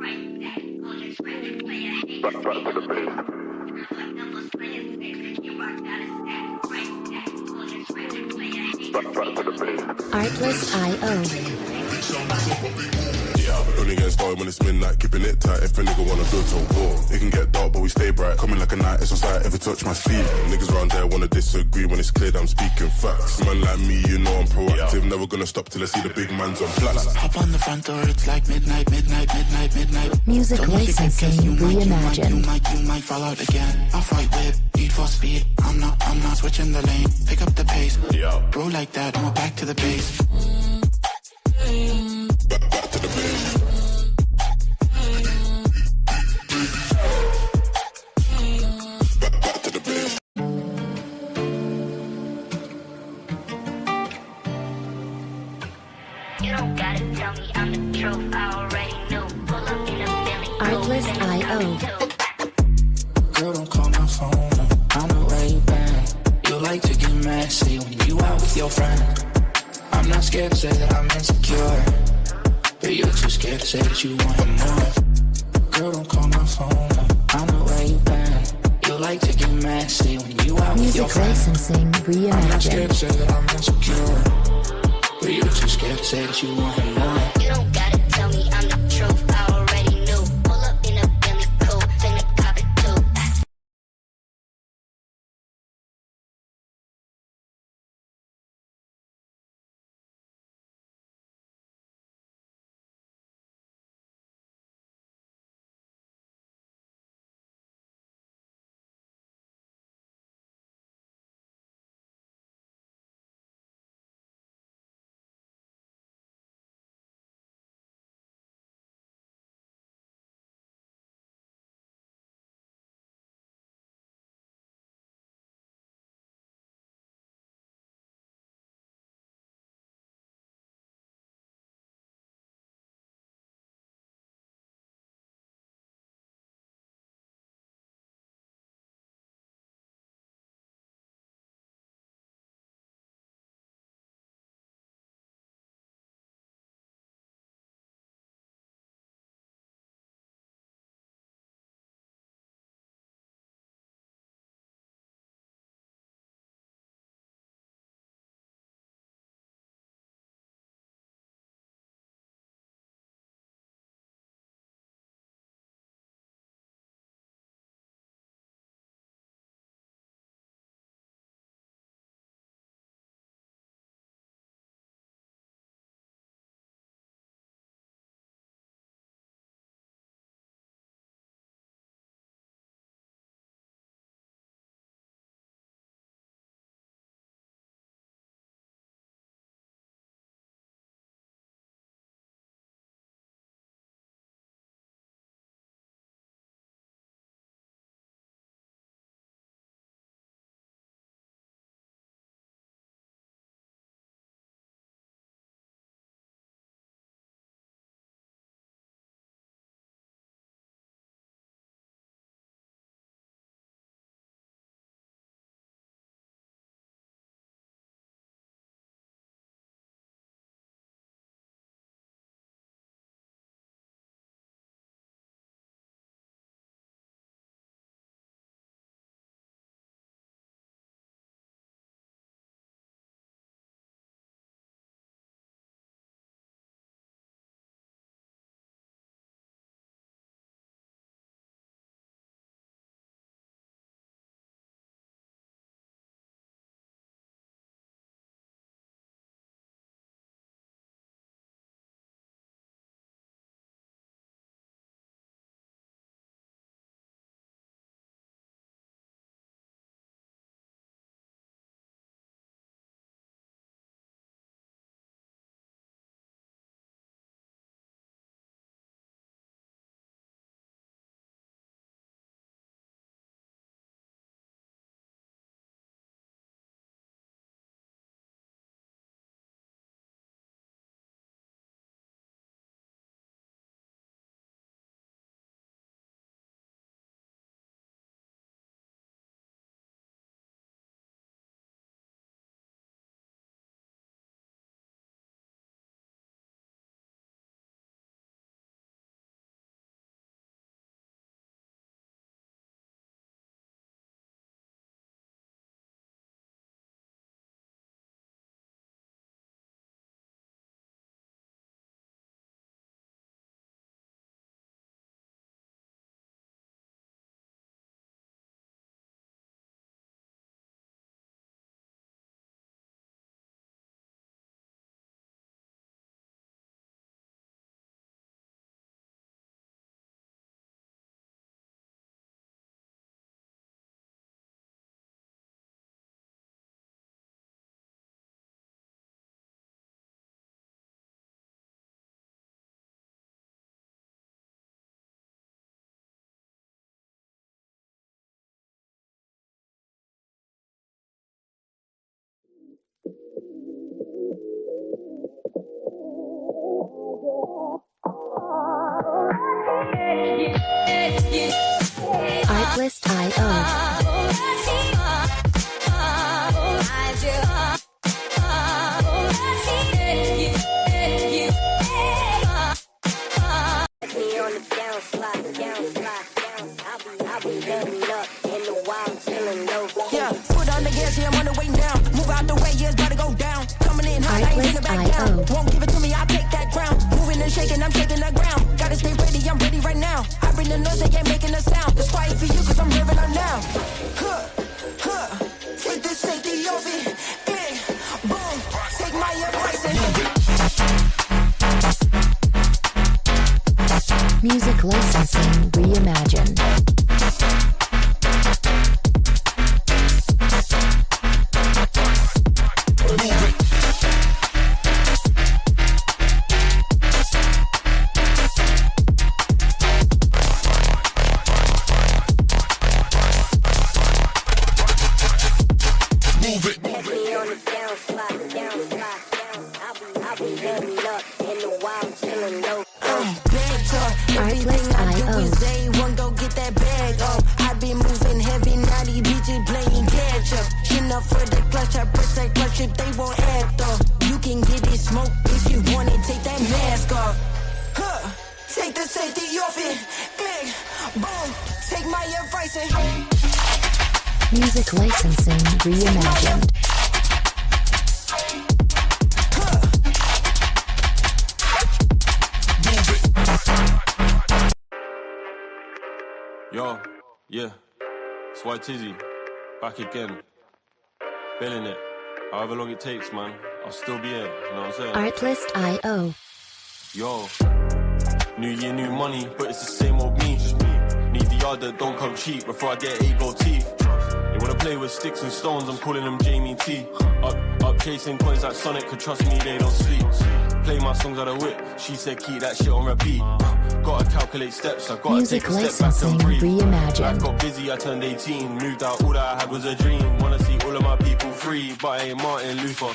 Back to the base. Back to the base. Artlist.io. Only getting started when it's midnight, keeping it tight. If a nigga wanna go to war, it can get dark, but we stay bright. Coming like a night, it's on sight. If you touch my sleeve, niggas around there wanna disagree when it's clear that I'm speaking facts. Man like me, you know I'm proactive. Never gonna stop till I see the big man's on flats. Hop on the front door, it's like midnight. Music Don't know if you can guess, licensing reimagined. you might fall out again. Off-white whip, need for speed. I'm not switching the lane. Pick up the pace. Bro like that, I'm back to the base. Back to the base. Back to the base. You don't gotta tell me I'm the truth, I already knew. Pull up in a Billy. Artlist.io. Girl, don't call my phone. I know where you been. You like to get messy when you out with your friends. I'm not scared to say that I'm insecure, but you're too scared to say that you want more. Girl, don't call my phone. I know where you been. You like to get messy when you out with your Music friends. licensing I'm not scared reimagined. to say that I'm insecure, but you're too scared to say that you want more. Artlist.io. Me on the down slide, down. I'll be leveling up in the wild, chilling low. Yeah, foot on the gas, yeah, I'm on the way down. Move out the way, yeah, it's about to go down. Coming in hot, I ain't in the back down. Won't give it to me, I'll take that crown. Moving and shaking, I'm shaking the ground. Gotta stay ready, I'm ready right now. I bring the noise, they ain't making a sound. It's quiet for you, cause I'm living up now. Take the safety off it. Big, boom, take my advice and Music licensing reimagined. Music licensing reimagined. Yo, yeah, it's White Tizzy, back again, billing it, however long it takes, man, I'll still be here, you know what I'm saying? Artlist.io. Yo, new year, new money, but it's the same old me. Need the yard that don't come cheap before I get 8 gold teeth. They wanna play with sticks and stones, I'm calling them Jamie T. Up chasing coins like Sonic, could trust me, they don't sleep. Play my songs out of whip, she said keep that shit on repeat. Gotta calculate steps, I gotta Music take a step back and breathe. reimagined. Life got busy, I turned 18, moved out, all that I had was a dream. Wanna see all of my people free, but I ain't Martin Luther.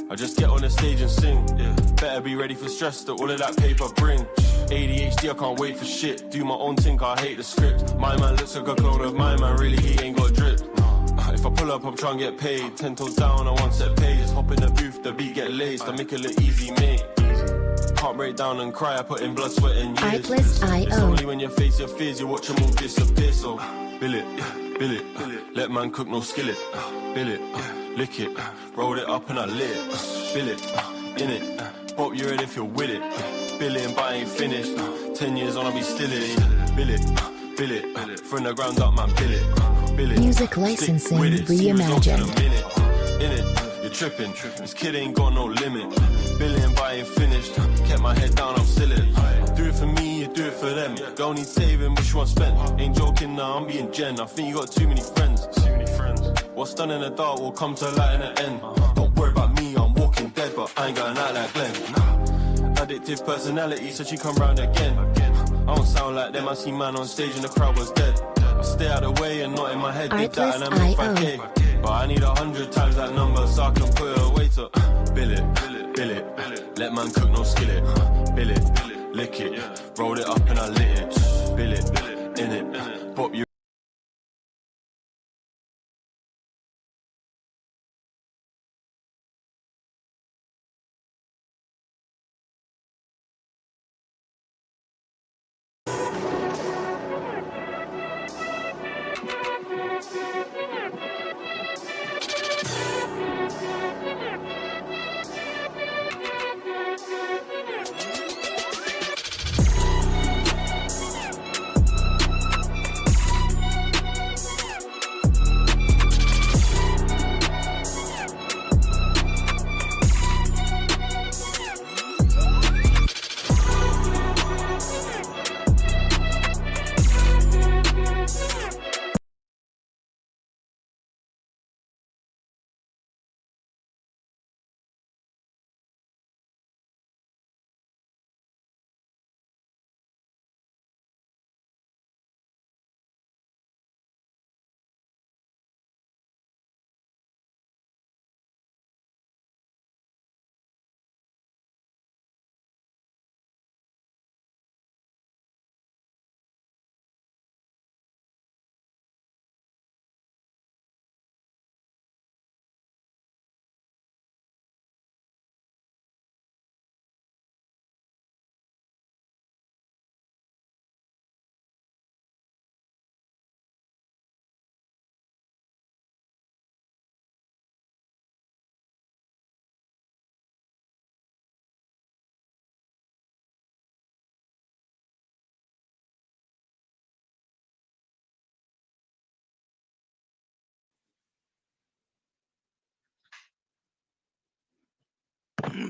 I just get on the stage and sing. Better be ready for stress that all of that paper bring. ADHD, I can't wait for shit. Do my own thing, I hate the script. My man looks like a clone of my man, really he ain't got drip. If I pull up, I'm trying to get paid. 10 toes down, I want set pace. Hop in the booth, the beat get laced. I make it look easy, mate. Can't break down and cry, I put in blood, sweat and years. Artlist.io. It's only when you face your fears, you watch them all disappear. So, bill it, let man cook, no skillet. Bill it, lick it, rolled it up and I lit it. Bill it, in it, pop your head if you're with it. Bill it, but I ain't finished. 10 years on, I'll be still in it. Bill it, from the ground up, man, bill it. Music licensing reimagined. In it, you're tripping. This kid ain't got no limit. Billion, but I ain't finished. Kept my head down, I'm still in. Do it for me, you do it for them. Don't need saving, which one spent? Ain't joking now, I'm being Jen. I think you got too many friends. What's done in the dark will come to light in the end. Don't worry about me, I'm walking dead, but I ain't going out like Glenn. Addictive personality, so she come round again. I don't sound like them, I see man on stage and the crowd was dead. I stay out of the way and not in my head, did that and I make 5K. But I need 100 times that number so I can put it away to bill it, let man cook, no skillet. Bill it, lick it, rolled it up and I lit it. Bill it, in it, pop you.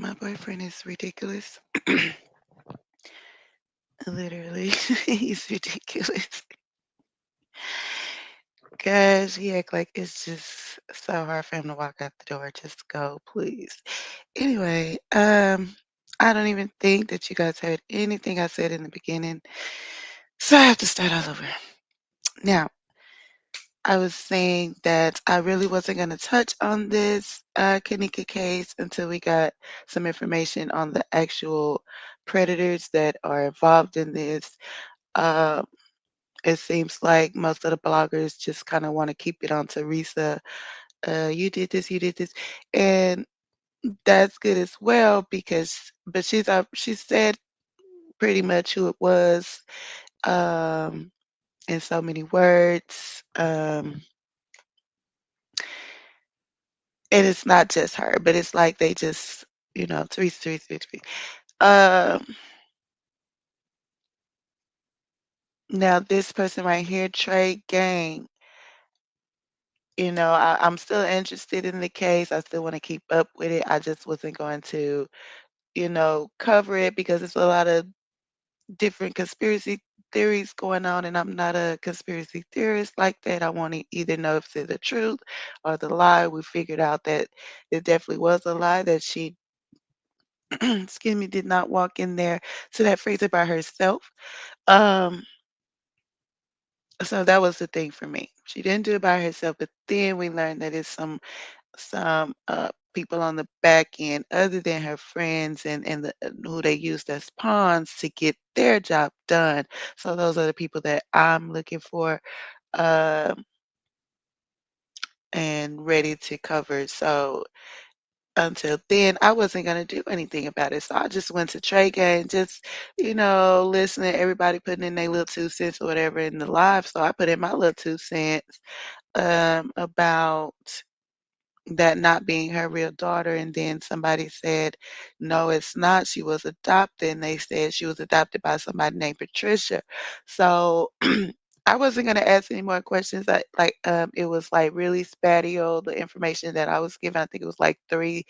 My boyfriend is ridiculous. Literally, he's ridiculous. Cause he act like it's just so hard for him to walk out the door. Just go, please. Anyway, I don't even think that you guys heard anything I said in the beginning, so I have to start all over. Now, I was saying that I really wasn't going to touch on this Kanika case until we got some information on the actual predators that are involved in this. Uh, it seems like most of the bloggers just kind of want to keep it on Teresa. You did this, you did this, and that's good as well because, but she said pretty much who it was um, in so many words. And it's not just her, but it's like they just, Teresa, Teresa, Teresa. Um, Now this person right here, Trey Gang, I'm still interested in the case. I still want to keep up with it. I just wasn't going to, cover it because it's a lot of different conspiracy theories going on, and I'm not a conspiracy theorist like that. I want to either know if it's the truth or the lie. We figured out that it definitely was a lie that she, excuse me, did not walk in there to that freezer by herself. Um, so that was the thing for me. She didn't do it by herself, but then we learned that it's some people on the back end other than her friends and who they used as pawns to get their job done. So those are the people that I'm looking for um, and ready to cover. So until then, I wasn't gonna do anything about it. So I just went to Trade Game, just listening to everybody putting in their little 2 cents or whatever in the live. So I put in my little 2 cents about that not being her real daughter. And then somebody said, no, it's not. She was adopted. And they said she was adopted by somebody named Patricia. So I wasn't going to ask any more questions. It was like really spatio, the information that I was given. I think it was like three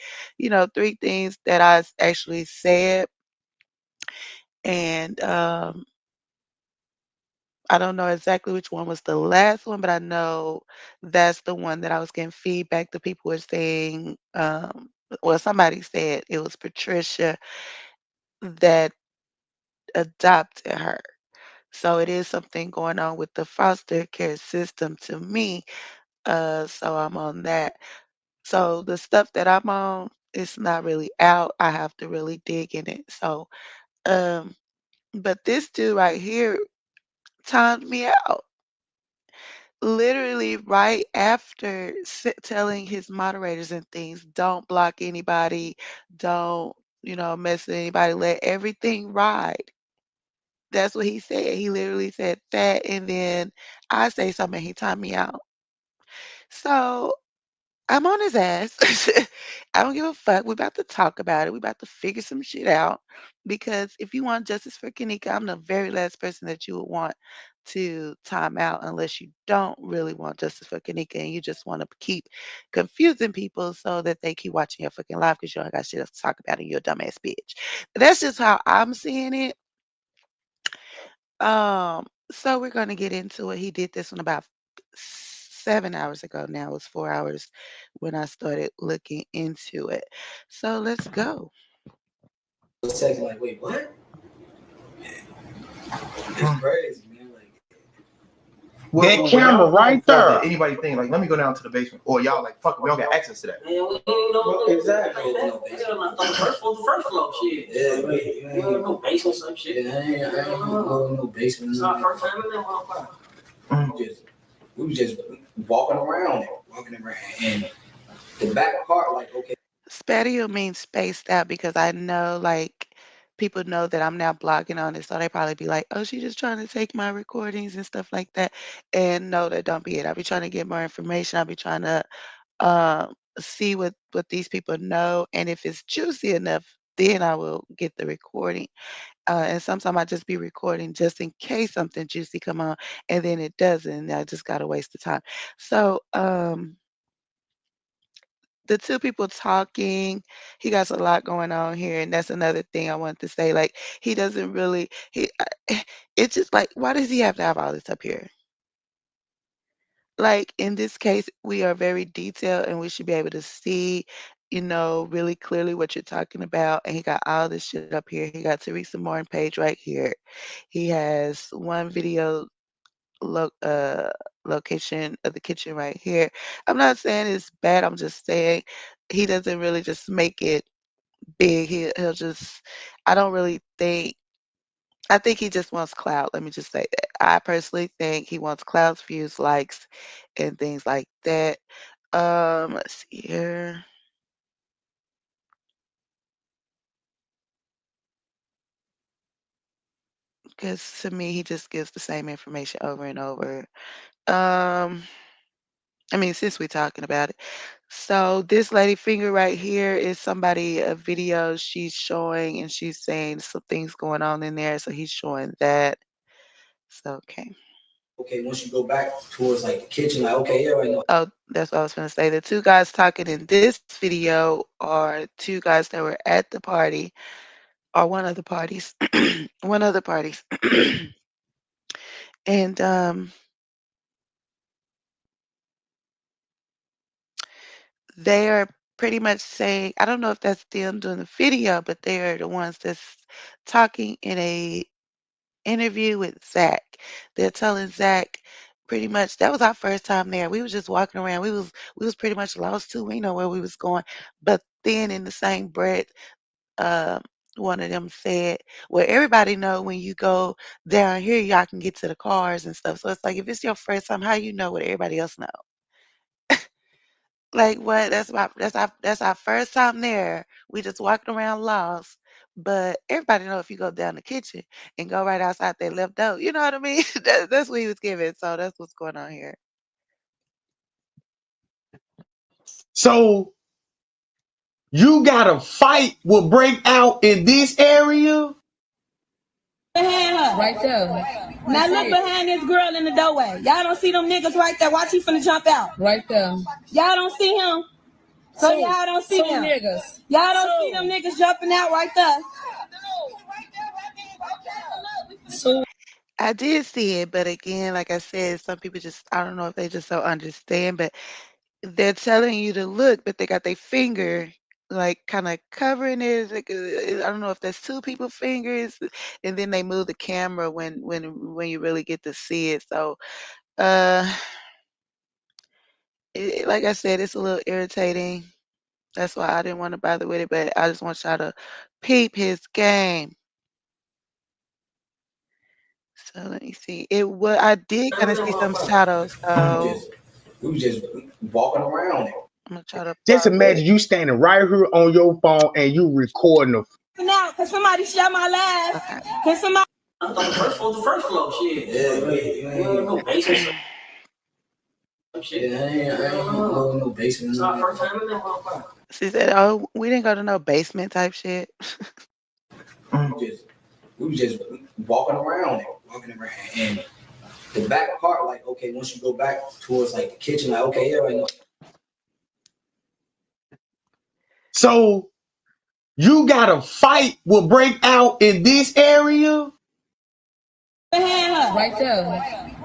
things that I actually said. And I don't know exactly which one was the last one, but I know that's the one that I was getting feedback. The people were saying, well, somebody said it was Patricia that adopted her. So it is something going on with the foster care system to me. So I'm on that. So the stuff that I'm on, it's not really out. I have to really dig in it. So, um, but this dude right here timed me out. Literally right after telling his moderators and things, don't block anybody, don't, mess with anybody, let everything ride. That's what he said. He literally said that, and then I say something, he timed me out. So I'm on his ass. I don't give a fuck. We about to talk about it. We about to figure some shit out. Because if you want justice for Kanika, I'm the very last person that you would want to time out unless you don't really want justice for Kanika and you just want to keep confusing people so that they keep watching your fucking live because you don't got shit else to talk about and you're a dumbass bitch. That's just how I'm seeing it. So we're gonna get into it. He did this one about 7 hours ago now. It was 4 hours when I started looking into it. So let's go. was texting like, wait, what? It's crazy, man. That camera right there. Did anybody think like, let me go down to the basement, or y'all like, fuck, we don't got access to that? Man, we don't know exactly. On the first floor, shit. Yeah, wait, we don't know basement, some shit. Yeah, I ain't know no basement. It's our first time in there, motherfucker. We was just walking around, and the back part, like, okay. Spatio means spaced out because I know like people know that I'm now blogging on it, so they probably be like, "Oh, she just trying to take my recordings and stuff like that." And no, that don't be it. I'll be trying to get more information. I'll be trying to see what these people know, and if it's juicy enough, then I will get the recording. And sometimes I just be recording just in case something juicy come on, and then it doesn't. And I just gotta waste the time. So the two people talking, he got a lot going on here, and that's another thing I wanted to say. Like he doesn't really it's just like why does he have to have all this up here? Like in this case, we are very detailed and we should be able to see, really clearly what you're talking about. And he got all this shit up here. He got Teresa Martin page right here. He has one video lo- uh location of the kitchen right here. I'm not saying it's bad. I'm just saying he doesn't really just make it big. He'll just I don't really think I think he just wants clout. Let me just say that. I personally think he wants clouds, views, likes, and things like that. Let's see here. Because to me, he just gives the same information over and over. Um, I mean, since we're talking about it. So this lady finger right here is somebody a video she's showing and she's saying some things going on in there. So he's showing that. So okay. Okay, once you go back towards like the kitchen, like okay, yeah, right now. Oh, that's what I was gonna say. The two guys talking in this video are two guys that were at the party, or one of the parties, one of the parties, and they are pretty much saying, I don't know if that's them doing the video, but they are the ones that's talking in a interview with Zach. They're telling Zach pretty much that was our first time there. We was just walking around. We was pretty much lost too. We know where we was going. But then in the same breath, um, one of them said, "Well, everybody know when you go down here, y'all can get to the cars and stuff." So it's like if it's your first time, how you know what everybody else know? Like what? That's our first time there. We just walking around lost. But everybody know if you go down the kitchen and go right outside that left door, you know what I mean? That's what he was giving. So that's what's going on here. So you got a fight will break out in this area? Behind her. Right there. Now look behind this girl in the doorway. Y'all don't see them niggas right there. Watch he finna jump out. Right there. Y'all don't see him. So y'all don't see them. Niggas. Y'all don't see them niggas jumping out right there. So I did see it, but again, like I said, some people just I don't know if they just don't understand, but they're telling you to look, but they got their finger like kind of covering it. Like, I don't know if that's two people fingers, and then they move the camera when you really get to see it. So, uh, like I said, it's a little irritating. That's why I didn't want to bother with it, but I just want y'all to peep his game. So let me see. I did kind of see some shadows, so We was just walking around. I'm gonna try to Just imagine you standing right here on your phone and you recording the now, cause somebody shut my live. Okay. Can somebody? I thought the first floor, shit. Yeah, wait, no basement. Shit, I ain't go no basement. It's our first time in that motherfucker. She said, "Oh, we didn't go to no basement type shit." We was just walking around, and the back part, like okay, once you go back towards like the kitchen, like okay, yeah, right now. So you got a fight will break out in this area? Behind her. Right there.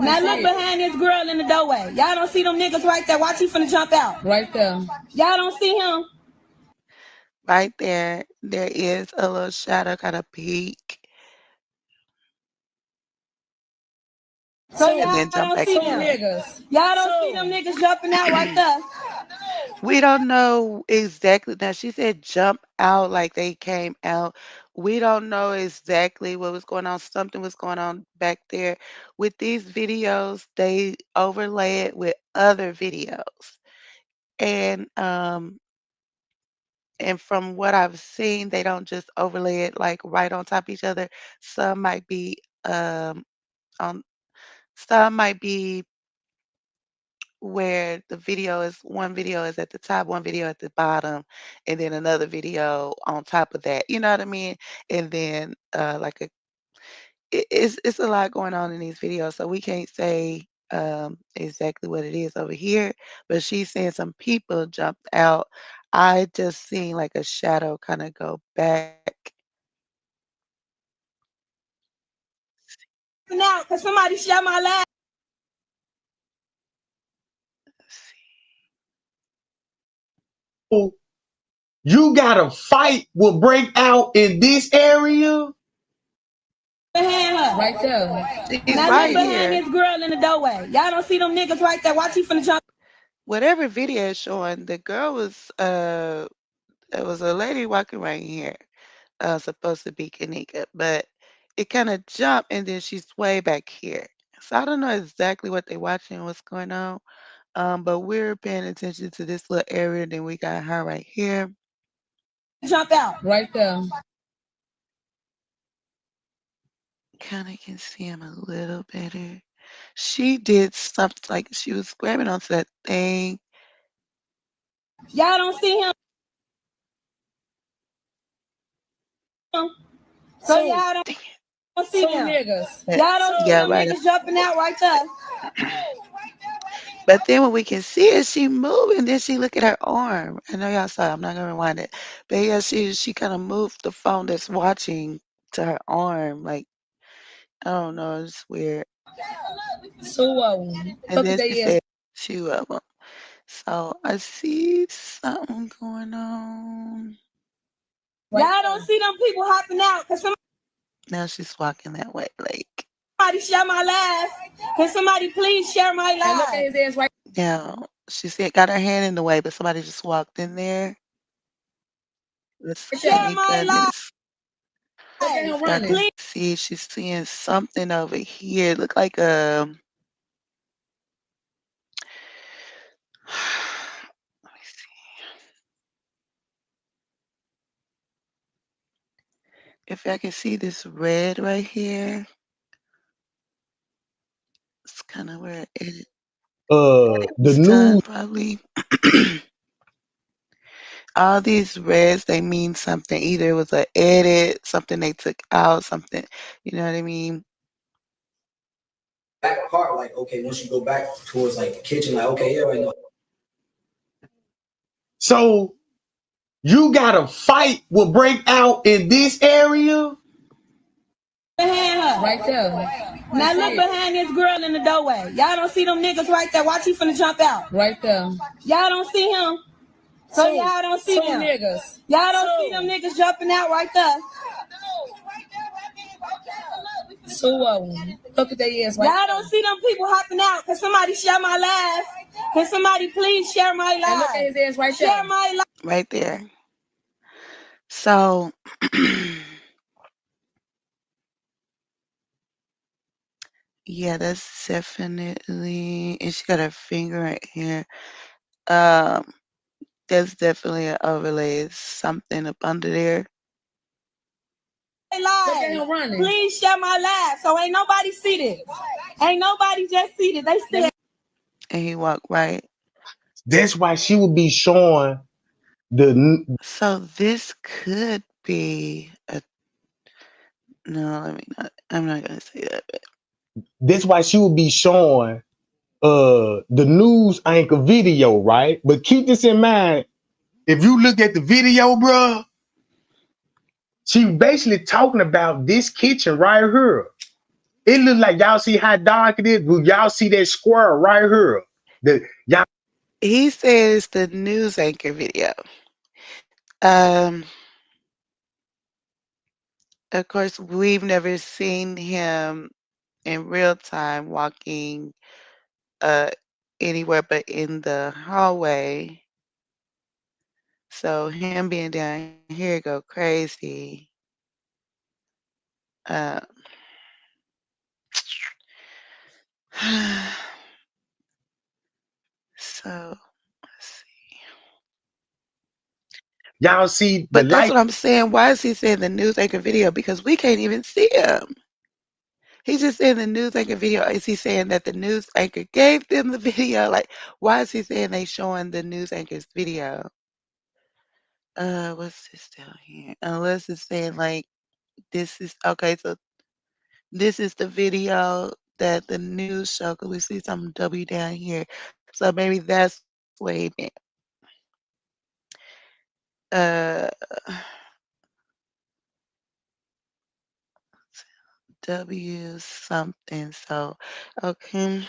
Now look behind this girl in the doorway. Y'all don't see them niggas right there. Watch he finna jump out. Right there. Y'all don't see him. Right there is a little shadow kind of peek. So And y'all then jump don't back see in. them niggas. Y'all don't see them niggas jumping out right there. We don't know exactly. Now she said jump out like they came out. We don't know exactly what was going on. Something was going on back there. With these videos, they overlay it with other videos. And from what I've seen, they don't just overlay it like right on top of each other. Some might be on some might be where one video is at the top, one video at the bottom, and then another video on top of that. You know what I mean? And then it's a lot going on in these videos, so we can't say exactly what it is over here, but she's saying some people jumped out. I just seen like a shadow kind of go back. Now, cause somebody share my live. You got a fight will break out in this area? Behind her. Right there. She's Now right look behind here. this girl in the doorway. Y'all don't see them niggas right there. Watch you finna jump. Whatever video is showing, the girl was there was a lady walking right here, supposed to be Kanika, but it kind of jumped and then she's way back here. So I don't know exactly what they're watching, what's going on. But we're paying attention to this little area, then we got her right here. Jump out. Right there. Kind of can see him a little better. She did something like she was grabbing onto that thing. Y'all don't see him. So y'all don't see Two him. niggas. Y'all don't see Yeah, them right. niggas jumping out right there. But then what we can see is she moving, then she look at her arm. I know y'all saw it, I'm not gonna rewind it. But yeah, she kind of moved the phone that's watching to her arm. Like, I don't know, it's weird. Two of them. And Look then at they she is. said 2 of them. So I see something going on. Y'all don't see them people hopping out because Now she's walking that way, like. somebody share my live. Can somebody please share my And look at live? his ass right. Now she said got her hand in the way, but somebody just walked in there. Let's Share my live. Look at him y'all running. can see she's seeing something over here. Look like a. Let me see if I can see this red right here. It's kind of where it The was done, news. probably. All these reds, they mean something. Either it was an edit, something they took out, something, you know what I mean? Back part, like, okay, once you go back towards like the kitchen, like, okay, yeah, right now. So you got a fight will break out in this area? Behind her. Right there. Now look behind this girl in the doorway. Y'all don't see them niggas right there. Watch you finna jump out. Right there. Y'all don't see him. So y'all don't see Two them. niggas. Y'all don't see them niggas jumping out right there. Two of them. Look at they is right. Y'all don't see them people hopping out. Can somebody share my live? Can somebody please share my live? And look at his ass right there. Share my live. Right there. So yeah, that's definitely, and she got her finger right here. That's definitely an overlay. It's something up under there. Look at him running. Please share my live. So ain't nobody see this. Ain't nobody just see this. They still. And he walked right. That's why she would be showing the. So this could be a. No, let me not. I'm not gonna say that. But That's why she would be showing the news anchor video, right? But keep this in mind. If you look at the video, bro, she basically talking about this kitchen right here. It look like y'all see how dark it is. Y'all see that square right here. Y'all. he says the news anchor video. Um, of course, we've never seen him in real time walking anywhere but in the hallway. So him being down here go crazy. Uh, so let's see. Y'all see the But that's light. what I'm saying. Why is he saying the news anchor video? Because we can't even see him. He's just saying the news anchor video. Is he saying that the news anchor gave them the video? Like, why is he saying they showing the news anchor's video? What's this down here? Unless it's saying like this is okay, so this is the video the news show because we see some W down here. So maybe that's what he meant. Uh, W something. So, okay.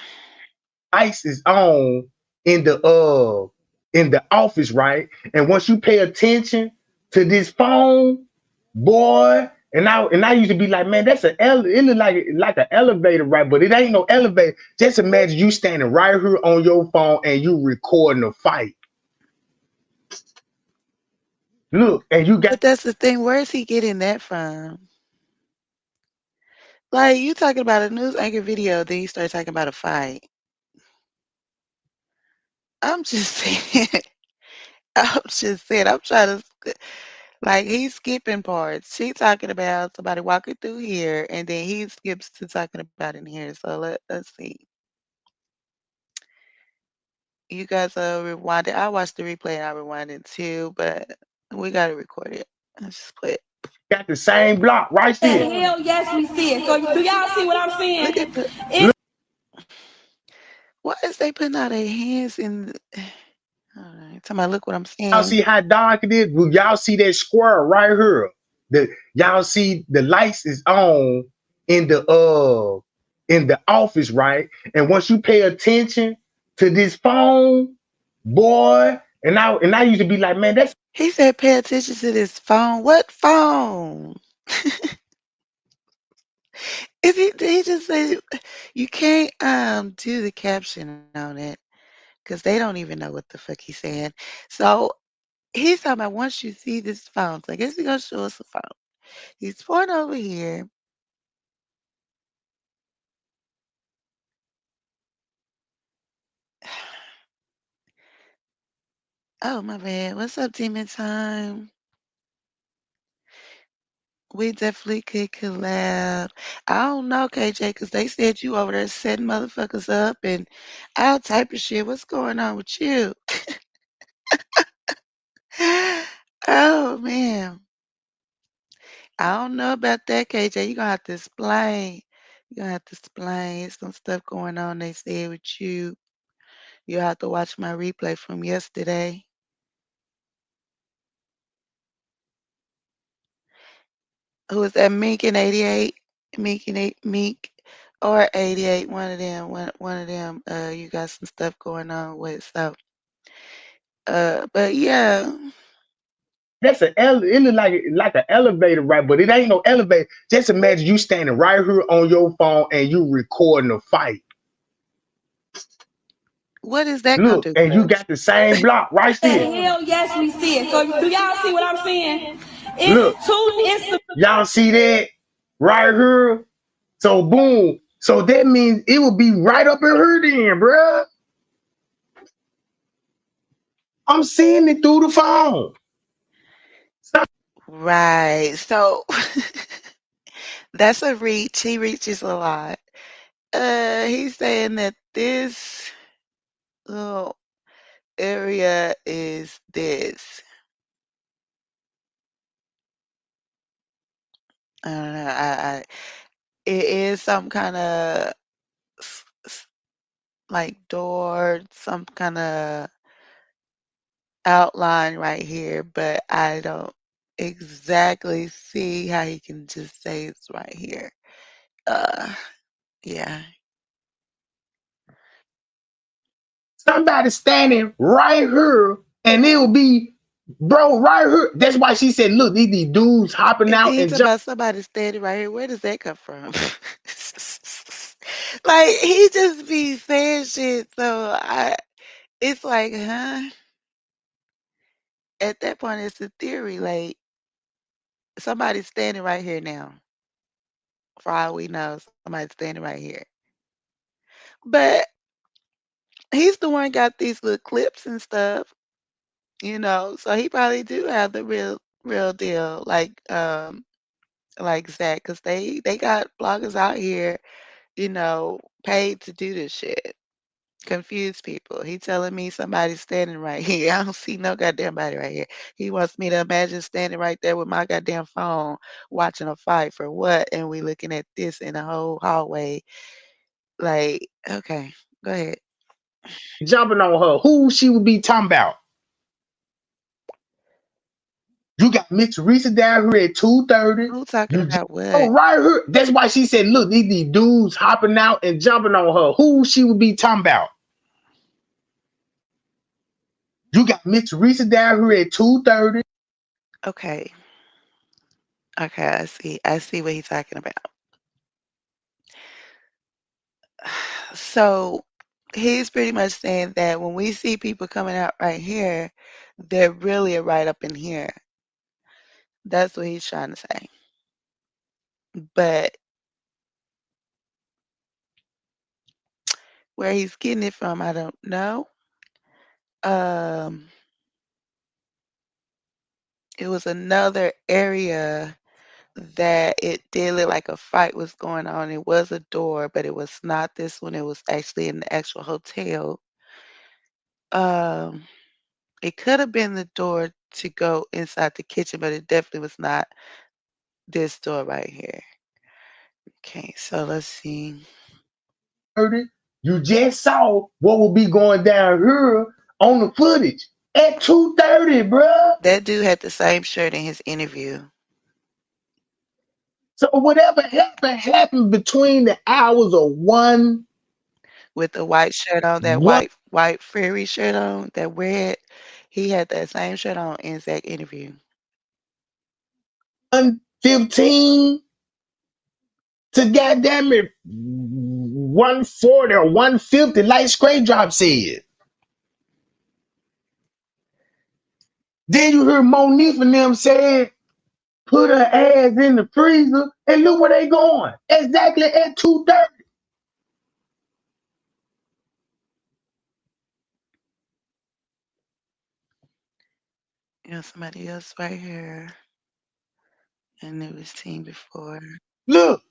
Lights is on in the office, right? And once you pay attention to this phone, boy, and I used to be like, man, it look like an elevator, right? But it ain't no elevator. Just imagine you standing right here on your phone and you recording a fight. Look, and you got But that's the thing. Where's he getting that from? Like you talking about a news anchor video, then you start talking about a fight. I'm just saying. I'm just saying. I'm trying to like he's skipping parts. She talking about somebody walking through here, and then he skips to talking about in here. So let's see. You guys rewind it. I watched the replay and I rewind it too, but we gotta record it. Let's just play it. got the same block right there. Hell yes, we see it. So do y'all see what I'm saying? Look at the. Why is they putting out their hands in? All right, somebody look what I'm Y'all saying. see how dark it is? Well, y'all see that square right here? Y'all see the lights is on in the office, right? And once you pay attention to this phone, boy, and I used to be like, man, that's He said, "Pay attention to this phone." What phone? If he just said you can't do the caption on it because they don't even know what the fuck he's saying. So he's talking about once you see this phone. So I guess he's gonna show us a phone. He's pointing over here. Oh my bad. What's up, Demon Time? We definitely could collab. I don't know, KJ, because they said you over there setting motherfuckers up and all type of shit. What's going on with you? Oh man. I don't know about that, KJ. You're gonna have to explain. You're gonna have to explain some stuff going on they said with you. You'll have to watch my replay from yesterday. Who was that? Meek and 88? Meek or 88, one of them, one of them, you got some stuff going on with. So but yeah. it look like an elevator, right? But it ain't no elevator. Just imagine you standing right here on your phone and you recording a fight. What is that gonna Look, do and for you us? got the same block right there. Hell yes, we see it. So do y'all see what I'm saying? Look, It's y'all see that right here? So boom. So that means it will be right up in her then, bruh. I'm seeing it through the phone. Right. So that's a reach. He reaches a lot. He's saying that this little area is this. I don't know. It is some kind of like door, some kind of outline right here, but I don't exactly see how he can just say it's right here. Yeah. Somebody standing right here, and it will be, bro, right here. That's why she said, look, these dudes hopping And then out he and talk jumping. about somebody standing right here. Where does that come from? Like he just be saying shit. So it's like, huh? At that point, it's a theory. Like somebody's standing right here now. For all we know, somebody's standing right here. But he's the one got these little clips and stuff, so he probably do have the real deal, like Zach, because they got bloggers out here, paid to do this shit. Confuse people. He telling me somebody's standing right here. I don't see no goddamn body right here. He wants me to imagine standing right there with my goddamn phone watching a fight for what? And we looking at this in the whole hallway. Like, okay, go ahead. Jumping on her. Who she would be talking about? You got Miss Teresa down here at 2:30. Who talking about Oh, what? right here. That's why she said, look, these dudes hopping out and jumping on her. Who she would be talking about? You got Miss Teresa down here at 2:30. Okay. Okay, I see. I see what he's talking about. So he's pretty much saying that when we see people coming out right here, they're really right up in here. That's what he's trying to say. But where he's getting it from, I don't know. It was another area that it did look like a fight was going on. It was a door, but it was not this one. It was actually in the actual hotel. Um, it could have been the door to go inside the kitchen, but it definitely was not this door right here. Okay, so let's see. You just saw what will be going down here on the footage at 2:30, bruh. That dude had the same shirt in his interview. So whatever happened between the hours of 1 with the white shirt on, that white furry shirt on, that red. He had that same shirt on in Zach interview. 1:15 to goddamn it 1:40 or 1:50, like Straight Drop said. Then you hear Monique and them saying, put her ass in the freezer, and look where they going. Exactly at 2:30. You know, somebody else right here. And it was seen before. Look.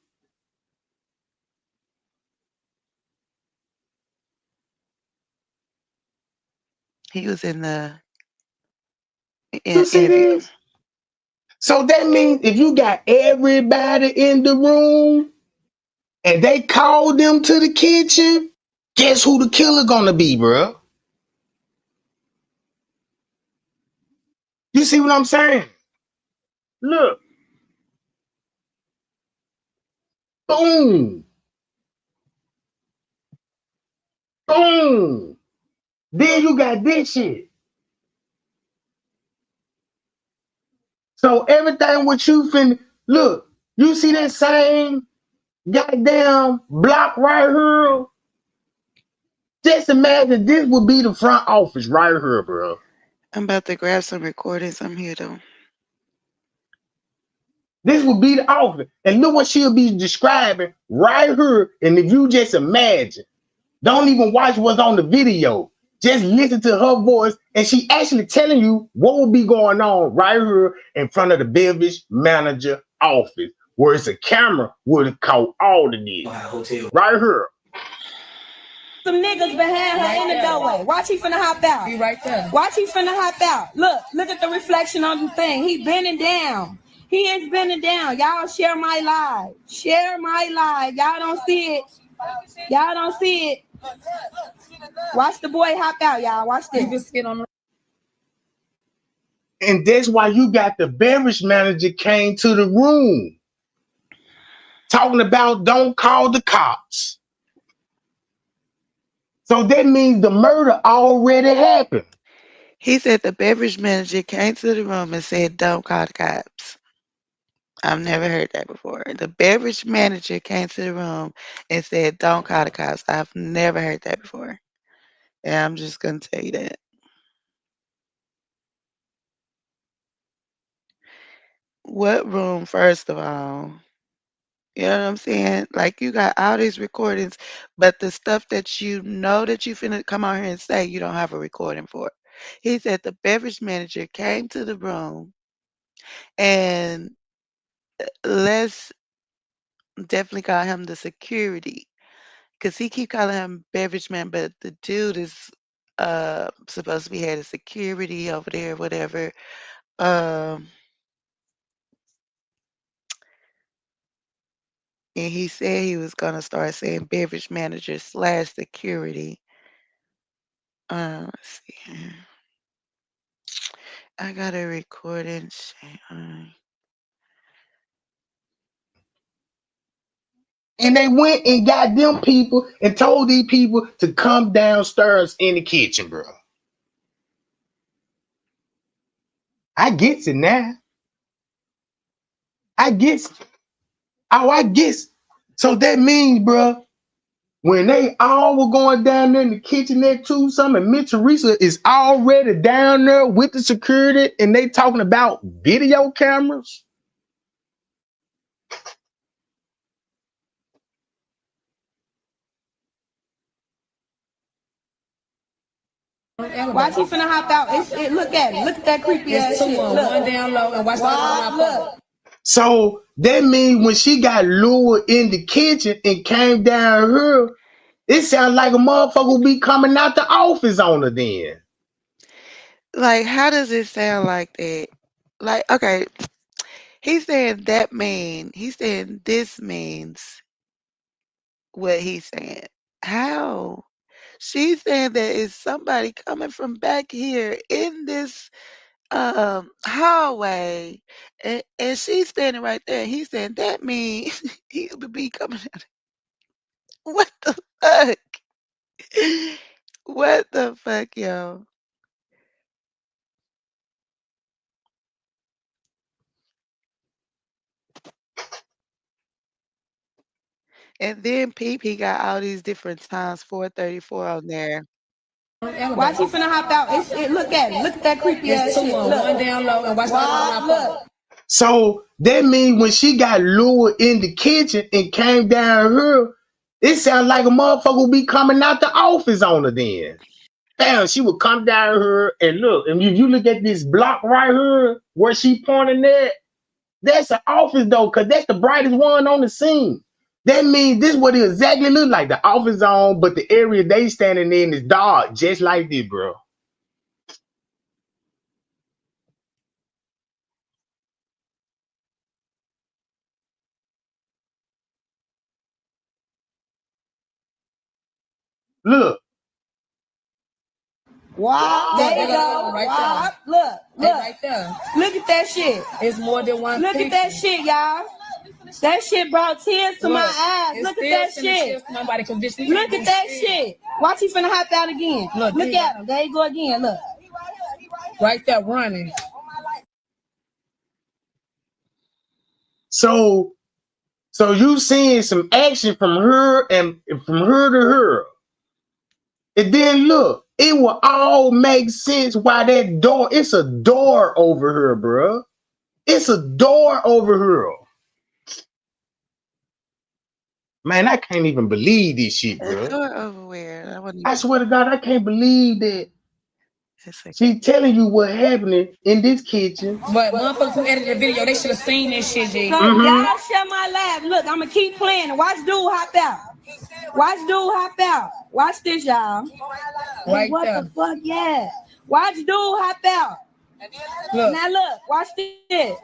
He was in the You see interview. this? So that means if you got everybody in the room and they call them to the kitchen, guess who the killer gonna be, bro? You see what I'm saying? Look. Boom. Boom. Then you got this shit. So everything what you finna look, you see that same goddamn block right here? Just imagine this would be the front office right here, bro. I'm about to grab some recordings. I'm here though. This would be the office. And look what she'll be describing right here. And if you just imagine, don't even watch what's on the video. Just listen to her voice. And she actually telling you what will be going on right here in front of the beverage manager office, where it's a camera would have caught all of this. Right here. Some niggas behind her in the doorway. Watch, he finna hop out. Be right there. Watch, he finna hop out. Look at the reflection on the thing. He bending down. He is bending down. Y'all share my live. Share my live. Y'all don't see it. Y'all don't see it. Watch the boy hop out, y'all. Watch this. And that's why you got the beverage manager came to the room talking about don't call the cops. So that means the murder already happened. He said the beverage manager came to the room and said, don't call the cops. I've never heard that before. The beverage manager came to the room and said, don't call the cops. I've never heard that before. And I'm just going to tell you that. What room, first of all? You know what I'm saying? Like, you got all these recordings, but the stuff that you know that you finna come out here and say, you don't have a recording for. He said the beverage manager came to the room, and let's definitely call him the security, because he keep calling him beverage man, but the dude is supposed to be head of security over there, whatever. And he said he was gonna start saying beverage manager / security. Let's see here. I got a recording. And they went and got them people and told these people to come downstairs in the kitchen, bro. I get it now. I guess. Oh, I guess. So that means, bro, when they all were going down there in the kitchen there too, and Miss Teresa is already down there with the security and they talking about video cameras. Watch he finna hop out. Look at it. Look at that creepy ass shit. Look. One down low and watch that look. So that means when she got lured in the kitchen and came down here, it sounds like a motherfucker will be coming out the office on her then. Like, how does it sound like that? Like, okay, he's saying that mean. He's saying this means what he's saying. How? She's saying that it's somebody coming from back here in this hallway, and she's standing right there. He's saying that means he would be coming out. What the fuck? What the fuck, yo? And then Peep, he got all these different times 434 on there. Watch he finna hop out. Look at it. Look at that creepy ass shit. Look. One down low and watch that look. So that means when she got lured in the kitchen and came down here, it sounds like a motherfucker will be coming out the office on her then. Damn, she would come down here and look. And if you look at this block right here where she pointing at, that's the office though, because that's the brightest one on the scene. That means this is what it exactly look like. The office zone, but the area they standing in is dark, just like this, bro. Look. Wow, there you go. Right wow. There. Look. Right there. Look at that shit. It's more than one. Look at that shit, y'all. That shit brought tears to my eyes. Look at that shit. Nobody can Look at that shit. Watch he finna hop out again. Look at him. There you go again. Look. Right there running. So you seeing some action from her and from her to her. And then look, it will all make sense why that door, it's a door over here, bro. It's a door over here. Man, I can't even believe this shit, bro. A door over where? I swear to God, I can't believe that. She's telling you what happening in this kitchen. But motherfuckers who edited the video, they should have seen this shit, G. So y'all share my laugh. Look, I'm gonna keep playing. Watch dude hop out. Watch dude hop out. Watch this, y'all. Right what there. The fuck, yeah. Watch dude hop out. Look. Now look, watch this.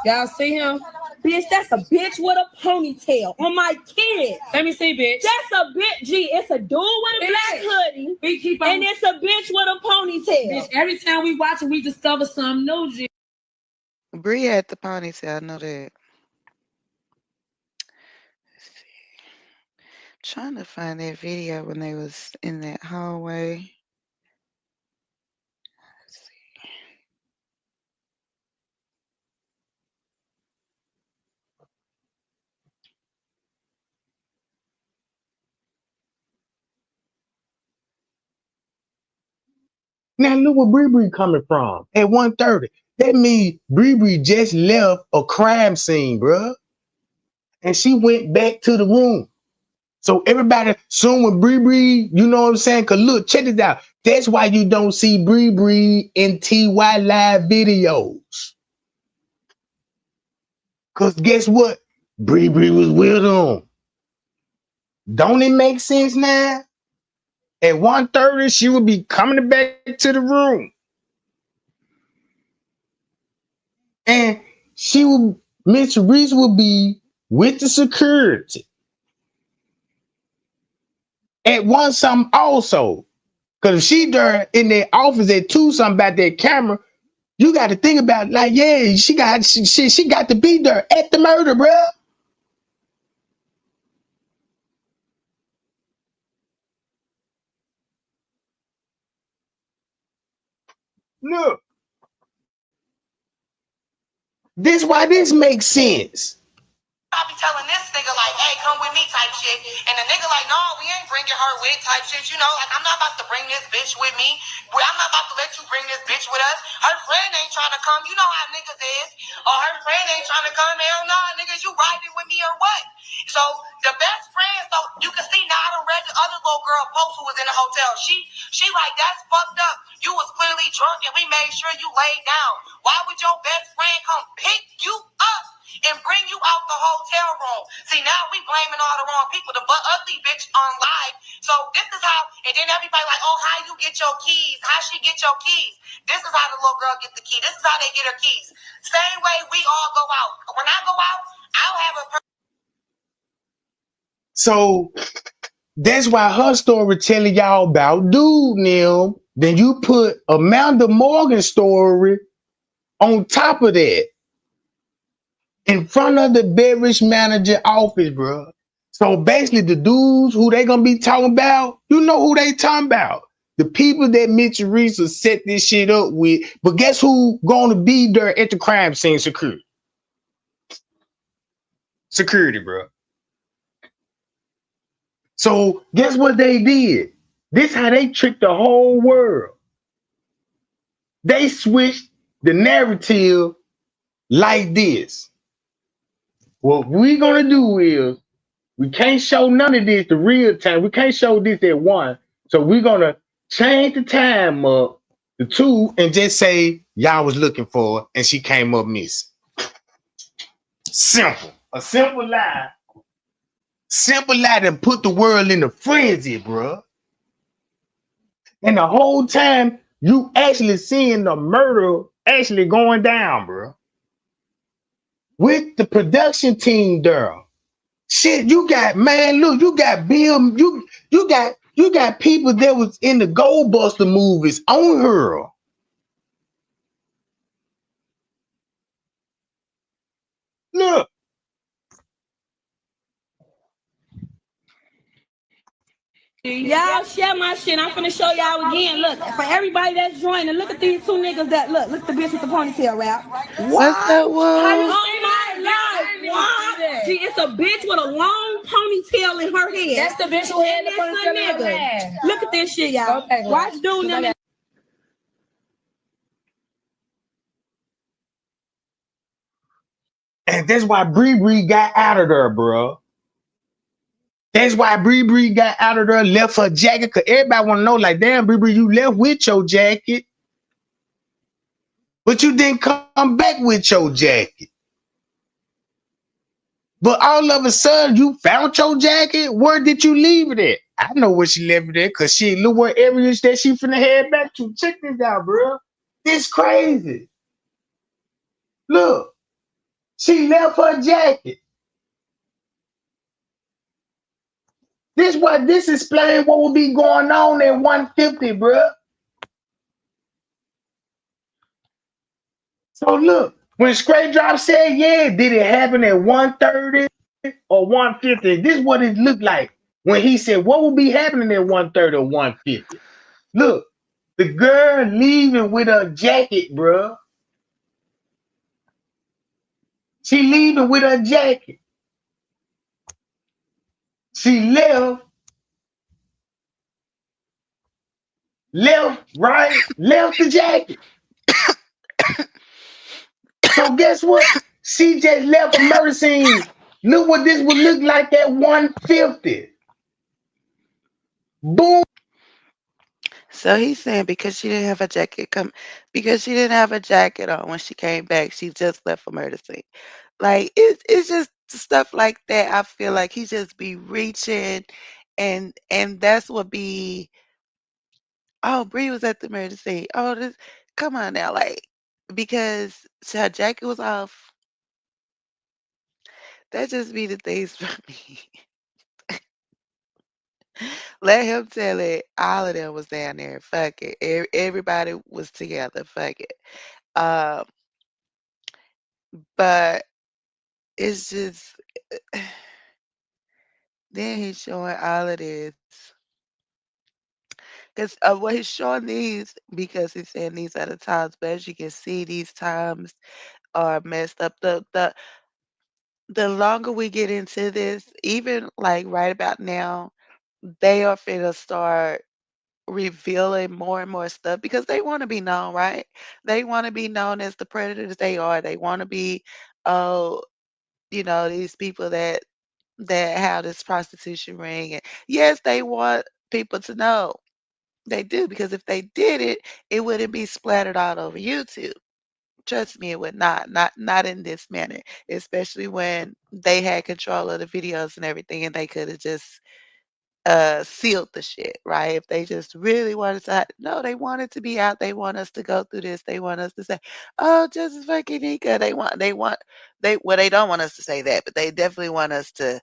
Y'all see him? Bitch, that's a bitch with a ponytail on my kid. Let me see, bitch. That's a bitch. G, it's a dude with a black hoodie. And it's a bitch with a ponytail. Bitch, every time we watch it, we discover something new, G. Bree had the ponytail, I know that. Let's see. Trying to find that video when they was in that hallway. Now look where Bree coming from at 1:30. That means Bree just left a crime scene, bro. And she went back to the room. So everybody soon with Bree, you know what I'm saying? Cause look, check this out. That's why you don't see Bree in TY live videos. Cause guess what? Bree was with them. Don't it make sense now? At 1:30, she would be coming back to the room. And Miss Reese would be with the security at one something also. Because if she there in their office at 2 something about that camera, you got to think about like, yeah, she got to be there at the murder, bruh. Look, this why this makes sense. I be telling this nigga like, hey, come with me type shit. And the nigga like, no, we ain't bringing her with type shit. You know, like, I'm not about to bring this bitch with me. I'm not about to let you bring this bitch with us. Her friend ain't trying to come. You know how niggas is. Or her friend ain't trying to come. Hell no, niggas, you riding with me or what? So the best friend, so you can see now I done read the other little girl post who was in the hotel. She like, that's fucked up. You was clearly drunk and we made sure you laid down. Why would your best friend come pick you up and bring you out the hotel room? See, now we blaming all the wrong people. The butt ugly bitch on live. So this is how, and then everybody like, oh, how you get your keys? How she get your keys? This is how the little girl get the key. This is how they get her keys. Same way we all go out. When I go out, I'll have a So that's why her story telling y'all about dude Neil. Then you put Amanda Morgan's story on top of that in front of the beverage manager office, bro. So basically the dudes who they gonna be talking about, you know who they talking about. The people that Mitch Reeser set this shit up with. But guess who gonna be there at the crime scene? Security. Security, bro. So guess what they did? This how they tricked the whole world. They switched the narrative like this. What we gonna do is we can't show none of this the real time. We can't show this at 1. So we're gonna change the time up to 2 and just say y'all was looking for her and she came up missing. Simple. A simple lie. Simple lie that put the world in a frenzy, bro. And the whole time you actually seeing the murder actually going down, bro. With the production team there. Shit, you got, man, look, you got Bill, you got people that was in the Goldbuster movies on her. Look. Y'all share my shit. I'm finna show y'all again. Look, for everybody that's joining, look at these 2 niggas that look at the bitch with the ponytail rap. What's up, Woo? Oh my God, what? See, it's a bitch with a long ponytail in her head. That's the bitch who had the ponytail in her head. Look at this shit, y'all. Okay, watch dude them. And that's why Bree got out of there, bro. That's why Bree got out of there, left her jacket, because everybody want to know, like, damn, Bree, you left with your jacket. But you didn't come back with your jacket. But all of a sudden, you found your jacket. Where did you leave it at? I know where she left it at, because she look what areas that she finna head back to. Check this out, bro. This crazy. Look. She left her jacket. This explains what will be going on at 150, bro. So look, when Straight Drop said, yeah, did it happen at 130 or 150? This is what it looked like when he said, what will be happening at 130 or 150? Look, the girl leaving with her jacket, bro. She leaving with her jacket. She left, right, left the jacket. So guess what? She just left a murder scene. Look what this would look like at 150. Boom. So he's saying because she didn't have a jacket because she didn't have a jacket on when she came back, she just left a murder scene. Like it's just stuff like that. I feel like he just be reaching, and that's what be. Oh, Bree was at the murder scene. Oh, this, come on now, like because her jacket was off. That just be the things for me. Let him tell it. All of them was down there. Fuck it. Everybody was together. Fuck it. Um, but it's just then he's showing all of this. Because what he's showing these, because he's saying these are the times, but as you can see, these times are messed up. The longer we get into this, even like right about now, they are finna start revealing more and more stuff because they want to be known, right? They want to be known as the predators they are. They want to be, oh, these people that have this prostitution ring. And yes, they want people to know. They do, because if they did it, it wouldn't be splattered all over YouTube. Trust me, it would not in this manner, especially when they had control of the videos and everything, and they could have just sealed the shit, right? If they just really wanted to, no, they want it to be out. They want us to go through this. They want us to say, "Oh, Justice for Kanika." They don't want us to say that, but they definitely want us to,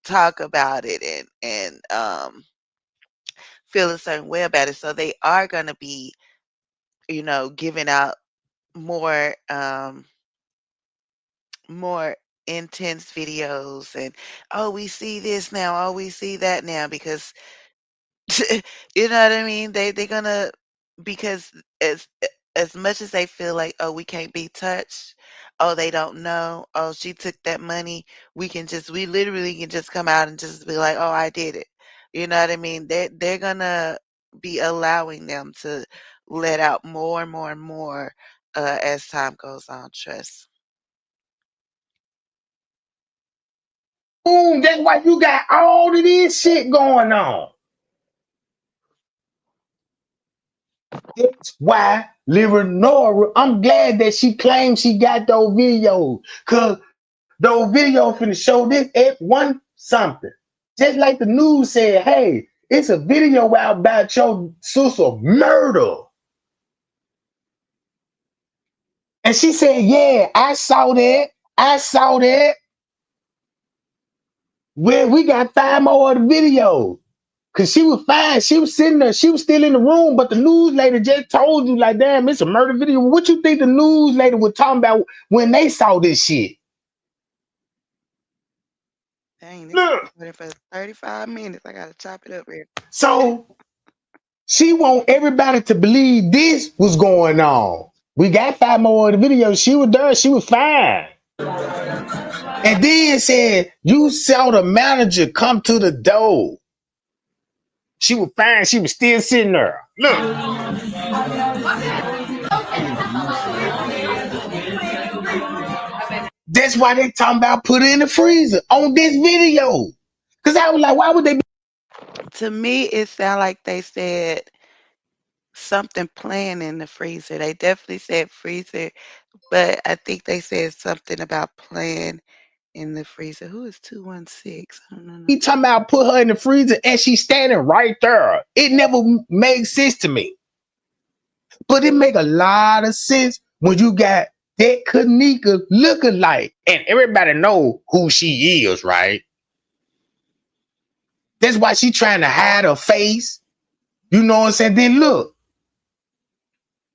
talk about it and feel a certain way about it. So they are gonna be, giving out more more intense videos and, oh, we see this now, oh, we see that now, because you know what I mean? They're gonna, because as much as they feel like, oh, we can't be touched, oh, they don't know, oh, she took that money, we literally can just come out and just be like, oh, I did it. You know what I mean? They're gonna be allowing them to let out more and more and more as time goes on. Trust. Boom, that's why you got all of this shit going on. That's why Nora, I'm glad that she claimed she got those videos. Cause those videos finna show this F1 something. Just like the news said, hey, it's a video out about your sister murder. And she said, yeah, I saw that. I saw that. Well, we got 5 more of the videos. Cause she was fine. She was sitting there. She was still in the room, but the news lady just told you, like, damn, it's a murder video. What you think the news lady was talking about when they saw this shit? Dang, this is for 35 minutes. I gotta chop it up here. So she want everybody to believe this was going on. We got 5 more of the videos. She was there. She was fine. And then said, you saw the manager come to the door. She was fine. She was still sitting there. Look. That's why they talking about put it in the freezer on this video. Because I was like, why would they be? To me, it sounded like they said something playing in the freezer. They definitely said freezer, but I think they said something about playing in the freezer. Who is 216? I don't know. He talking about put her in the freezer and she's standing right there. It never made sense to me. But it make a lot of sense when you got that Kanika looking like, and everybody know who she is, right? That's why she trying to hide her face. You know what I'm saying? Then look,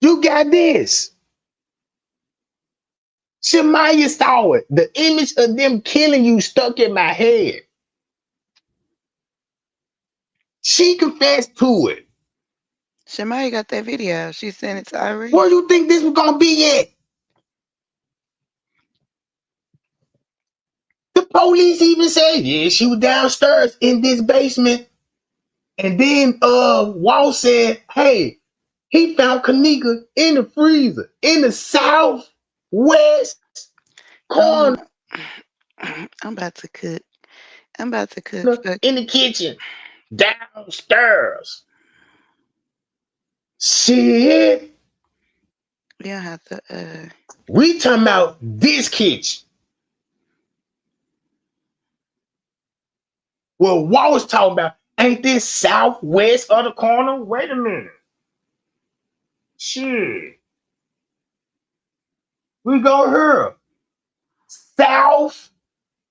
you got this. Shamaya saw it. The image of them killing you stuck in my head. She confessed to it. Shamaya got that video. She sent it to Irene. Where you think this was gonna be at? The police even said, yeah, she was downstairs in this basement. And then Wall said, hey, he found Kanika in the freezer in the southwest corner. I'm about to cook. I'm about to cook. In the kitchen, downstairs. Shit. We don't have to. We talking about this kitchen. Well, Wall was talking about, ain't this southwest of the corner? Wait a minute. Shit. We go here. Southwest.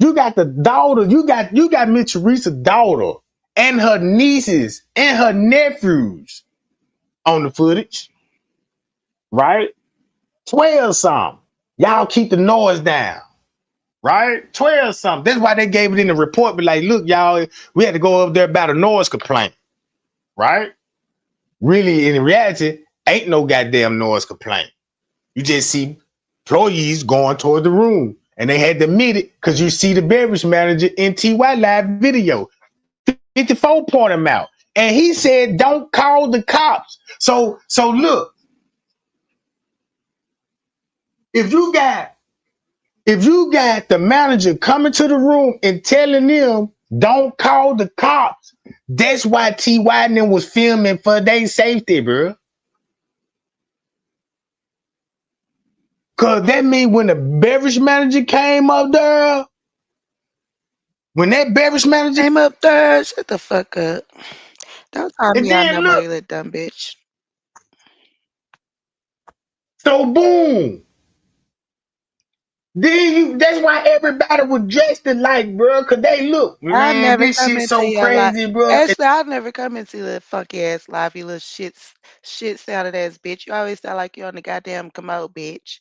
You got the daughter. You got Miss Teresa's daughter and her nieces and her nephews on the footage, right? 12 something. Y'all keep the noise down, right? 12 something. That's why they gave it in the report. But like, look, y'all, we had to go up there about a noise complaint, right? Really, in reality, ain't no goddamn noise complaint. You just see employees going toward the room. And they had to admit it because you see the beverage manager in TY live video. 54 point him out. And he said, don't call the cops. So look, if you got the manager coming to the room and telling them, don't call the cops, that's why TY and them was filming for their safety, bro. Cause that mean when the beverage manager came up there, when that beverage manager came up there, shut the fuck up. Don't call and me out no then more, look, you little dumb bitch. so boom. That's why everybody was dressed alike, bro. Cause they look, I man, never this come shit into so your life. crazy, bro. Actually, I'll never come into the funky ass life, you little shit sounded ass bitch. You always sound like you're on the goddamn commode, bitch.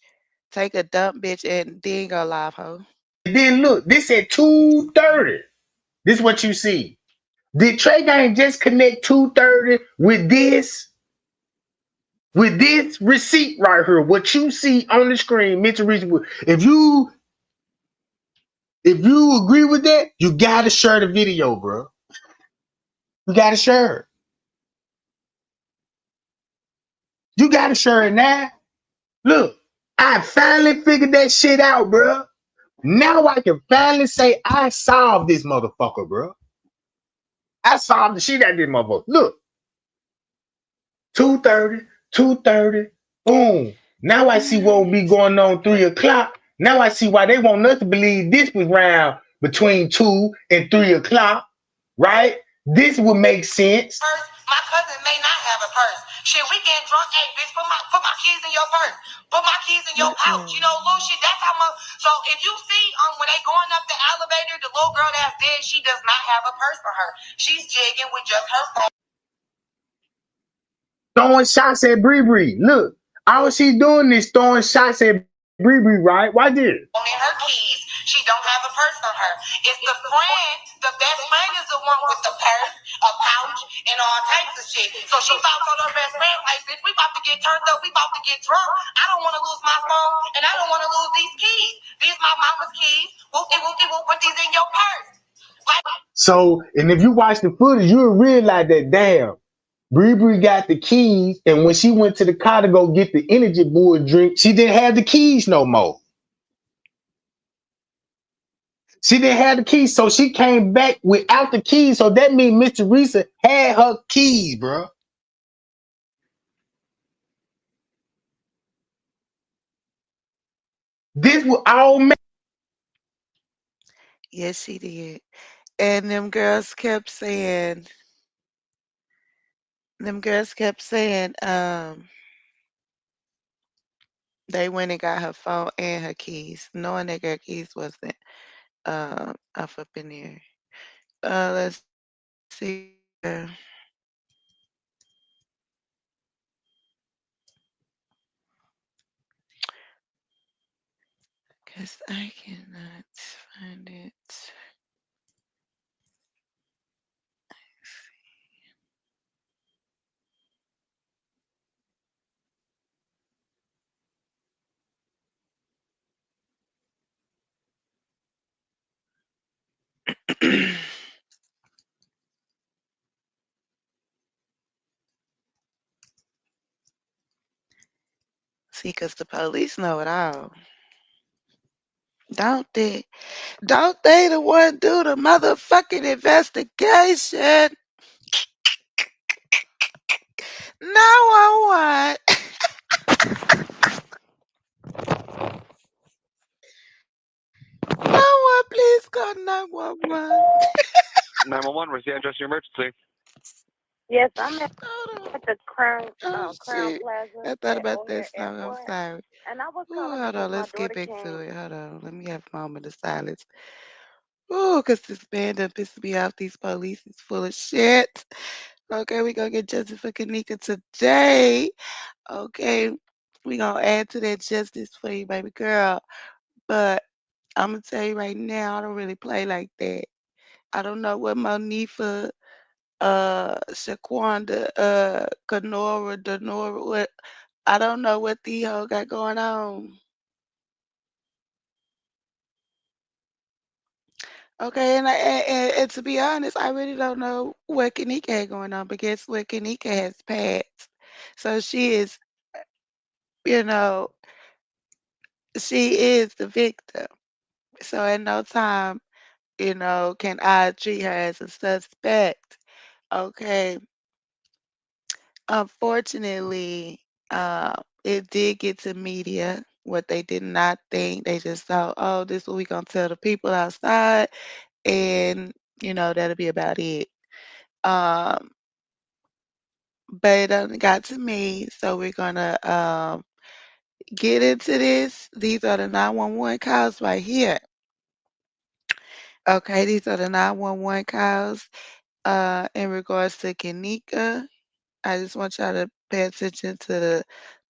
Take a dump, bitch, and then go live, hoe. And then look, this at 2:30. This is what you see. Did Trey Gang just connect 2:30 with this? With this receipt right here, what you see on the screen, Mr. Reese, if you agree with that, you gotta share the video, bro. You gotta share it. You gotta share it now. Look, I finally figured that shit out, bro. Now I can finally say I solved this motherfucker, bro. I solved the shit out of this motherfucker. Look, 2:30, boom. Now I see what will be going on 3 o'clock. Now I see why they want us to believe this was round between 2 and 3 o'clock, right? This would make sense. My cousin may not have a purse. Shit, we getting drunk. Hey, bitch, put my keys in your purse. Put my keys in your pouch. You know, little shit. That's how much. So if you see when they going up the elevator, the little girl that's dead, she does not have a purse for her. She's jigging with just her phone. Throwing shots at Bree. Look, all she doing is throwing shots at Bree, right? Why this? In her keys, she don't have a purse on her. It's the friend, the best friend is the one with the purse, a pouch, and all types of shit. So she about told her best friend, like, bitch, we about to get turned up, we about to get drunk. I don't want to lose my phone, and I don't want to lose these keys. These my mama's keys. Whoopty whoopty whoop, put these in your purse. So, and if you watch the footage, you'll realize that damn, Bree got the keys, and when she went to the car to go get the energy bull drink, she didn't have the keys no more. She didn't have the keys, so she came back without the keys. So that means Miss Teresa had her keys, bro. This was all made. Yes, she did. And them girls kept saying, they went and got her phone and her keys, knowing that her keys wasn't up in there. Let's see. Because I cannot find it. See, because the police know it all. Don't they the one do the motherfucking investigation? 911. 911, please call 911. 911, where's the address of your emergency? Yes, I'm at the Crown Oh, Crown shit. Plaza I thought at about O'Hare that song. I'm Airport, sorry. and I was Ooh, calling hold because on. my Let's get daughter back to came. it. Hold on. Let me have a moment of silence. Ooh, cause this man done pissed me off. These police is full of shit. Okay, we gonna get justice for Kanika today. Okay, we gonna add to that justice for you, baby girl. But I'm gonna tell you right now, I don't really play like that. I don't know what Monifa, Shaquanda, Kenora, Denora, what I don't know what the hoe got going on. Okay, and to be honest, I really don't know what Kanika had going on, but guess what? Kanika has passed. So she is, you know, she is the victim. So at no time, can I treat her as a suspect. Okay. Unfortunately, it did get to media. What they did not think, they just thought, oh, this is what we gonna tell the people outside, and that'll be about it. Um, but it done got to me, so we're gonna get into this. These are the 911 calls right here. Okay, these are the 911 calls in regards to Kanika. I just want y'all to pay attention to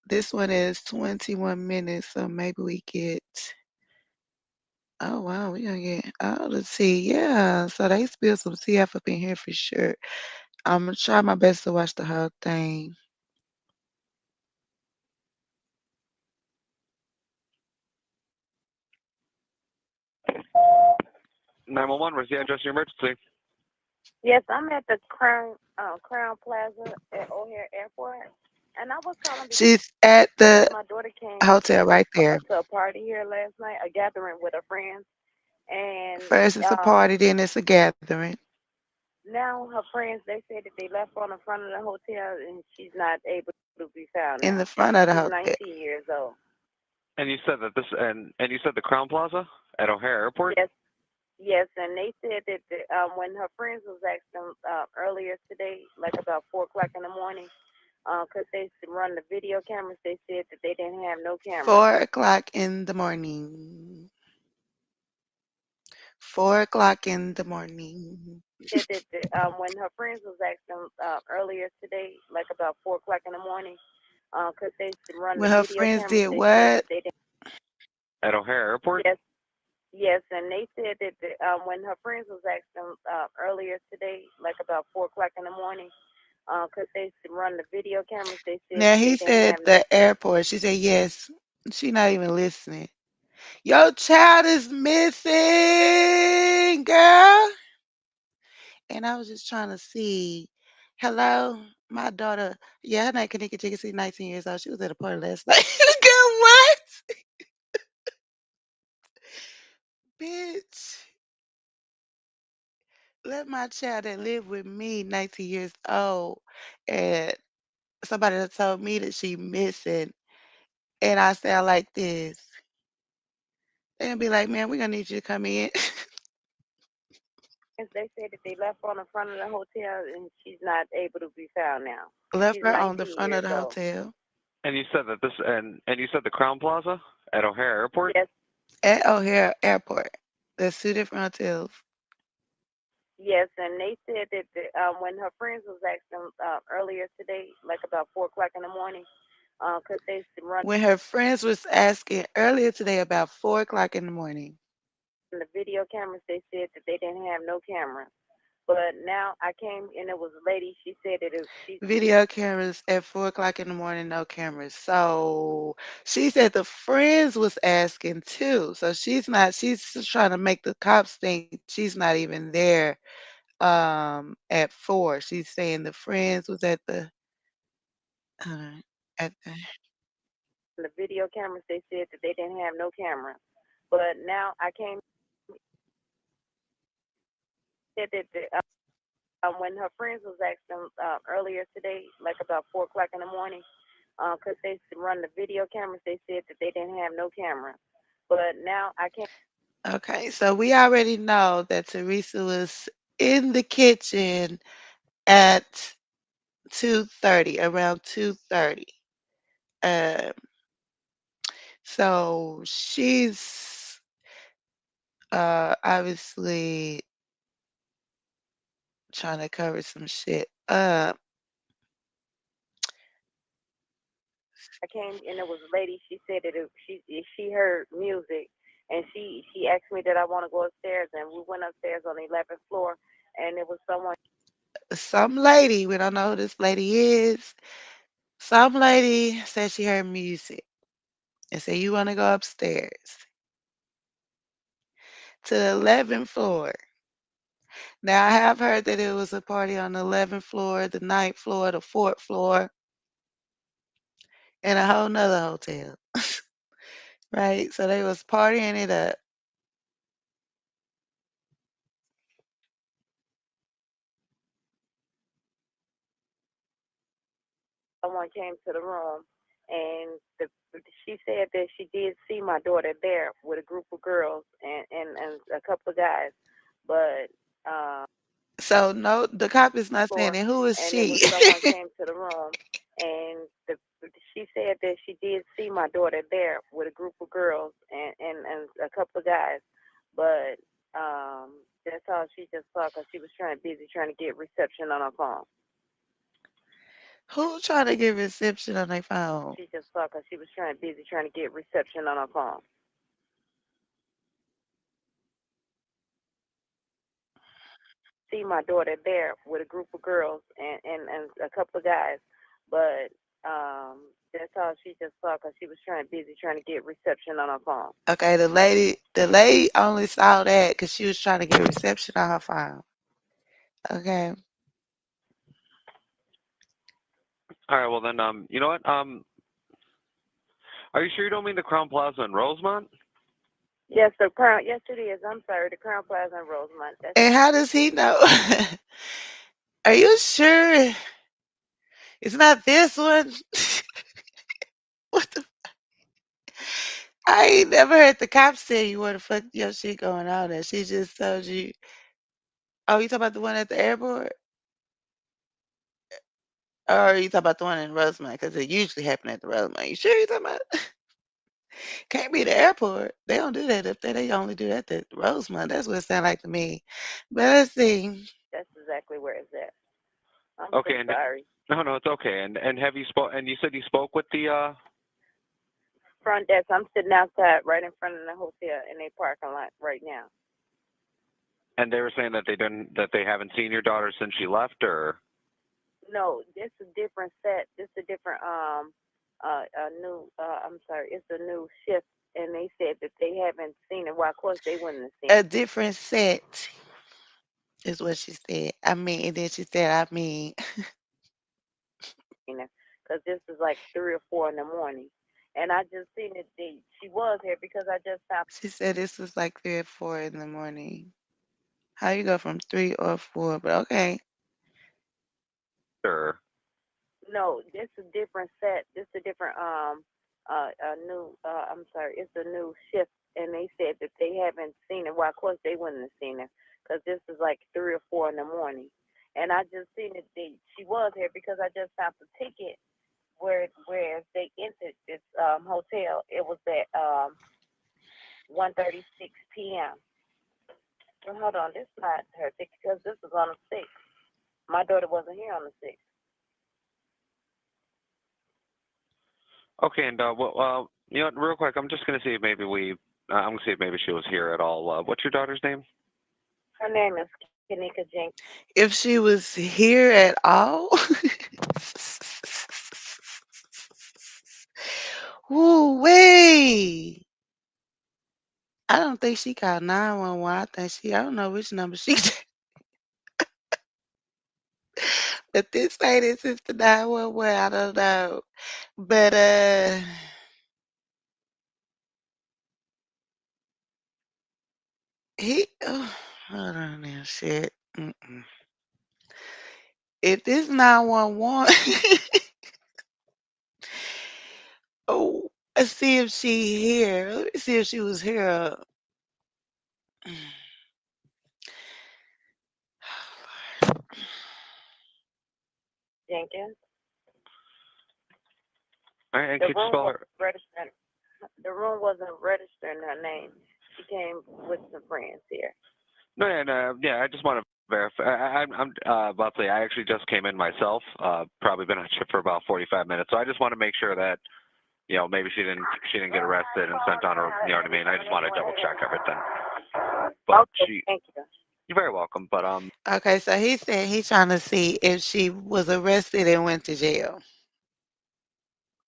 this one is 21 minutes, so maybe we get, oh wow, we gonna get, oh, let's see, yeah, so they spilled some CF up in here for sure. I'm gonna try my best to watch the whole thing. 911, where's the address of your emergency? Yes, I'm at the Crown Plaza at O'Hare Airport, and I was calling because She's at the my daughter came hotel right there. to a party here last night, a gathering with her friends, and First it's a party, then it's a gathering. now her friends they said that they left her on the front of the hotel, and she's not able to be found In now. the front of the She's hotel. 19 years old. And you said that and you said the Crown Plaza at O'Hare Airport? Yes. Yes, and they said that when her friends was asking earlier today, like about 4 o'clock in the morning, because they run the video cameras, they said that they didn't have no cameras. 4 o'clock in the morning. 4 o'clock in the morning. Said that when her friends was asking earlier today, like about 4 o'clock in the morning, because they run When the her video friends cameras, did they said that what? they didn't. At O'Hare Airport? Yes. Yes, and they said that when her friends was asking earlier today, like about 4 o'clock in the morning, because they run the video cameras, they said Now that they he didn't said have no. the airport. She said yes. She not even listening. Your child is missing, girl. And I was just trying to see. Hello, my daughter. Yeah, her name Kanika Chicken. She's 19 years old. She was at a party last night. Girl, what? Bitch. Let my child that live with me, 19 years old, and somebody that told me that she missing, and I sound like this. They'll be like, man, we're gonna need you to come in. They said that they left her on the front of the hotel, and she's not able to be found now. Left She's her on the 19 front of years the old. hotel. And you said that and you said the Crown Plaza at O'Hare Airport? Yes. At O'Hare Airport. There's two different hotels. Yes, and they said that when her friends was asking earlier today, like about 4 o'clock in the morning, because they run When her friends was asking earlier today about 4 o'clock in the morning. the video cameras, they said that they didn't have no cameras. But now I came and it was a lady. She said that she Video cameras at 4 o'clock in the morning, no cameras. So she said the friends was asking too. So she's just trying to make the cops think she's not even there at 4. She's saying the friends was uh, at the video cameras. They said that they didn't have no cameras. But now I came said that when her friends was asking earlier today, like about 4 o'clock in the morning, because they run the video cameras, they said that they didn't have no cameras. But now I can't. Okay, so we already know that Teresa was in the kitchen at 2:30, around 2:30. Um, so she's Obviously trying to cover some shit up. I came and it was a lady. She said that she heard music, and she asked me that I want to go upstairs, and we went upstairs on the 11th floor, and it was someone. Some lady, we don't know who this lady is. Some lady said she heard music and said, "You want to go upstairs to the 11th floor?" Now, I have heard that it was a party on the 11th floor, the 9th floor, the 4th floor, and a whole nother hotel. Right? So they was partying it up. Someone came to the room, and she said that she did see my daughter there with a group of girls and a couple of guys, but So no, the cop is not saying floor, it. Who is and it was she? someone came to the room, and she said that she did see my daughter there with a group of girls and a couple of guys, but that's all she just saw because she was busy trying to get reception on her phone. Who trying to get reception on their phone? She just saw because she was busy trying to get reception on her phone. See my daughter there with a group of girls and a couple of guys, but that's all she just saw because she was busy trying to get reception on her phone. Okay, the lady only saw that because she was trying to get reception on her phone. Okay. All right, well then, you know what? Are you sure you don't mean the Crown Plaza in Rosemont? Yes, the Crown. Yes, it is. I'm sorry, the Crown Plaza in Rosemont. And how does he know? Are you sure it's not this one? What the? I ain't never heard the cops tell you where the fuck your shit going on at. She just told you. Oh, you talking about the one at the airport? Or you talking about the one in Rosemont? Because it usually happen at the Rosemont. You sure you talking about? Can't be the airport. They don't do that up there. They only do that at Rosemont. That's what it sounds like to me. But let's see. That's exactly where it's at. I'm Okay, so and sorry. no, it's okay. And have you spoke? And you said you spoke with the Front desk. I'm sitting outside, right in front of the hotel in their parking lot right now. And they were saying that they haven't seen your daughter since she left, or? No, this is a different set. This is a different a new I'm sorry, it's a new shift, and they said that they haven't seen it. Well, of course they wouldn't have seen A it. different set is what she said. I mean, and then she said, I mean. Because this is like 3 or 4 in the morning, and I just seen it. She was here because I just found. She said this was like 3 or 4 in the morning. How you go from 3 or 4? But okay. Sure. No, this is a different set. This is a different a new I'm sorry, it's a new shift, and they said that they haven't seen it. Well, of course they wouldn't have seen it because this is like 3 or 4 in the morning, and I just seen it. She was here because I just found the ticket where they entered this hotel. It was at 1:36 p.m. Well, hold on, this is not her ticket because this is on the 6th. My daughter wasn't here on the 6th. Okay, and well, you know, real quick, I'm just gonna see if maybe I'm gonna see if maybe she was here at all. What's your daughter's name? Her name is Kanika Jenkins. If she was here at all? Ooh, wait. I don't think she called 911. I don't know which number she but this lady is the 911. I don't know. But hold on now, shit. If this 911, oh, let's see if she here. Let me see if she was here. Jenkins. All right, and could you spell her? The room wasn't registering her name. she came with some friends here. No, yeah, I just want to verify. I'm about to say I actually just came in myself. Probably been on shift for about 45 minutes, so I just want to make sure that maybe she didn't get arrested and sent on her. You know what I mean? I just want to double check everything. But Okay, thank you. You're very welcome. But Okay, so he said he's trying to see if she was arrested and went to jail.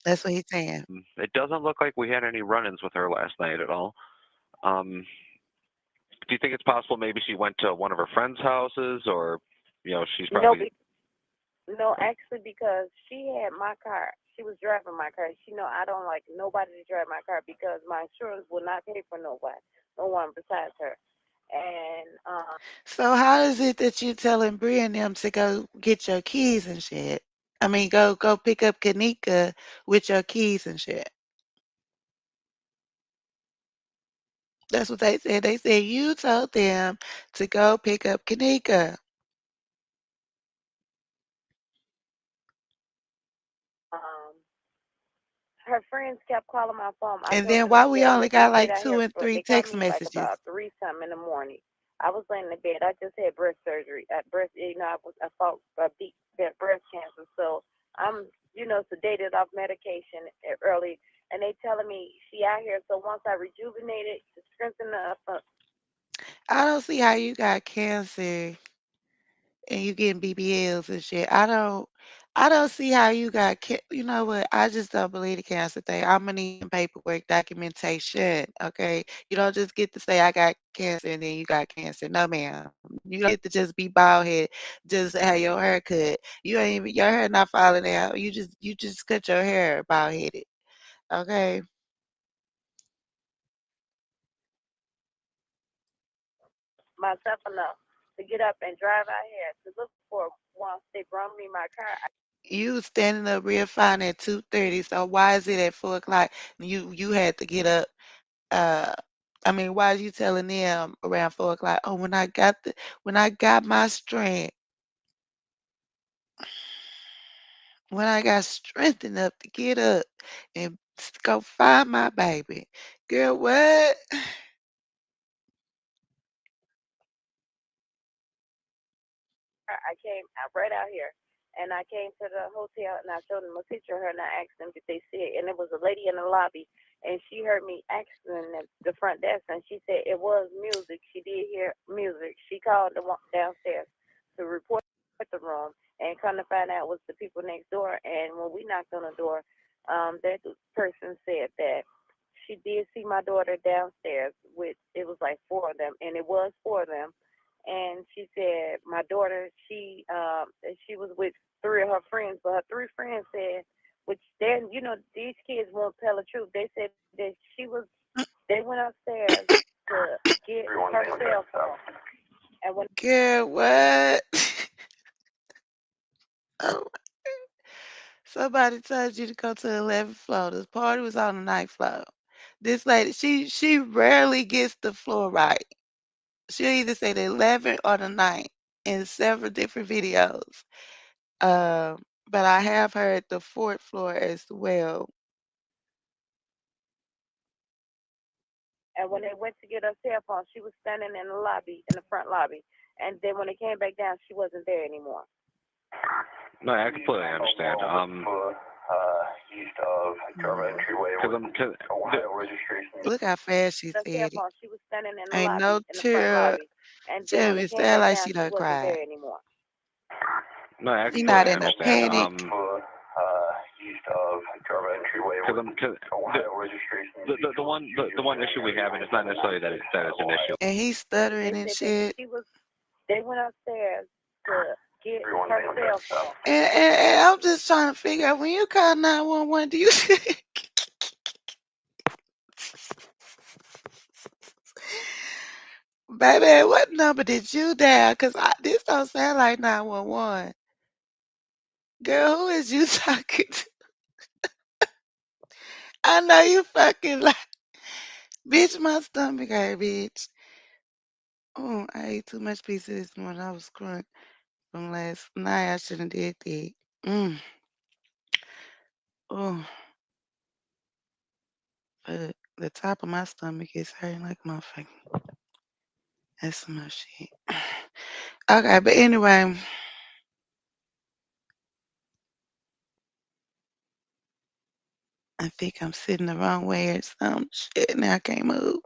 That's what he's saying. It doesn't look like we had any run-ins with her last night at all. Do you think it's possible maybe she went to one of her friends' houses, or she's probably No, actually, because she had my car. She was driving my car. She know I don't like nobody to drive my car because my insurance will not pay for no one besides her. And So how is it that you telling Bree and them to go get your keys and shit? I mean, go pick up Kanika with your keys and shit. That's what they said. They said you told them to go pick up Kanika. her friends kept calling my phone. I And told then them to why stay we out only here. They got stayed like out 2 here. and 3 They called text me like messages. about 3-something in the morning. I was laying in bed. I just had breast surgery. I fought deep breast cancer. So I'm, sedated off medication early. And they telling me she out here. So once I rejuvenate it, to strengthen up. I don't see how you got cancer and you getting BBLs and shit. I don't see how you got you know what? I just don't believe the cancer thing. I'm gonna need some paperwork documentation. Okay. You don't just get to say I got cancer and then you got cancer. No, ma'am. You don't get to just be bald head, just have your hair cut. You ain't even your hair not falling out. You just cut your hair bald headed. Okay. Myself enough to get up and drive out here to look for once they brought me my car. You was standing up real fine at 2:30. So why is it at 4 o'clock? You had to get up. Uh, I mean, why are you telling them around 4 o'clock? Oh, when I got my strength, when I got strength enough to get up and go find my baby, girl, what? I came right out here, and I came to the hotel, and I showed them a picture of her, and I asked them if they see it, and it was a lady in the lobby, and she heard me asking at the front desk, and she said it was music. She did hear music. She called the one downstairs to report the room, and come to find out it was the people next door. And when we knocked on the door, that person said that she did see my daughter downstairs with it was like 4 of them, and it was 4 of them. And she said my daughter, she was with 3 of her friends, but her 3 friends said, which then these kids won't tell the truth. They said that they went upstairs to get her cell phone, and when Girl, what? Oh, somebody told you to go to the 11th floor. This party was on the 9th floor. This lady, she rarely gets the floor right. She'll either say the 11th or the 9th in several different videos. But I have heard the 4th floor as well. and when they went to get her cell phone, she was standing in the lobby, in the front lobby, and then when they came back down, she wasn't there anymore. No, I completely understand. East of Government Entryway with Ohio registration. Look how fast she The said cell it. phone, she was standing in the Ain't lobby, no in the front tear. lobby, and then when Jeremy they came sound back like down, she she done wasn't cried. there anymore. No, I She completely not in a understand. panic. East of Government Entryway with Ohio registration. The one issue we have, and it's not necessarily that it's an issue. And he's stuttering They and said that shit. they went upstairs to get her cell phone. And I'm just trying to figure out when you call 911, do you Baby, what number did you dial? Cause this don't sound like 911. Girl, who is you talking to? I know you fucking like, bitch, my stomach hurt, bitch. Oh, I ate too much pizza this morning. I was crunk from last night. I shouldn't did that. Mm. Oh, fuck. The top of my stomach is hurting like a motherfucker. That's some more shit. Okay, but anyway. I think I'm sitting the wrong way or some shit. Now I can't move.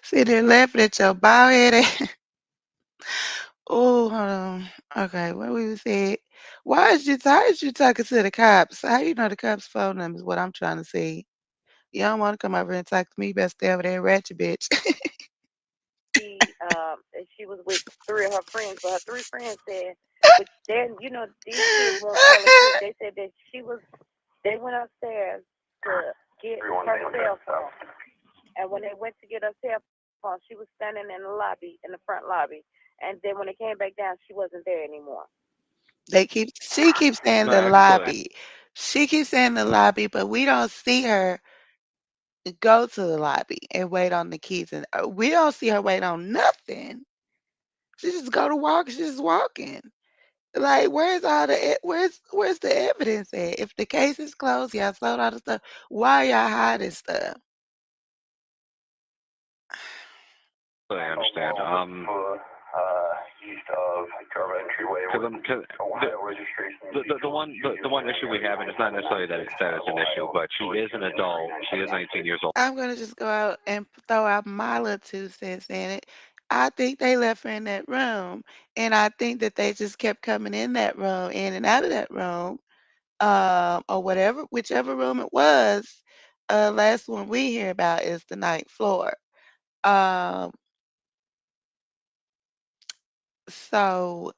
Sit there laughing at your bald head. Oh, hold on. Okay, what we said. How is you talking to the cops? How you know the cops' phone number is what I'm trying to say. You don't want to come over and talk to me. You better stay over there, ratchet bitch. She was with 3 of her friends, but her 3 friends said, but then these kids won't tell the truth. They said that they went upstairs to get her cell phone, and when they went to get her cell phone, she was standing in the lobby, in the front lobby, and then when they came back down, she wasn't there anymore. She keeps saying the lobby. She keeps saying the lobby, but we don't see her go to the lobby and wait on the kids, and we don't see her wait on nothing. She just go to walk. She's just walking. Like, where's the evidence at? If the case is closed, y'all sold all the stuff. Why y'all hiding stuff? I understand. East of Carver Entryway. The one issue we have, and it's not necessarily that it's an issue, but she is an adult. She is 19 years old. I'm gonna just go out and throw out my little 2 cents in it. I think they left her in that room, and I think that they just kept coming in that room, in and out of that room, or whichever room it was. Last one we hear about is the 9th floor. So,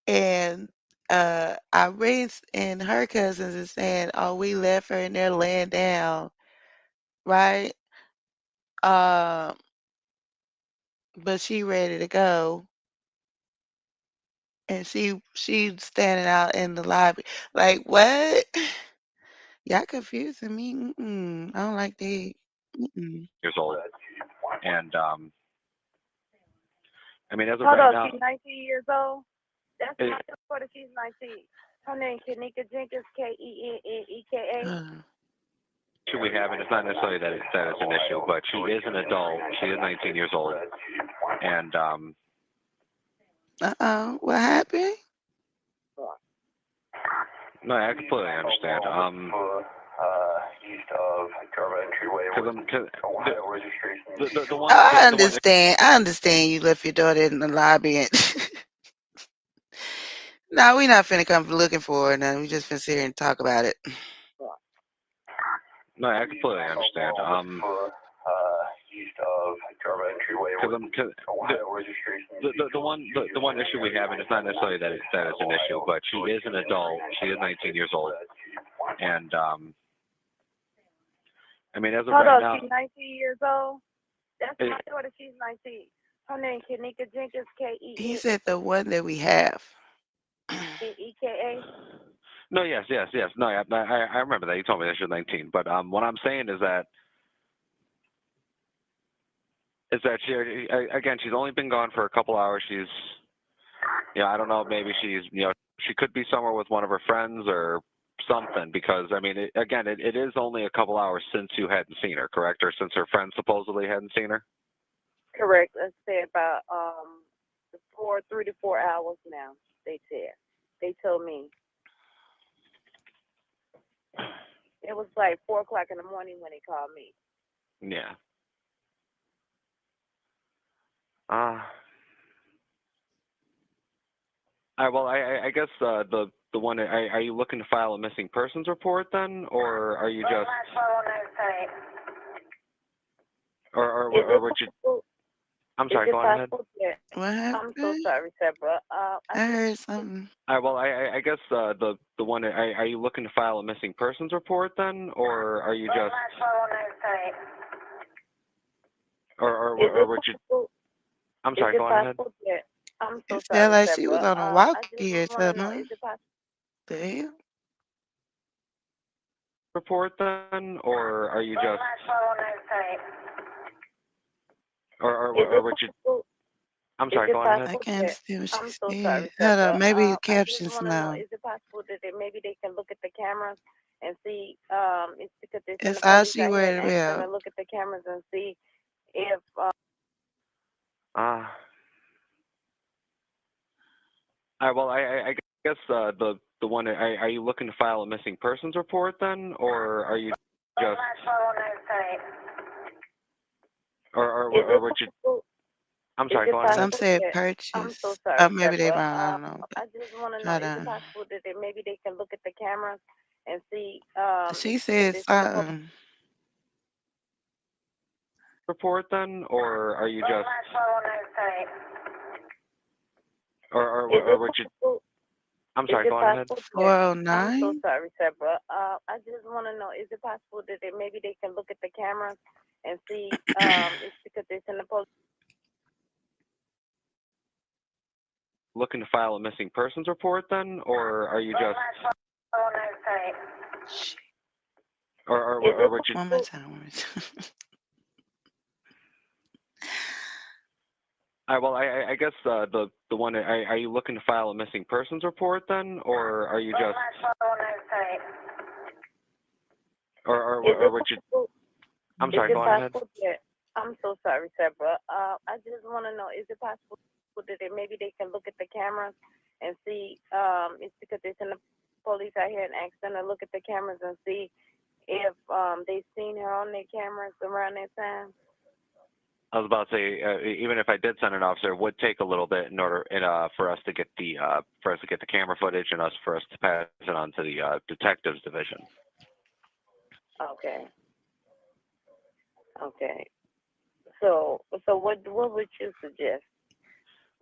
and Irene and her cousins is saying, "Oh, we left her in there laying down," right? But she ready to go, and she's standing out in the lobby. Like, what? Y'all confusing me. I don't like that. Years old, and I mean, as of Hold right on, now, she's 19 years old. That's not the quarter. She's 19. Her name Kenika Jenkins, Keneka. issue we have, and it's not necessarily that it's an issue, but she is an adult. She is 19 years old, and what happened? No, I completely understand. East of Carver Entryway. Ohio registration. I understand. I understand you left your daughter in the lobby. And no, we're not finna come looking for her. No, we just finna sit here and talk about it. No, I completely understand. East of Carver Entryway. Ohio registration. The one issue we have, and it's not necessarily that it's an issue, but she is an adult. She is 19 years old, and I mean, as of right now, she's 19 years old. That's my daughter. She's 19. Her name Kenika Jenkins, Keneka. He said the one that we have. Eka. No, yes. No, I remember that. You told me that she was 19. But what I'm saying is that she, again, she's only been gone for a couple hours. She's, I don't know, maybe she's, she could be somewhere with one of her friends or something, because, I mean, it is only a couple hours since you hadn't seen her, correct? Or since her friends supposedly hadn't seen her? Correct. Let's say about 3 to 4 hours now, they said. They told me. It was like 4 o'clock in the morning when they called me. Yeah. Well, I guess the one. Are you looking to file a missing persons report then, or are you just? Or would you? I'm sorry. Go ahead. What happened? I'm so sorry, Deborah. I heard something. Well, I guess the one. Are you looking to file a missing persons report then, or are you just? Or would you? I'm sorry. Go ahead. I'm so it sorry. Sound like Deborah. she was on a walk here, Is it possible? The hell? Report then, or are you just? Or would you? I'm sorry. Go ahead. I can't see what she so said. sorry, Hold on, maybe the I just captions wanna now. know, is it possible that maybe they can look at the cameras and see it's because they send It's the all police she out here and worried ask them about. to look at the cameras and see if All right. Well, I guess the one. Are you looking to file a missing persons report then, or are you just or would you? I'm is sorry. it Go on Some ahead. possible said that I'm so purchase. sorry, Maybe they Deborah. wrong. I don't know. I just want to know, Hold is it on. possible that maybe they can look at the cameras and see She if said they send the police? something. Report then, or are you just? Or would you? I'm sorry. Is it Go on ahead. possible that, I'm so 409. sorry, Deborah. I just want to know, is it possible that maybe they can look at the cameras and see it's because they send the police? Looking to file a missing persons report then, or are you just? Or would you? One more time. One more time. All right. Well, I guess the one. Are you looking to file a missing persons report then, or are you just? Or would you? I'm sorry. Go on ahead. I'm so sorry, Deborah. I just want to know, is it possible that maybe they can look at the cameras and see it's because they send the police out here and ask them to look at the cameras and see if they've seen her on their cameras around that time? I was about to say, even if I did send an officer, it would take a little bit in order for us to get the camera footage and for us to pass it on to the detectives division. Okay. Okay. So what would you suggest?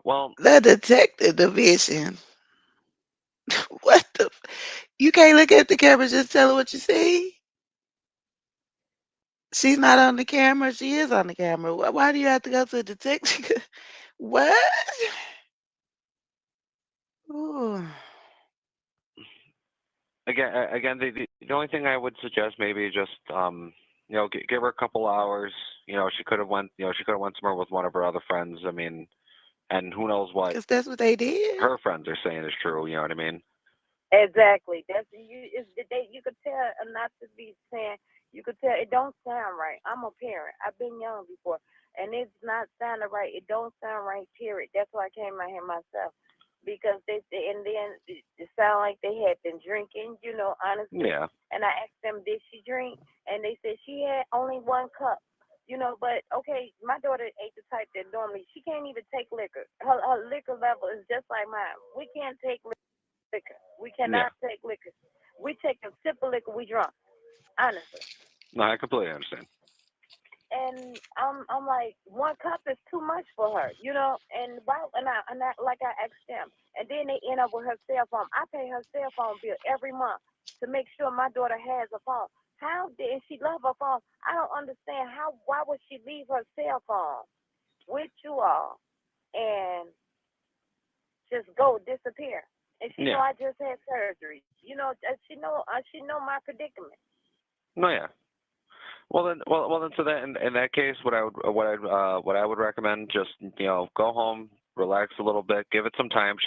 Well, The detective division. What the? You can't look at the camera. Just tell her what you see. She's not on the camera. She is on the camera. Why do you have to go to a detective? What? Ooh. Again, the only thing I would suggest maybe is just give her a couple hours. She could have went somewhere with one of her other friends. I mean, and who knows what? Because that's what they did. Her friends are saying is true. You know what I mean? Exactly. That's you. You could tell not to be saying. You could tell it don't sound right. I'm a parent. I've been young before, and it's not sounding right. It don't sound right. Period. That's why I came out here myself, because and then it sounded like they had been drinking. Honestly. Yeah. And I asked them, did she drink? And they said she had only 1 cup. But okay, my daughter ain't the type that normally she can't even take liquor. Her liquor level is just like mine. We can't take liquor. We cannot take liquor. We take a sip of liquor, we drunk. Honestly. No, I completely understand. And I'm like, 1 cup is too much for her, And why? And I like I asked them, and then they end up with her cell phone. I pay her cell phone bill every month to make sure my daughter has a phone. How did she love her phone? I don't understand why would she leave her cell phone with you all and just go disappear? And she know I just had surgery. She know my predicament. No, yeah. Well then, so that in that case, what I would recommend, just go home, relax a little bit, give it some time.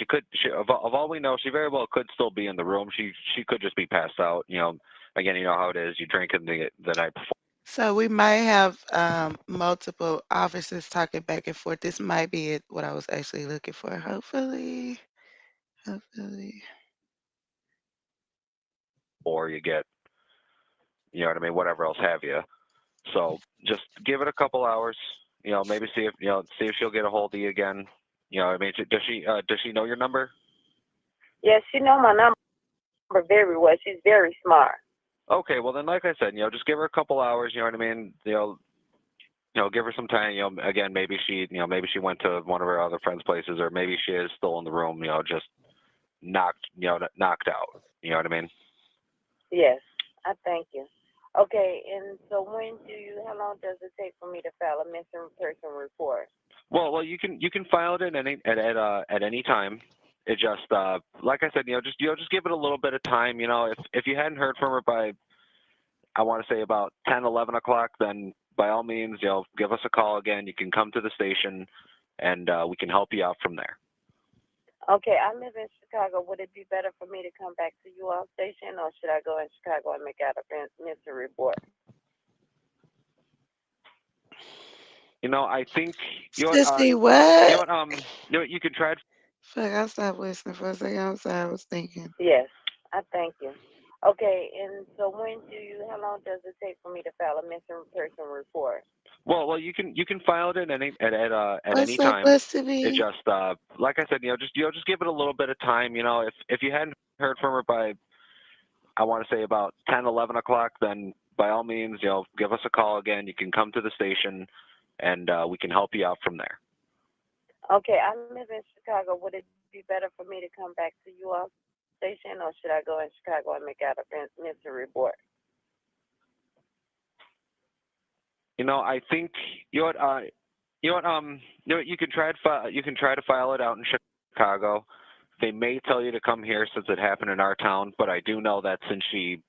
Of all we know, she very well could still be in the room. She could just be passed out. Again, you know how it is. You drink in the night before. So we might have multiple officers talking back and forth. This might be what I was actually looking for. Hopefully. Or you get, whatever else have you. So just give it a couple hours. Maybe see if she'll get a hold of you again. Does she know your number? Yes, she know my number very well. She's very smart. Okay, well then, like I said, just give her a couple hours. You know what I mean? Give her some time. Again, maybe she went to one of her other friends' places, or maybe she is still in the room. Just knocked out. You know what I mean? Yes, I thank you. Okay, and so how long does it take for me to file a missing person report? Well, you can file it at any time. It just like I said, just give it a little bit of time. If you hadn't heard from her by, I want to say about 10, 11 o'clock, then by all means, give us a call again. You can come to the station, and we can help you out from there. Okay, I live in Chicago. Would it be better for me to come back to you all station, or should I go in Chicago and make out a missing report? You know, I think Sissy, what? you know what, you could try. Fuck, I stopped listening for a second. I'm sorry, I was thinking. Yes, I thank you. Okay, and so how long does it take for me to file a missing person report? Well, you can file it at any What's up, time. Busty B? It just like I said, just give it a little bit of time. You know, if you hadn't heard from her by, I want to say about 10, 11 o'clock, then by all means, give us a call again. You can come to the station, and we can help you out from there. Okay, I live in Chicago. Would it be better for me to come back to you all station, or should I go in Chicago and make out a missing report? You know, I think you can try to file it out in Chicago. They may tell you to come here since it happened in our town, but I do know that since she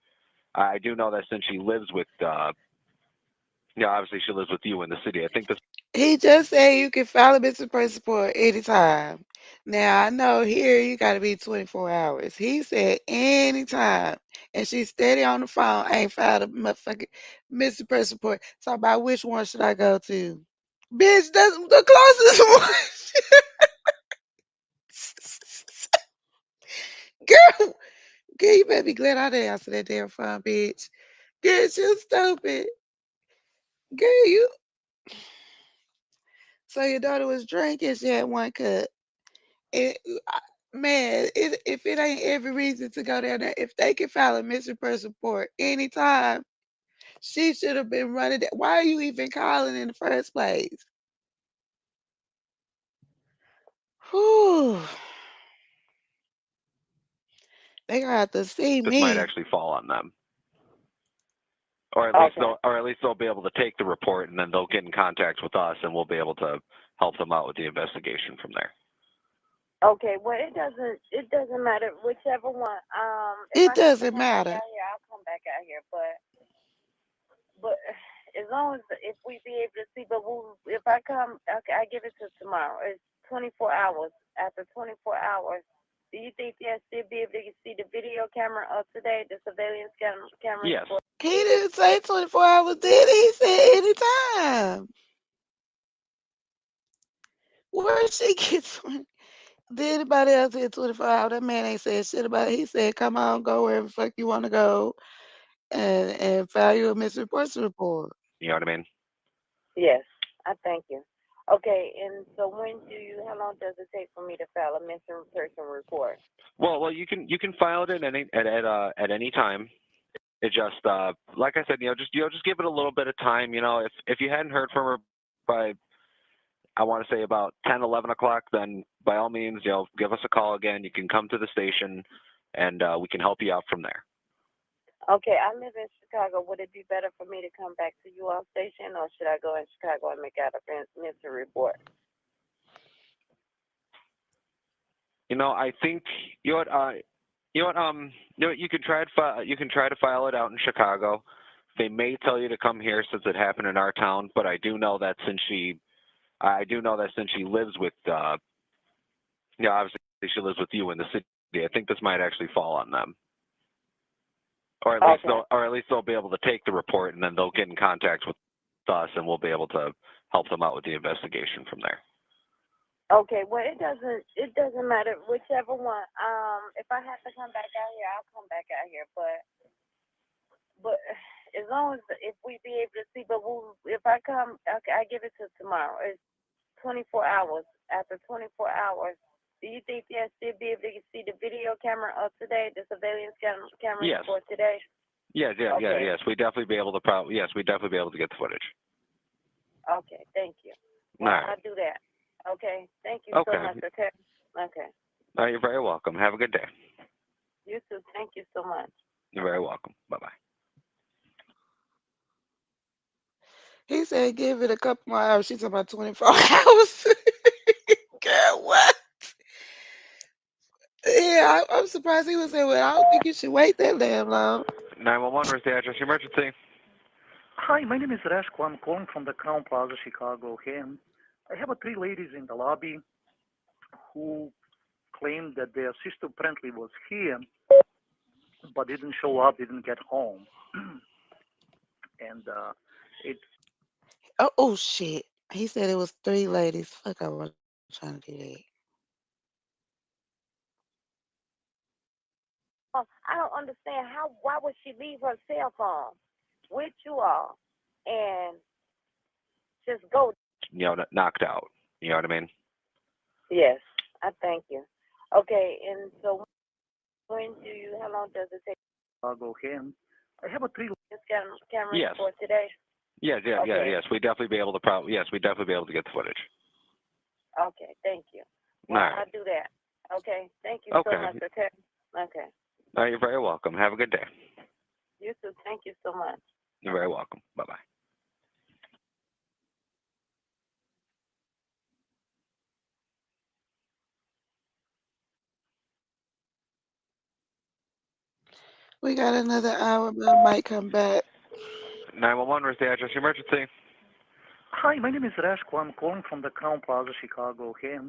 lives with obviously she lives with you in the city. I think this. He just said you can file a missing person report anytime. Now I know here you got to be 24 hours. He said anytime, and she's steady on the phone. Ain't filed a motherfucking missing person report. Talk about which one should I go to? Bitch, that's the closest one. Girl, you better be glad I didn't answer that damn phone, bitch. Girl, you stupid. Girl, you. So your daughter was drinking. She had one cup. Man, if it ain't every reason to go down there, if they can file a missing person report anytime, she should have been running that. Why are you even calling in the first place? Whew. They gonna have to see This me. might actually fall on them, or at least they'll be able to take the report, and then they'll get in contact with us, and we'll be able to help them out with the investigation from there. Okay, well it doesn't matter whichever one. It doesn't matter. I'll come back out here, but as long as if we be able to see, if I come, okay, I give it to tomorrow. It's 24 hours. After 24 hours, do you think they'll still be able to see the video camera of today, the surveillance camera? Yes. He didn't say 24 hours, did he? He said anytime. Where she gets one? Did anybody else hit 24 hours? That man ain't said shit about it. He said, come on, go wherever the fuck you want to go and file you a missing person report. You know what I mean? Yes, I thank you. Okay, and so how long does it take for me to file a missing person report? Well, you can file it at any time. It just like I said, just give it a little bit of time. You know, if you hadn't heard from her by, I want to say about 10, 11 o'clock, then by all means, give us a call again. You can come to the station, and we can help you out from there. Okay, I live in Chicago. Would it be better for me to come back to you all station, or should I go in Chicago and make out a missing report? You know, I think you can try to file it out in Chicago. They may tell you to come here since it happened in our town, but I do know that since she lives with obviously she lives with you in the city. I think this might actually fall on them. Or at least they'll be able to take the report, and then they'll get in contact with us, and we'll be able to help them out with the investigation from there. Okay, well it doesn't matter whichever one. If I have to come back out here, I'll come back out here. But as long as if we be able to see, if I come, okay, I give it to tomorrow. It's 24 hours. After 24 hours, do you think they'll still be able to see the video camera of today, the surveillance camera Yes. for today? Yes. We definitely be able to get the footage. Okay, thank you. Well, All right. I'll do that. Okay, thank you so much. Okay. Okay. You're very welcome. Have a good day. You too. Thank you so much. You're very welcome. Bye-bye. He said, give it a couple more hours. She's talking about 24 hours. Girl, what? Yeah, I'm surprised he was saying, well, I don't think you should wait that damn long. 911, where's the address emergency? Hi, my name is Resko. I'm calling from the Crown Plaza, Chicago. And I have 3 ladies in the lobby who claimed that their sister apparently was here, but didn't show up, didn't get home. And it. Oh shit. He said it was 3 ladies. Fuck, I was trying to do that. I don't understand why would she leave her cell phone with you all and just go? Knocked out. You know what I mean? Yes, I thank you. Okay, and so how long does it take? I'll go him. I have a 3. Camera Yes. for today? Yes. We definitely be able to get the footage. Okay, thank you. All right. I'll do that. Okay, thank you Okay. so much. Okay. Okay. You're very welcome. Have a good day. You too. Thank you so much. You're very welcome. Bye-bye. We got another hour, but I might come back. 911, where's the address emergency? Hi, my name is Rashko. I'm calling from the Crown Plaza, Chicago. Here.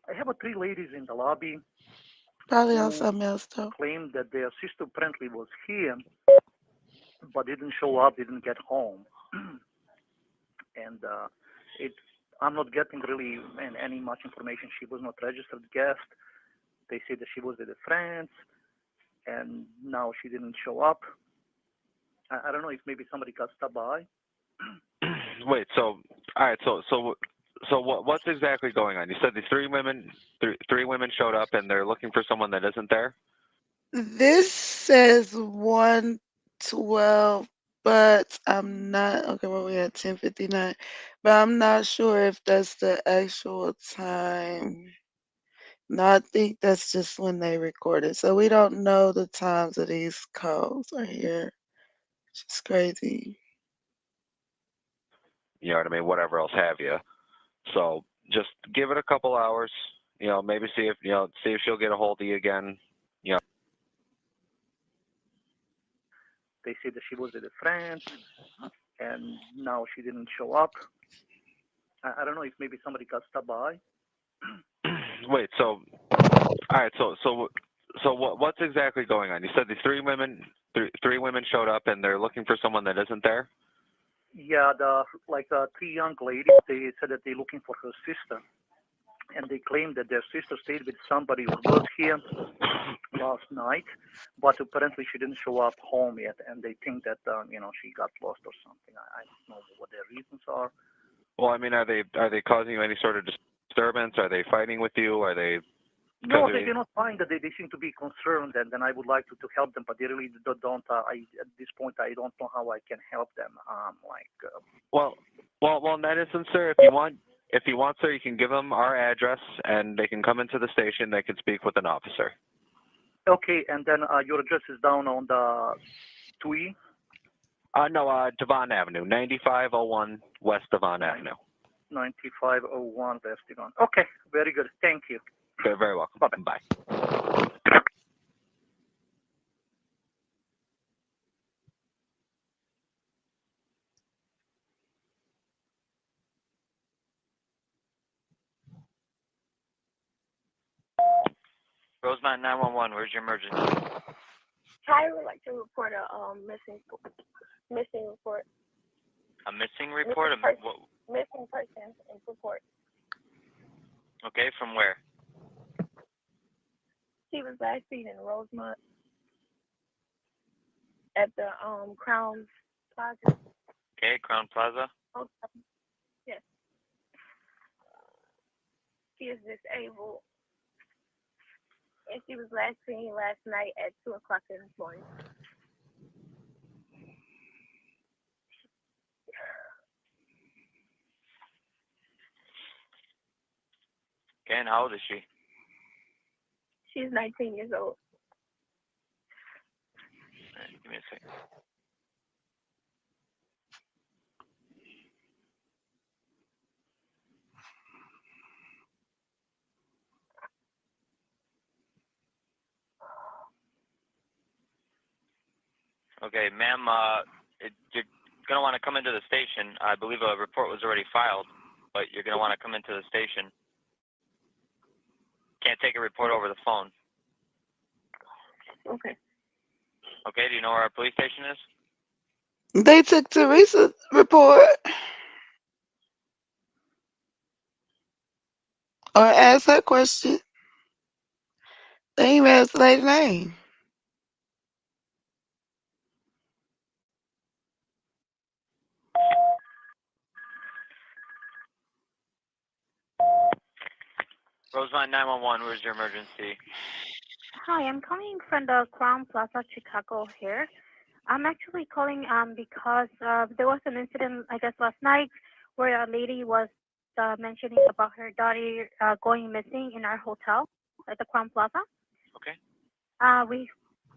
I have a 3 ladies in the lobby. Probably on something else, though. Claimed that their sister apparently was here, but didn't show up, didn't get home. And I'm not getting really any much information. She was not registered guest. They said that she was with a friend, and now she didn't show up. I don't know if maybe somebody got stopped by. Wait, so all right, so what's exactly going on? You said these 3 women showed up and they're looking for someone that isn't there? This says 1:12, but I'm not okay. Well, we at 10:59, but I'm not sure if that's the actual time. No, I think that's just when they recorded. So we don't know the times of these calls right here. It's just crazy. You know what I mean? Whatever else have you. So just give it a couple hours. Maybe see if she'll get a hold of you again. They said that she was with a friend, and now she didn't show up. I don't know if maybe somebody got stopped by. Wait, so all right, so what's exactly going on? You said these 3 women showed up and they're looking for someone that isn't there? Yeah, 3 young ladies. They said that they're looking for her sister, and they claimed that their sister stayed with somebody who was here last night, but apparently she didn't show up home yet, and they think that she got lost or something. I don't know what their reasons are. Well, I mean, are they causing you any sort of disturbance? Are they fighting with you? Are they? No, they do not find that. They seem to be concerned, and I would like to help them, but they really don't. At this point, I don't know how I can help them. Well, in that instance, sir, if you want, sir, you can give them our address, and they can come into the station. They can speak with an officer. Okay, and then your address is down on the 2E? No, Devon Avenue, 9501 West Devon Avenue. 9501 West Devon. Okay, very good. Thank you. You're very welcome. Bye-bye. Bye. Rosemont 911, where's your emergency? I would like to report a missing report. A missing report? Missing person report. Okay, from where? She was last seen in Rosemont at the Crown Plaza. Okay, Crown Plaza. Okay. Yes. She is disabled. And she was last seen last night at 2:00 in the morning. Okay, and how old is she? She's 19 years old. All right, give me a second. Okay, ma'am, you're going to want to come into the station. I believe a report was already filed, but you're going to want to come into the station. can't take a report over the phone. Okay. Okay, do you know where our police station is? They took Teresa's report. Or asked her question. They ain't even asked the lady's name. Roseline 911, where's your emergency? Hi, I'm calling from the Crown Plaza, Chicago here. I'm actually calling because there was an incident, I guess, last night where a lady was mentioning about her daughter going missing in our hotel at the Crown Plaza. Okay. We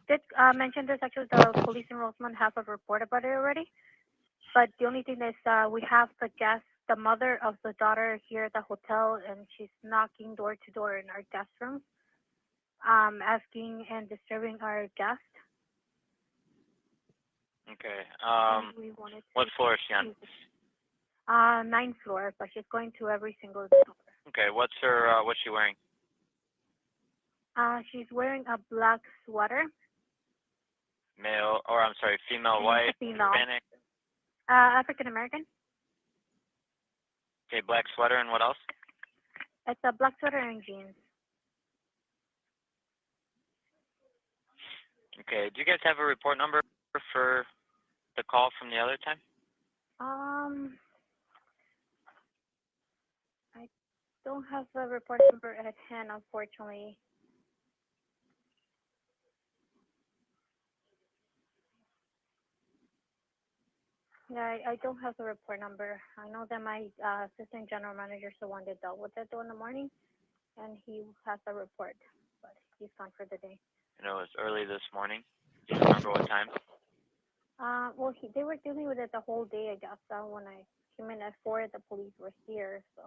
did mention this. Actually, the police in Rosemont have a report about it already. But the only thing is we have the mother of the daughter here at the hotel, and she's knocking door to door in our guest room, asking and disturbing our guests. Okay. We wanted What floor is she on? 9th floor, but she's going to every single floor. Okay, what's she wearing? She's wearing a black sweater. Female, white, Female. Hispanic? African American. Okay, black sweater, and what else? It's a black sweater and jeans. Okay, do you guys have a report number for the call from the other time? I don't have a report number at hand, unfortunately. Yeah, I don't have the report number. I know that my assistant general manager is the one that dealt with it in the morning, and he has a report, but he's gone for the day. And it was early this morning. Do you remember what time? Well, they were dealing with it the whole day, I guess. When I came in at 4, the police were here, so.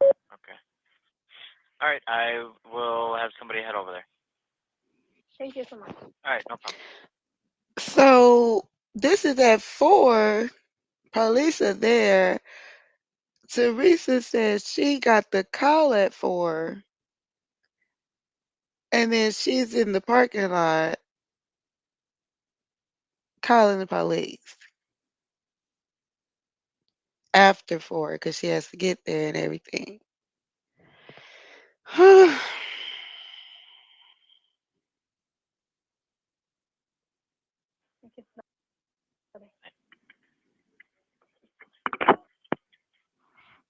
Okay. All right, I will have somebody head over there. Thank you so much. All right, no problem. So this is at 4. Police are there. Teresa says she got the call at 4. And then she's in the parking lot calling the police after 4 because she has to get there and everything.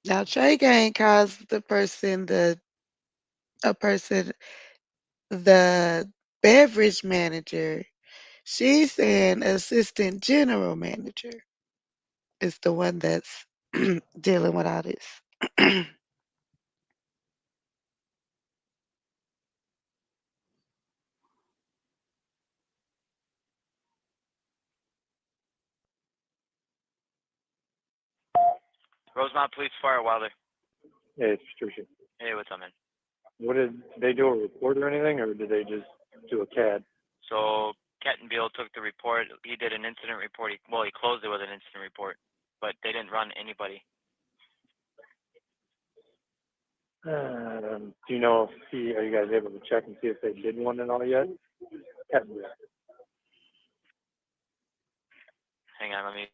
Now Trey Gang calls the beverage manager. She's saying assistant general manager is the one that's dealing with all this. Rosemont Police Fire Wilder. Hey, it's Patricia. Hey, what's up, man? What did they do, a report or anything, or did they just do a CAD? So Kettenbill took the report. He did an incident report. He closed it with an incident report, but they didn't run anybody. Do you know if are you guys able to check and see if they did one and all yet? Kettenbill. Hang on, let me.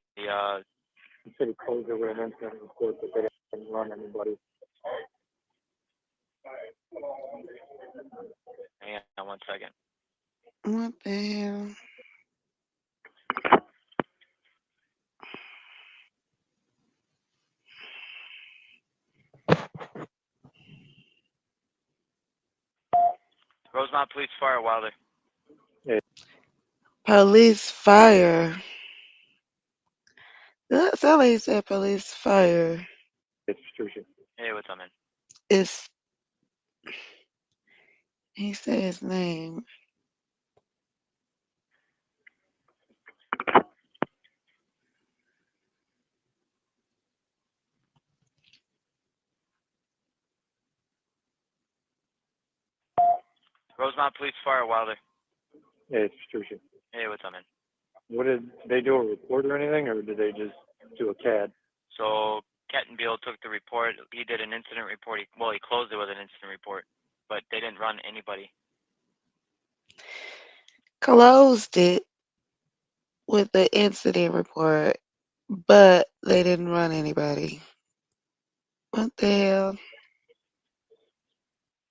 He said he closed it with an incident report, but they didn't run anybody. Hang on 1 second. What the hell? Rosemont Police Fire Wilder. Hey. Police fire. That sounded like he said police fire. It's Patricia. Hey, what's up, man? He said his name. Rosemont Police Fire Wilder. Hey, it's Patricia. Hey, what's up, man? What did they do, a report or anything, or did they just do a CAD? So Kettenbill took the report. He did an incident report. He closed it with an incident report, but they didn't run anybody. Closed it with the incident report, but they didn't run anybody. What the hell?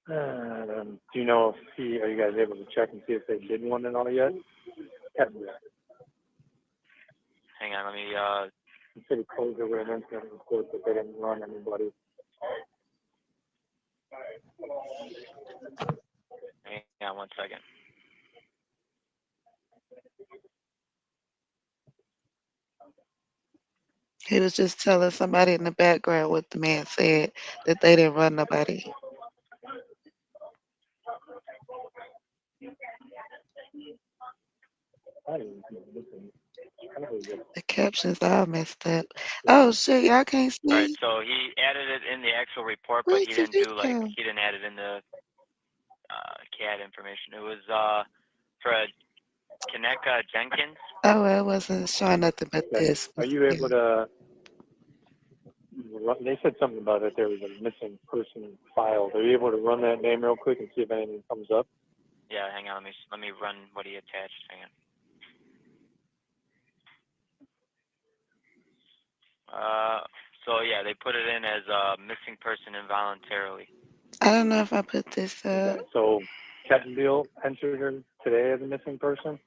Do you know if are you guys able to check and see if they did one and all yet? Hang on, let me. The city closed it with an incident report, but they didn't run anybody. Hang on 1 second. He was just telling somebody in the background what the man said, that they didn't run nobody. The captions all messed up. Oh shit, y'all can't see. All right, so he added it in the actual report, but he didn't do like he didn't add it in the CAD information. It was for Kaneka Jenkins. Oh, I wasn't showing nothing but this. Are you able to? They said something about it. There was a missing person filed. Are you able to run that name real quick and see if anything comes up? Yeah, hang on. Let me run what he attached. Hang on. So yeah, they put it in as a missing person involuntarily. I don't know if I put this up. So Kettenbill entered her today as a missing person,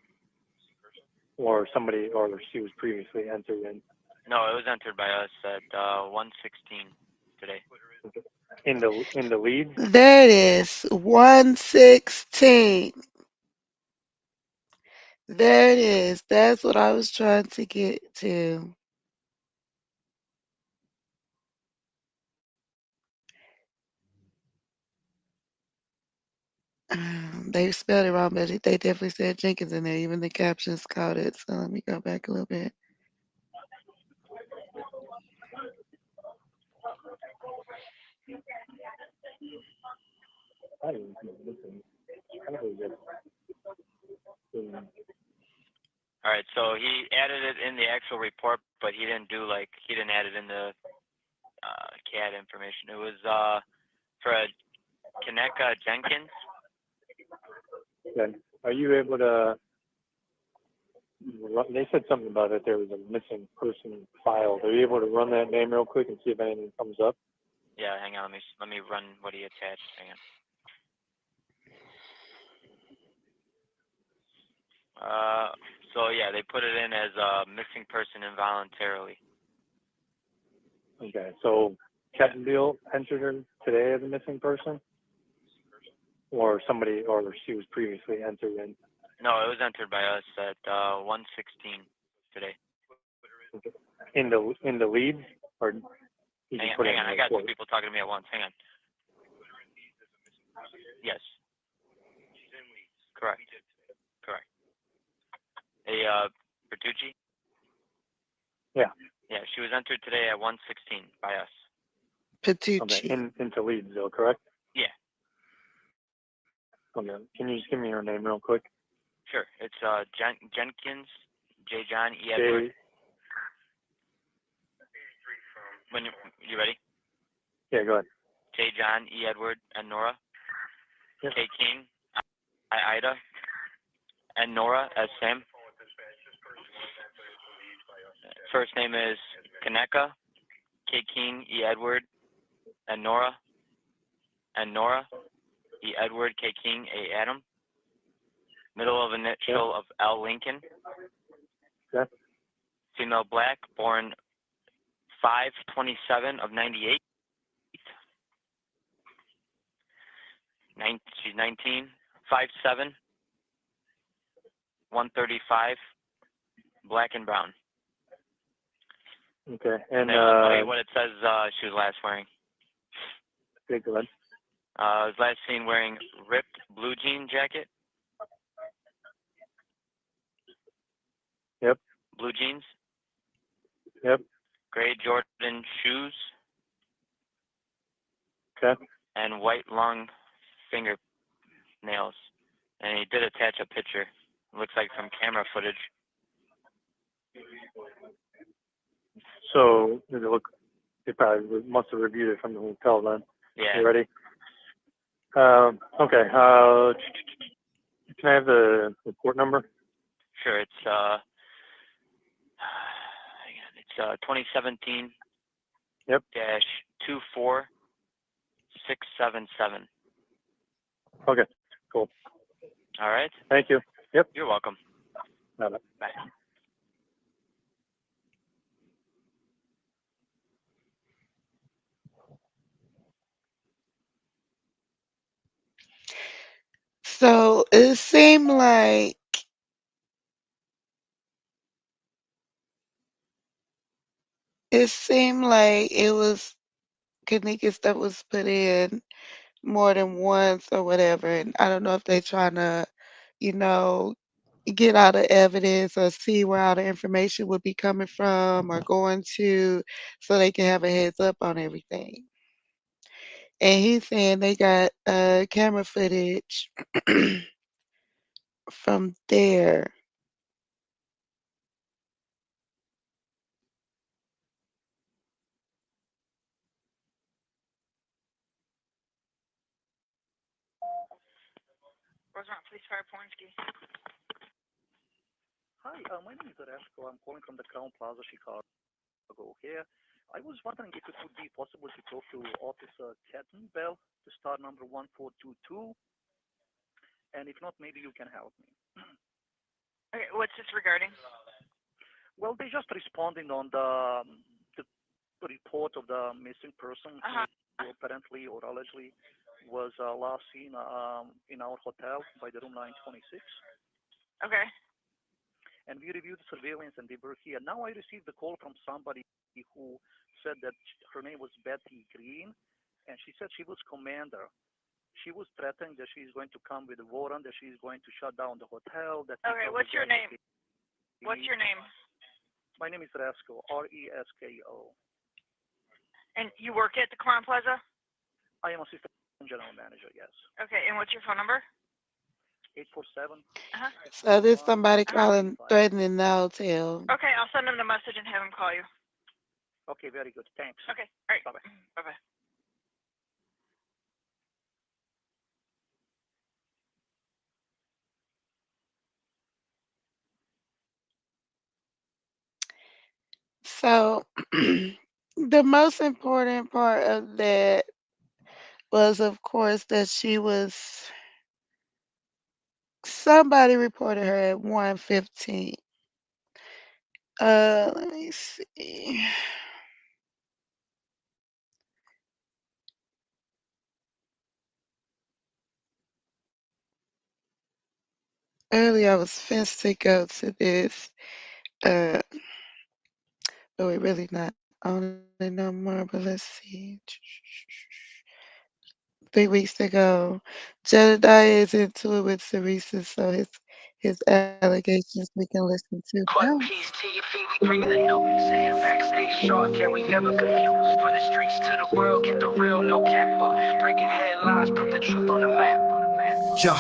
or somebody, or she was previously entered in. No, it was entered by us at 1:16 today. In the lead. There it is, 116. There it is. That's what I was trying to get to. They spelled it wrong, but they definitely said Jenkins in there. Even the captions called it. So let me go back a little bit. All right, so he added it in the actual report, but he didn't add it in the CAD information. It was for Kaneka Jenkins. Then are you able to? They said something about it. There was a missing person filed. Are you able to run that name real quick and see if anything comes up? Yeah, hang on. Let me run what he attached. Hang on. So yeah, they put it in as a missing person involuntarily. Okay, so Kettenbill entered her today as a missing person, or somebody, or she was previously entered in. No, it was entered by us at 1:16 today. In the lead, or hang on, I got two people talking to me at once. Hang on. Yes. Correct. Hey, Bertucci? Yeah. Yeah, she was entered today at 1:16 by us. Bertucci. Okay, into Leadsville, correct? Yeah. Okay, can you just give me her name real quick? Sure, it's Jenkins, J. John E. Edward. When you ready? Yeah, go ahead. J. John E. Edward and Nora. Yep. K. King, Ida, and Nora as Sam. First name is Kaneka, K. King, E. Edward, and Nora, E. Edward, K. King, A. Adam. Middle of initial of L. Lincoln. Okay. Female, black, born 5/27 of 98. She's 19, 5'7", 135, black and brown. Okay, and I'll tell you what it says she was last wearing. Okay, go ahead. Was last seen wearing ripped blue jean jacket. Yep. Blue jeans. Yep. Gray Jordan shoes. Okay. And white long fingernails. And he did attach a picture. It looks like from camera footage. So, does it look They probably must have reviewed it from the hotel then. Yeah. You ready? Okay. Can I have the report number? Sure. It's 2017. Yep. -24677. Okay. Cool. All right. Thank you. Yep. You're welcome. Bye. Bye. So it seemed like it was Kanika stuff was put in more than once or whatever, and I don't know if they trying to, you know, get all the evidence or see where all the information would be coming from or going to, so they can have a heads up on everything. And he's saying they got camera footage from there. Rosemont Police Fire Pornsky. Hi, my name is Resko. I'm calling from the Crown Plaza, Chicago here. I was wondering if it would be possible to talk to Officer Catton Bell to start number 1422. And if not, maybe you can help me. Okay, what's this regarding? Well, they just responding on the report of the missing person who apparently or allegedly was last seen in our hotel by the room 926. Okay. And we reviewed the surveillance and they were here. Now I received a call from somebody who said that her name was Betty Green, and she said she was commander. She was threatening that she's going to come with a warrant, that she's going to shut down the hotel. That Okay, what's your name? What's your name? My name is Resko, R-E-S-K-O. And you work at the Crown Plaza? I am assistant general manager, yes. Okay, and what's your phone number? 847. So there's somebody calling, threatening the hotel. Okay, I'll send him the message and have him call you. Okay, very good. Thanks. Okay, all right. Bye-bye. Bye-bye. So the most important part of that was, of course, that somebody reported her at 1:15. Let me see. Earlier I was fenced to go to this, but we're really not on it no more. But let's see. 3 weeks ago, Jedediah is into it with Teresa, so his allegations we can listen to. What piece to your feet, we bring the note. Saying backstage short, can we never confuse? For the streets to the world, get the real, no capper. Breaking headlines, put the truth on the map. Yeah,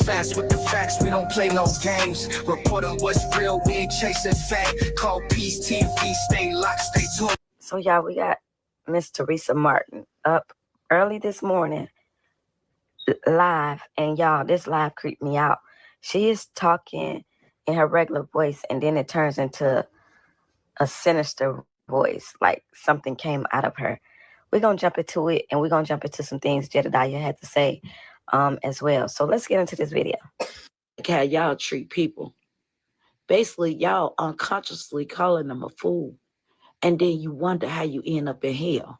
fast with the facts, we don't play no games. Report on what's real, we ain't chasing fame. Call Peace TV, stay locked, stay tuned. So y'all, we got Miss Teresa Martin up early this morning, live, and y'all, this live creeped me out. She is talking in her regular voice, and then it turns into a sinister voice, like something came out of her. We're going to jump into it, and we're going to jump into some things Jedediah had to say as well. So let's get into this video. Like how y'all treat people. Basically, y'all unconsciously calling them a fool, and then you wonder how you end up in hell.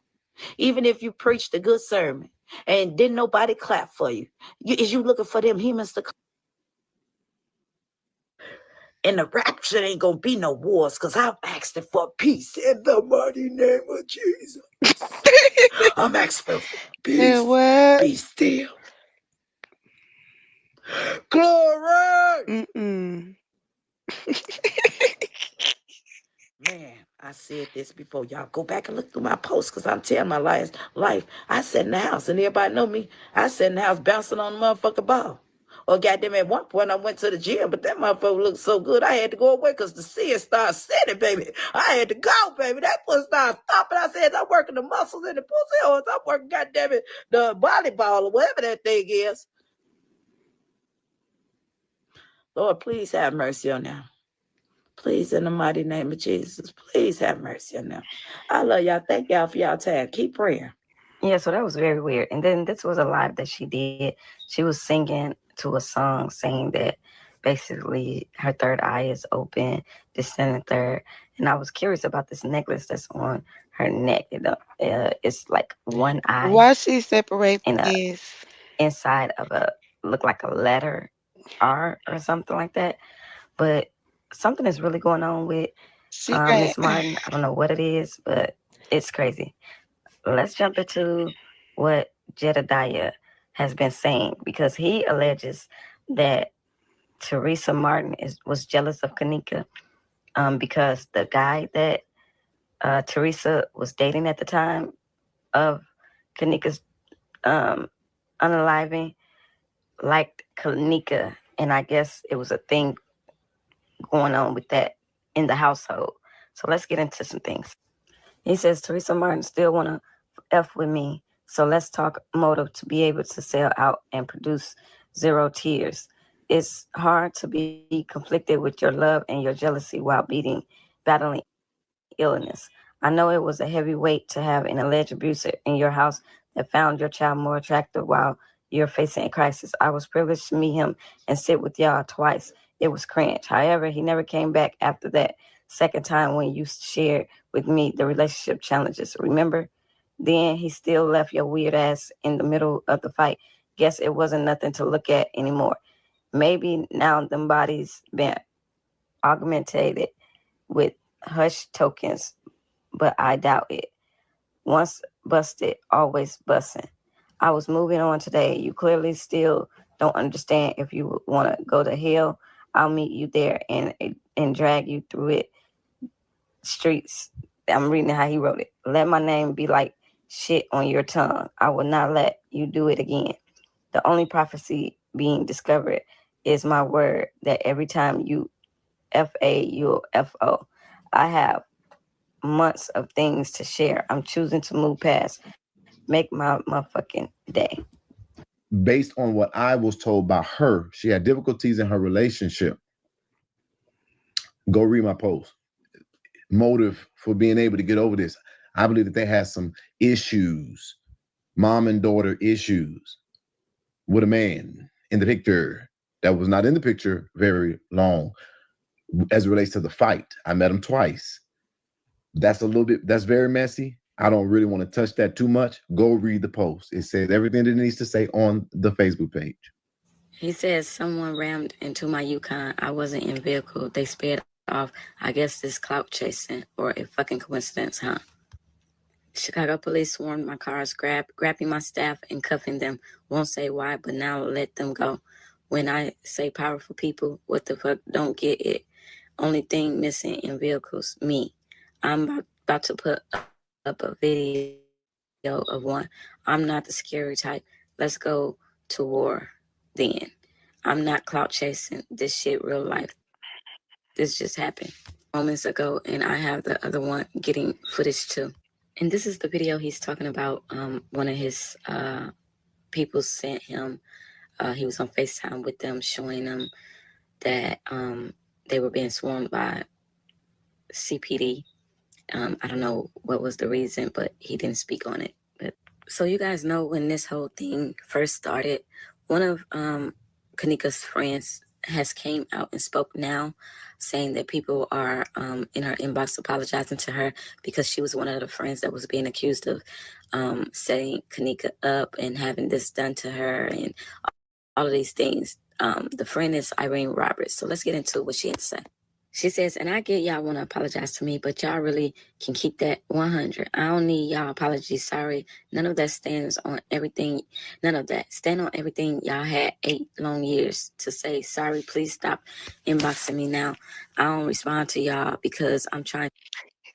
Even if you preached a good sermon and didn't nobody clap for you, is you looking for them humans to clap? In the rapture ain't gonna be no wars, because I'm asking for peace in the mighty name of Jesus. I'm asking for peace. Be still. Glory. Man, I said this before. Y'all go back and look through my posts, because I'm telling my life. I sat in the house, and everybody know me. I sat in the house bouncing on the motherfucking ball. Or goddamn, at one point I went to the gym, but that motherfucker looked so good I had to go away because the sin started setting, baby. I had to go, baby. That pussy started stopping. I said, I'm working the muscles in the pussy, or I'm working, goddamn it, the volleyball or whatever that thing is. Lord, please have mercy on them. Please, in the mighty name of Jesus, please have mercy on them. I love y'all. Thank y'all for y'all time. Keep praying. Yeah, so that was very weird. And then this was a live that she did. She was singing to a song saying that basically her third eye is open, this and the third. And I was curious about this necklace that's on her neck. It's like one eye. Why she separate and this? Inside of look like a letter R or something like that. But something is really going on with Miss Martin. I don't know what it is, but it's crazy. Let's jump into what Jedediah has been saying, because he alleges that Teresa Martin was jealous of Kanika because the guy that Teresa was dating at the time of Kanika's unaliving liked Kanika, and I guess it was a thing going on with that in the household. So let's get into some things. He says Teresa Martin still want to F with me, so let's talk motive to be able to sell out and produce 0 tears. It's hard to be conflicted with your love and your jealousy while battling illness. I know it was a heavy weight to have an alleged abuser in your house that found your child more attractive while you're facing a crisis. I was privileged to meet him and sit with y'all twice. It was cringe. However, he never came back after that second time when you shared with me the relationship challenges. Remember? Then he still left your weird ass in the middle of the fight. Guess it wasn't nothing to look at anymore. Maybe now them bodies been augmented with hush tokens, but I doubt it. Once busted, always busting. I was moving on today. You clearly still don't understand. If you want to go to hell, I'll meet you there and drag you through it. Streets. I'm reading how he wrote it. Let my name be like shit on your tongue. I will not let you do it again. The only prophecy being discovered is my word that every time you F-A, you'll F-O. I have months of things to share. I'm choosing to move past. Make my motherfucking day. Based on what I was told by her, she had difficulties in her relationship. Go read my post. Motive for being able to get over this. I believe that they had some issues, mom and daughter issues, with a man in the picture that was not in the picture very long as it relates to the fight. I met him twice. That's very messy. I don't really want to touch that too much. Go read the post. It says everything that it needs to say on the Facebook page. He says someone rammed into my Yukon. I wasn't in vehicle. They sped off. I guess this clout chasing or a fucking coincidence, huh? Chicago police swarmed my cars, grabbing my staff and cuffing them. Won't say why, but now let them go. When I say powerful people, what the fuck, don't get it. Only thing missing in vehicles, me. I'm about to put up a video of one. I'm not the scary type. Let's go to war then. I'm not clout chasing. This shit real life. This just happened moments ago, and I have the other one getting footage too. And this is the video he's talking about. One of his people sent him. He was on FaceTime with them, showing them that they were being swarmed by CPD. I don't know what was the reason, but he didn't speak on it. But so you guys know when this whole thing first started, one of Kanika's friends has came out and spoke now, saying that people are in her inbox apologizing to her because she was one of the friends that was being accused of setting Kanika up and having this done to her and all of these things. The friend is Irene Roberts. So let's get into what she had to say. She says, and I get y'all want to apologize to me, but y'all really can keep that 100. I don't need y'all apologies. Sorry. None of that stands on everything. None of that. Stand on everything y'all had 8 long years to say. Sorry, please stop inboxing me now. I don't respond to y'all because I'm trying.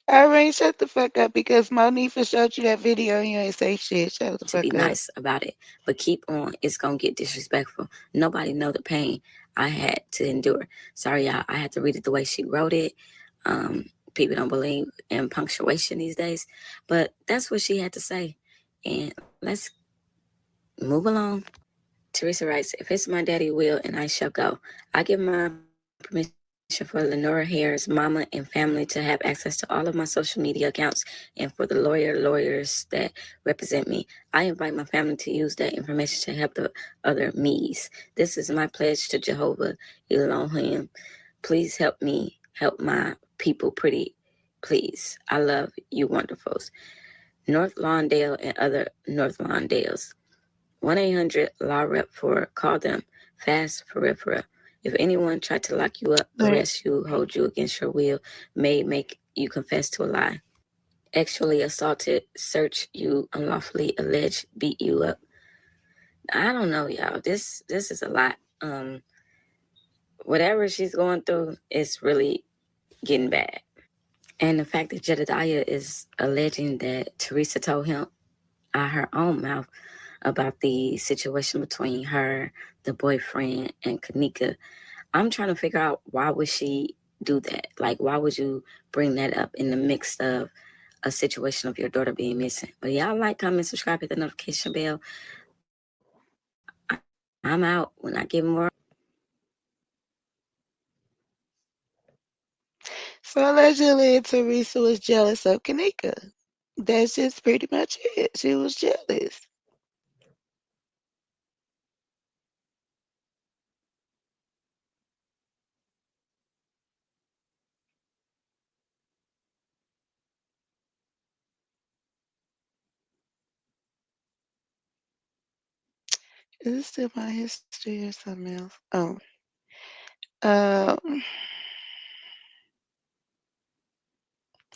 Irene, shut the fuck up because Monifa showed you that video and you ain't say shit. Shut the to be fuck up. nice about it, but keep on. It's gonna get disrespectful. Nobody know the pain I had to endure. Sorry, y'all. I had to read it the way she wrote it. People don't believe in punctuation these days, but that's what she had to say. And let's move along. Teresa writes, if it's my daddy will and I shall go. I give my permission for Lenora Hare's mama and family to have access to all of my social media accounts and for the lawyers that represent me. I invite my family to use that information to help the other me's. This is my pledge to Jehovah Elohim. Please help me help my people pretty, please. I love you wonderfuls. North Lawndale and other North Lawndales. 1-800-LAW-REP for call them fast for referral. If anyone tried to lock you up, arrest you, hold you against your will, may make you confess to a lie, actually assaulted, search you, unlawfully alleged, beat you up. I don't know, y'all. This is a lot. Whatever she's going through is really getting bad. And the fact that Jedediah is alleging that Teresa told him out her own mouth about the situation between her, the boyfriend, and Kanika. I'm trying to figure out why would she do that? Like, why would you bring that up in the mix of a situation of your daughter being missing? But y'all like, comment, subscribe, hit the notification bell. I'm out when I get more. So allegedly, Teresa was jealous of Kanika. That's just pretty much it. She was jealous. Is this still my history or something else? Oh.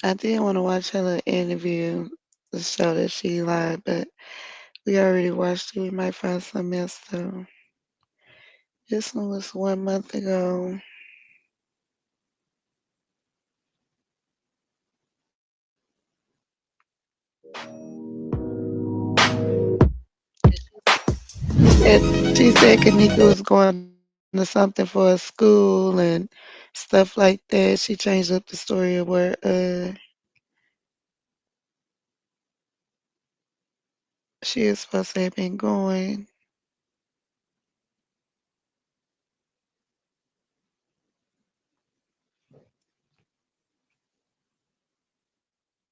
I did want to watch her little interview to show that she lied, but we already watched it. We might find something else though. This one was 1 month ago. She said Kanika was going to something for a school and stuff like that. She changed up the story of where she is supposed to have been going.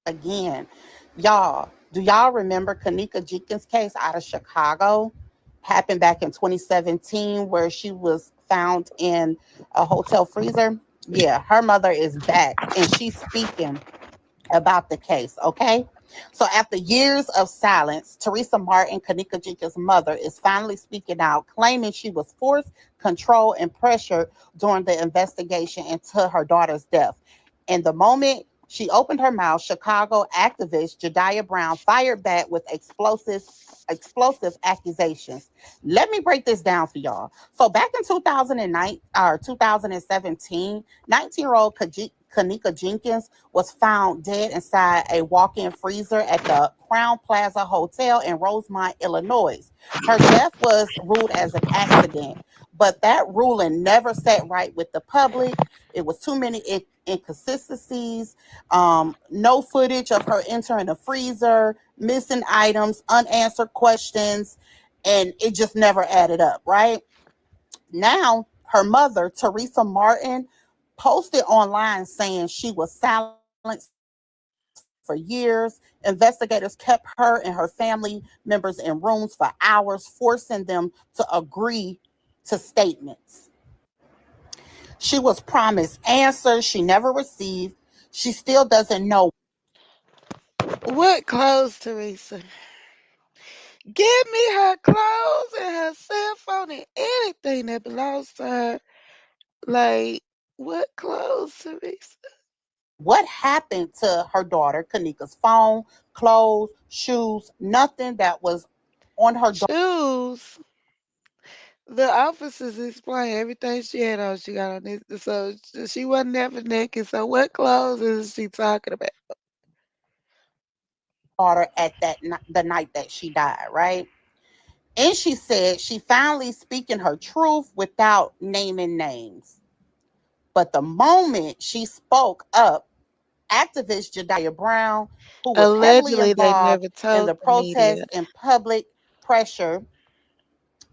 Again, y'all, do y'all remember Kanika Jenkins' case out of Chicago? Happened back in 2017 where she was found in a hotel freezer. Yeah, her mother is back and she's speaking about the case, okay? So after years of silence, Teresa Martin, Kanika Jenkins' mother, is finally speaking out, claiming she was forced, controlled, and pressured during the investigation into her daughter's death. And the moment she opened her mouth, Chicago activist Jediah Brown fired back with explosive accusations. Let me break this down for y'all. So back in 2009 or 2017, 19-year-old Kanika Jenkins was found dead inside a walk-in freezer at the Crown Plaza Hotel in Rosemont, Illinois. Her death was ruled as an accident, but that ruling never sat right with the public. It was too many inconsistencies, no footage of her entering the freezer, missing items, unanswered questions, and it just never added up, right? Now, her mother, Teresa Martin, posted online saying she was silenced for years. Investigators kept her and her family members in rooms for hours, forcing them to agree to statements. She was promised answers she never received. She still doesn't know. What clothes, Teresa? Give me her clothes and her cell phone and anything that belongs to her. Like, what clothes, Teresa? What happened to her daughter, Kanika's phone, clothes, shoes, nothing that was on her shoes? The officers explained everything she had on. She got on this, so she wasn't ever naked. So what clothes is she talking about? Daughter at the night that she died, right? And she said she finally speaking her truth without naming names. But the moment she spoke up, activist Jediah Brown, who was heavily Allegedly, they involved never in told the the media. protests and public pressure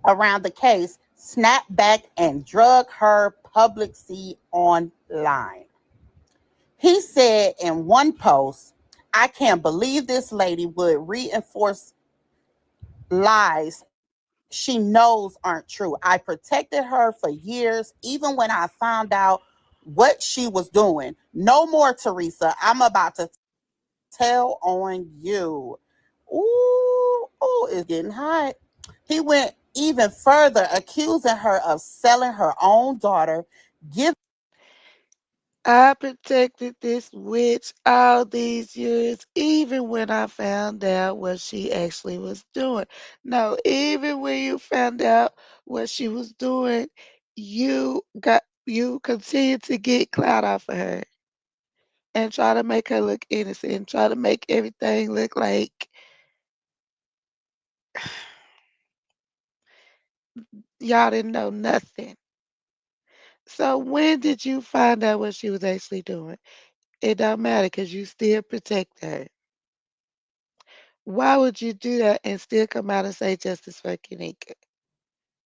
around the case, snapped back and drug her publicity online. He said in one post, I can't believe this lady would reinforce lies she knows aren't true. I protected her for years, even when I found out what she was doing. No more, Teresa. I'm about to tell on you. Ooh, it's getting hot. He went even further, accusing her of selling her own daughter, giving I protected this witch all these years, even when I found out what she actually was doing. No, even when you found out what she was doing, you continued to get clout off of her and try to make her look innocent and try to make everything look like y'all didn't know nothing. So when did you find out what she was actually doing? It don't matter because you still protect her. Why would you do that and still come out and say justice for Kanika?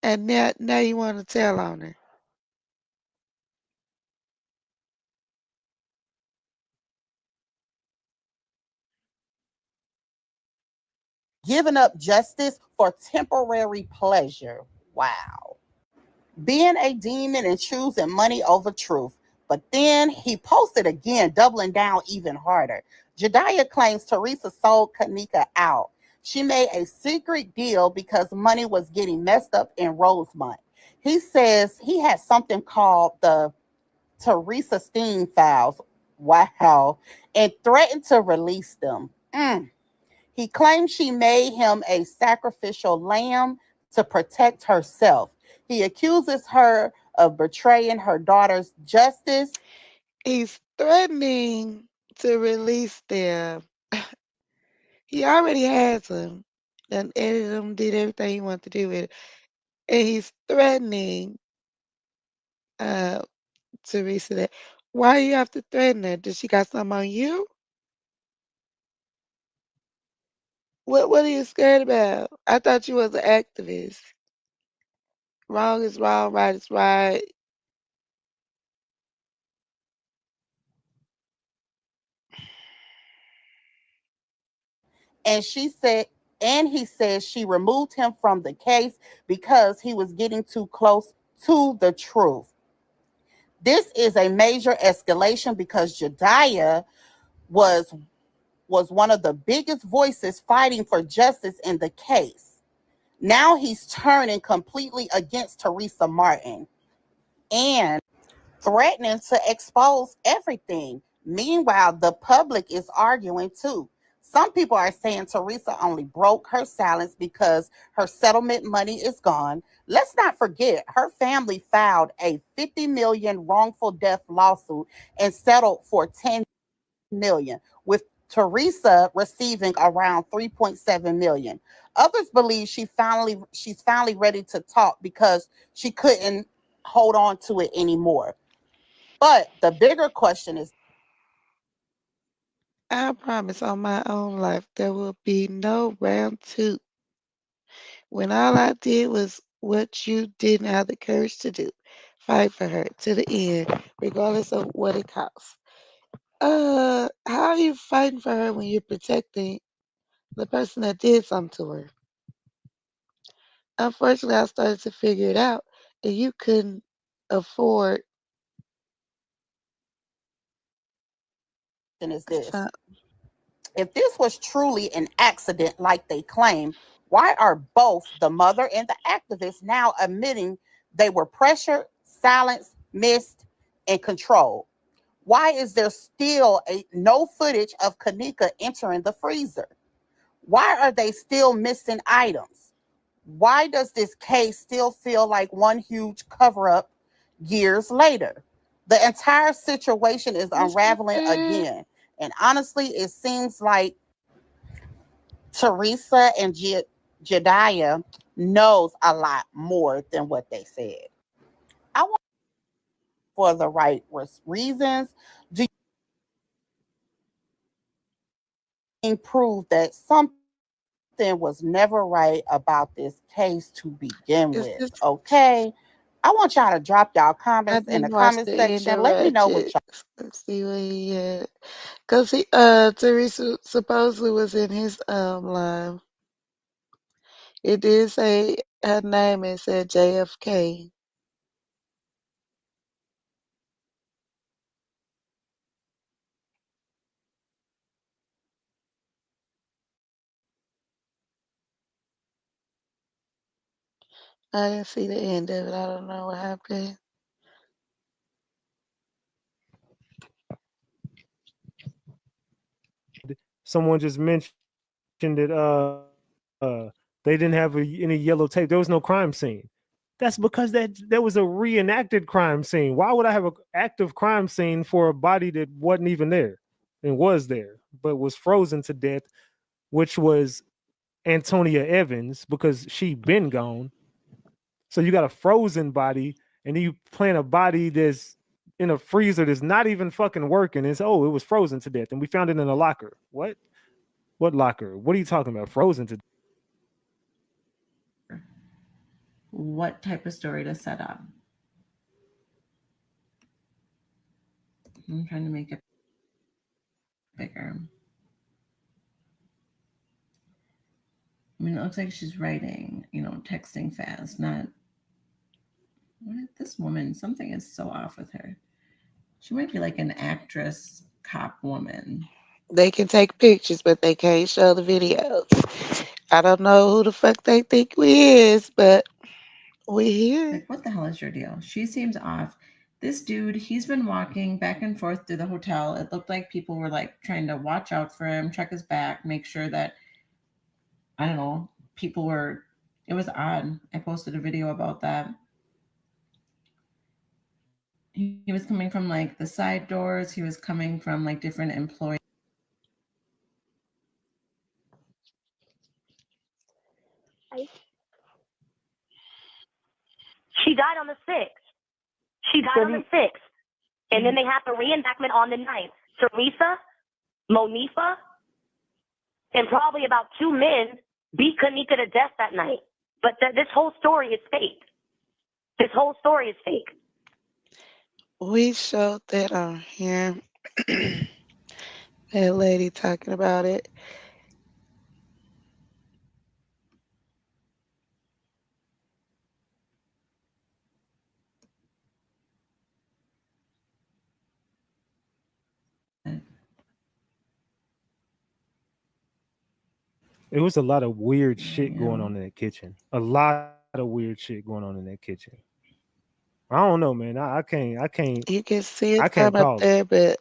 And now you want to tell on her. up justice for temporary pleasure. Wow. Being a demon and choosing money over truth. But then he posted again, doubling down even harder. Jediah claims Teresa sold Kanika out. She made a secret deal because money was getting messed up in Rosemont. He says he had something called the Teresa Steen files. Wow. And threatened to release them. He claims she made him a sacrificial lamb to protect herself. He accuses her of betraying her daughter's justice. He's threatening to release them. He already has them. Done edited them, did everything he wanted to do with it. And he's threatening Teresa that. Why you have to threaten her? Does she got something on you? What are you scared about? I thought you was an activist. Wrong is wrong, right is right. And he says she removed him from the case because he was getting too close to the truth. This is a major escalation because Jediah was one of the biggest voices fighting for justice in the case. Now he's turning completely against Teresa Martin and threatening to expose everything. Meanwhile, the public is arguing too. Some people are saying Teresa only broke her silence because her settlement money is gone. Let's not forget, her family filed a $50 million wrongful death lawsuit and settled for $10 million, with Teresa receiving around $3.7 million. Others believe she's finally ready to talk because she couldn't hold on to it anymore. But the bigger question is, I promise on my own life there will be no round two. When all I did was what you didn't have the courage to do. Fight for her to the end, regardless of what it costs. How are you fighting for her when you're protecting the person that did something to her? Unfortunately, I started to figure it out, and you couldn't afford. is this. If this was truly an accident like they claim, why are both the mother and the activist now admitting they were pressured, silenced, missed, and controlled? Why is there still no footage of Kanika entering the freezer? Why are they still missing items? Why does this case still feel like one huge cover-up years later? The entire situation is unraveling again. And honestly, it seems like Teresa and Jediah knows a lot more than what they said. I want for the right reasons. Do you prove that something was never right about this case to begin with? Okay. I want y'all to drop y'all I comments in the didn't watch comment the end section. of Let me know what Ratchet. y'all. Let's see what he had. Cause Teresa supposedly was in his live. It did say her name. It said JFK. I didn't see the end of it. I don't know what happened. Someone just mentioned that they didn't have any yellow tape. There was no crime scene. That's because there was a reenacted crime scene. Why would I have an active crime scene for a body that wasn't even there and was there, but was frozen to death, which was Antonia Evans, because she been gone. So you got a frozen body, and then you plant a body that's in a freezer that's not even fucking working. It's, oh, it was frozen to death, and we found it in a locker. What? What locker? What are you talking about? Frozen to death? What type of story to set up? I'm trying to make it bigger. I mean, it looks like she's writing, texting fast, not. What is this woman? Something is so off with her. She might be like an actress, cop woman. They can take pictures, but they can't show the videos. I don't know who the fuck they think we is, but we here. Like, what the hell is your deal? She seems off. This dude, he's been walking back and forth through the hotel. It looked like people were like trying to watch out for him, check his back, make sure that, I don't know, people were, it was odd. I posted a video about that. He was coming from like the side doors. He was coming from like different employees. She died on the 6th. She died on the 6th. And then they have the reenactment on the 9th. Teresa, Monifa, and probably about 2 men beat Kanika to death that night. But this whole story is fake. This whole story is fake. We showed that on here. That lady talking about it. It was a lot of weird shit going on in that kitchen. A lot of weird shit going on in that kitchen. I don't know, man. I can't. You can see I it can't come up call it. there, but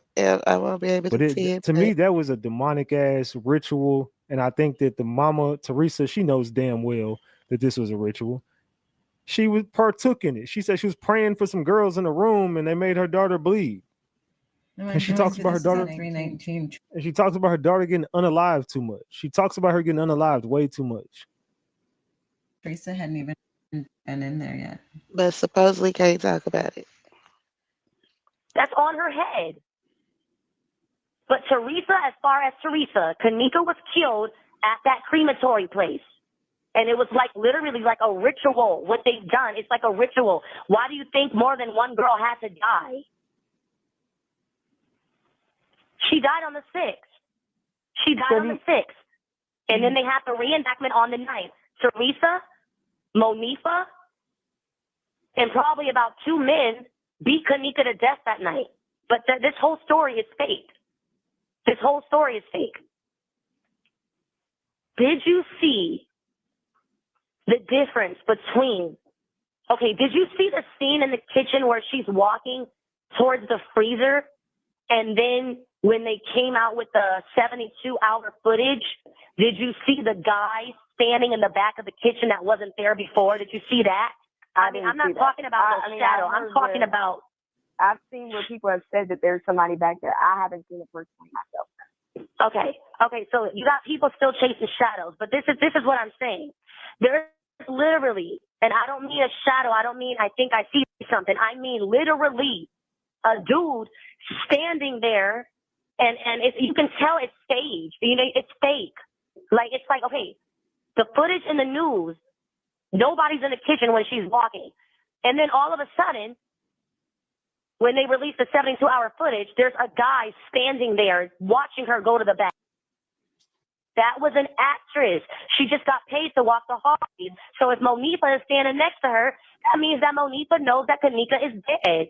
I won't be able But to see it. to me, that was a demonic ass ritual, and I think that the mama Teresa, she knows damn well that this was a ritual. She was partook in it. She said she was praying for some girls in the room, and they made her daughter bleed. And she talks about her daughter. 319. And she talks about her daughter getting unalived too much. She talks about her getting unalived way too much. Teresa hadn't even been in there yet. But supposedly can't talk about it. That's on her head. But Teresa, as far as Teresa, Kanika was killed at that crematory place. And it was like literally like a ritual. What they've done, it's like a ritual. Why do you think more than one girl had to die? She died on the 6th. She died on the 6th. And then they have the reenactment on the 9th. Teresa, Monifa, and probably about 2 men beat Kanika to death that night. But this whole story is fake. This whole story is fake. Did you see the difference between, okay, did you see the scene in the kitchen where she's walking towards the freezer, and then when they came out with the 72-hour footage, Did you see the guy standing in the back of the kitchen that wasn't there before? Did you see that? I mean, I'm not talking about no shadow. I'm talking about. I've seen where people have said that there's somebody back there. I haven't seen it personally myself. Okay, so you got people still chasing shadows, but this is what I'm saying. There's literally, and I don't mean a shadow. I don't mean I think I see something. I mean literally a dude standing there, and you can tell it's staged. You know, it's fake. Like it's like, okay, the footage in the news, nobody's in the kitchen when she's walking, and then all of a sudden, when they release the 72-hour footage, there's a guy standing there watching her go to the back. That was an actress. She just got paid to walk the hallways. So if Monifa is standing next to her, that means that Monifa knows that Kanika is dead.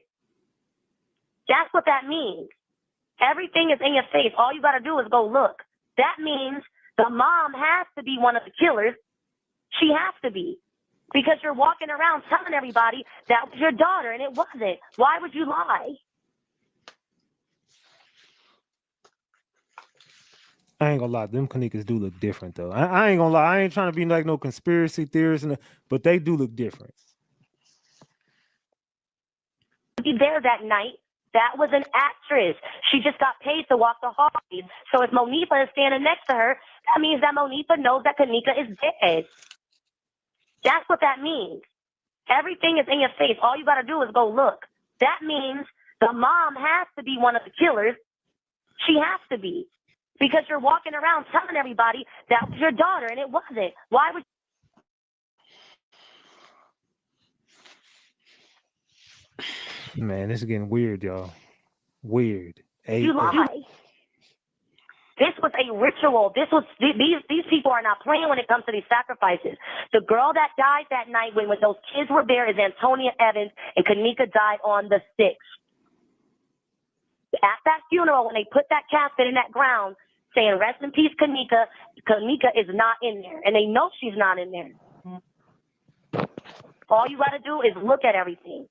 That's what that means. Everything is in your face. All you got to do is go look. That means the mom has to be one of the killers. She has to be. Because you're walking around telling everybody that was your daughter, and it wasn't. Why would you lie? I ain't gonna lie, them Kanikas do look different though. I ain't gonna lie, I ain't trying to be like no conspiracy theorist, but they do look different. Be there that night. That was an actress. She just got paid to walk the hallways. So if Monifa is standing next to her, that means that Monifa knows that Kanika is dead. That's what that means. Everything is in your face. All you got to do is go look. That means the mom has to be one of the killers. She has to be. Because you're walking around telling everybody that was your daughter, and it wasn't. Why would Man, this is getting weird, y'all. Weird. you lie? This was a ritual. These people are not playing when it comes to these sacrifices. The girl that died that night when those kids were there is Antonia Evans, and Kanika died on the 6th. At that funeral, when they put that casket in that ground, saying "Rest in peace, Kanika," Kanika is not in there, and they know she's not in there. All you got to do is look at everything.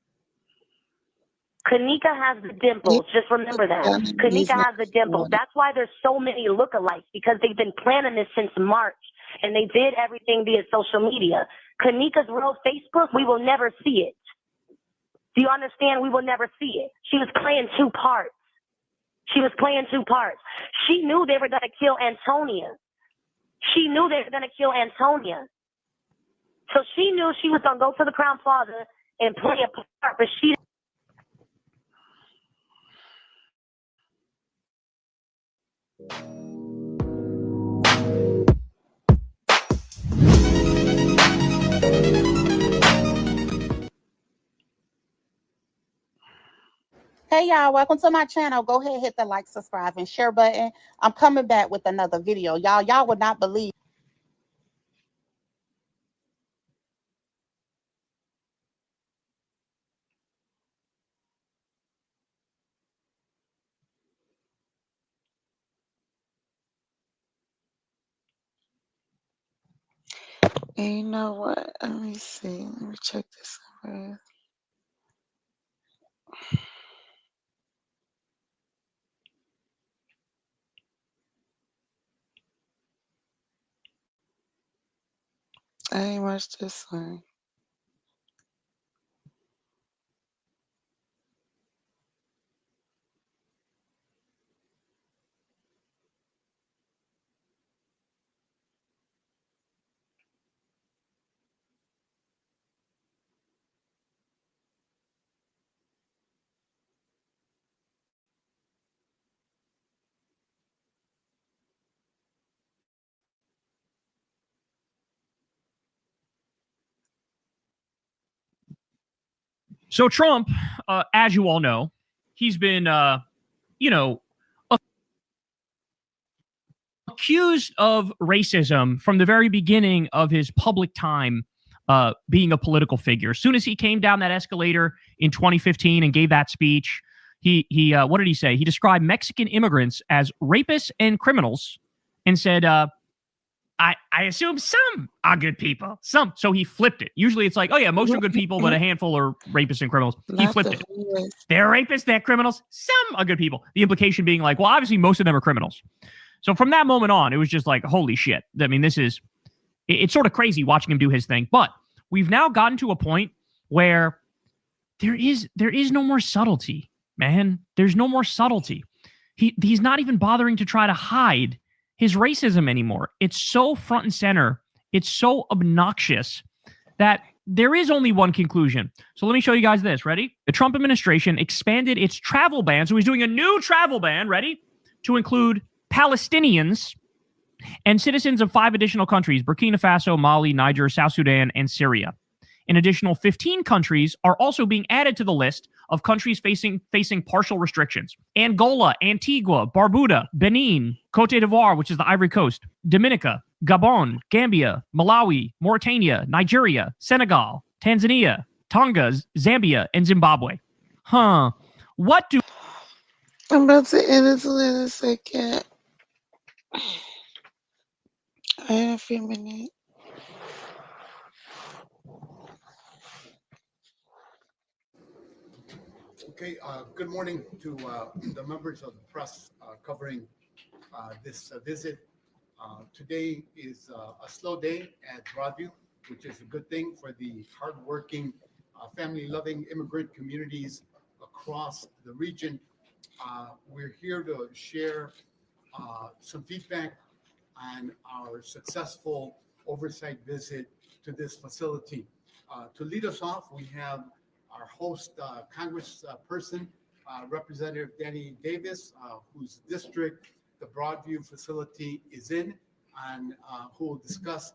Kanika has the dimples. Just remember that. Kanika has the dimples. That's why there's so many lookalikes, because they've been planning this since March, and they did everything via social media. Kanika's real Facebook, we will never see it. Do you understand? We will never see it. She was playing two parts. She knew they were going to kill Antonia. So she knew she was going to go to the Crown Plaza and play a part, but she Hey y'all, welcome to my channel. Go ahead, hit the like, subscribe, and share button. I'm coming back with another video. Y'all would not believe. And you know what? Let me see. Let me check this out. I ain't watched this one. So Trump, as you all know, he's been, accused of racism from the very beginning of his public time being a political figure. As soon as he came down that escalator in 2015 and gave that speech, he what did he say? He described Mexican immigrants as rapists and criminals and said, I assume some are good people. Some. So he flipped it. Usually it's like, oh yeah, most are good people, but a handful are rapists and criminals. He flipped it. They're rapists, they're criminals. Some are good people. The implication being like, well, obviously most of them are criminals. So from that moment on, it was just like, holy shit. I mean, it's sort of crazy watching him do his thing. But we've now gotten to a point where there is no more subtlety, man. There's no more subtlety. He's not even bothering to try to hide his racism anymore. It's so front and center. It's so obnoxious that there is only one conclusion. So let me show you guys this. Ready? The Trump administration expanded its travel ban. So he's doing a new travel ban, ready? To include Palestinians and citizens of 5 additional countries: Burkina Faso, Mali, Niger, South Sudan, and Syria. An additional 15 countries are also being added to the list of countries facing partial restrictions: Angola, Antigua, Barbuda, Benin, Cote d'Ivoire, which is the Ivory Coast, Dominica, Gabon, Gambia, Malawi, Mauritania, Nigeria, Senegal, Tanzania, Tonga, Zambia, and Zimbabwe. What do... I'm about to end this in a second. In a few minutes. Okay, good morning to the members of the press covering this visit. Today is a slow day at Broadview, which is a good thing for the hardworking, family-loving immigrant communities across the region. We're here to share some feedback on our successful oversight visit to this facility. To lead us off, we have our host, Congressperson, Representative Danny Davis, whose district the Broadview facility is in, and who will discuss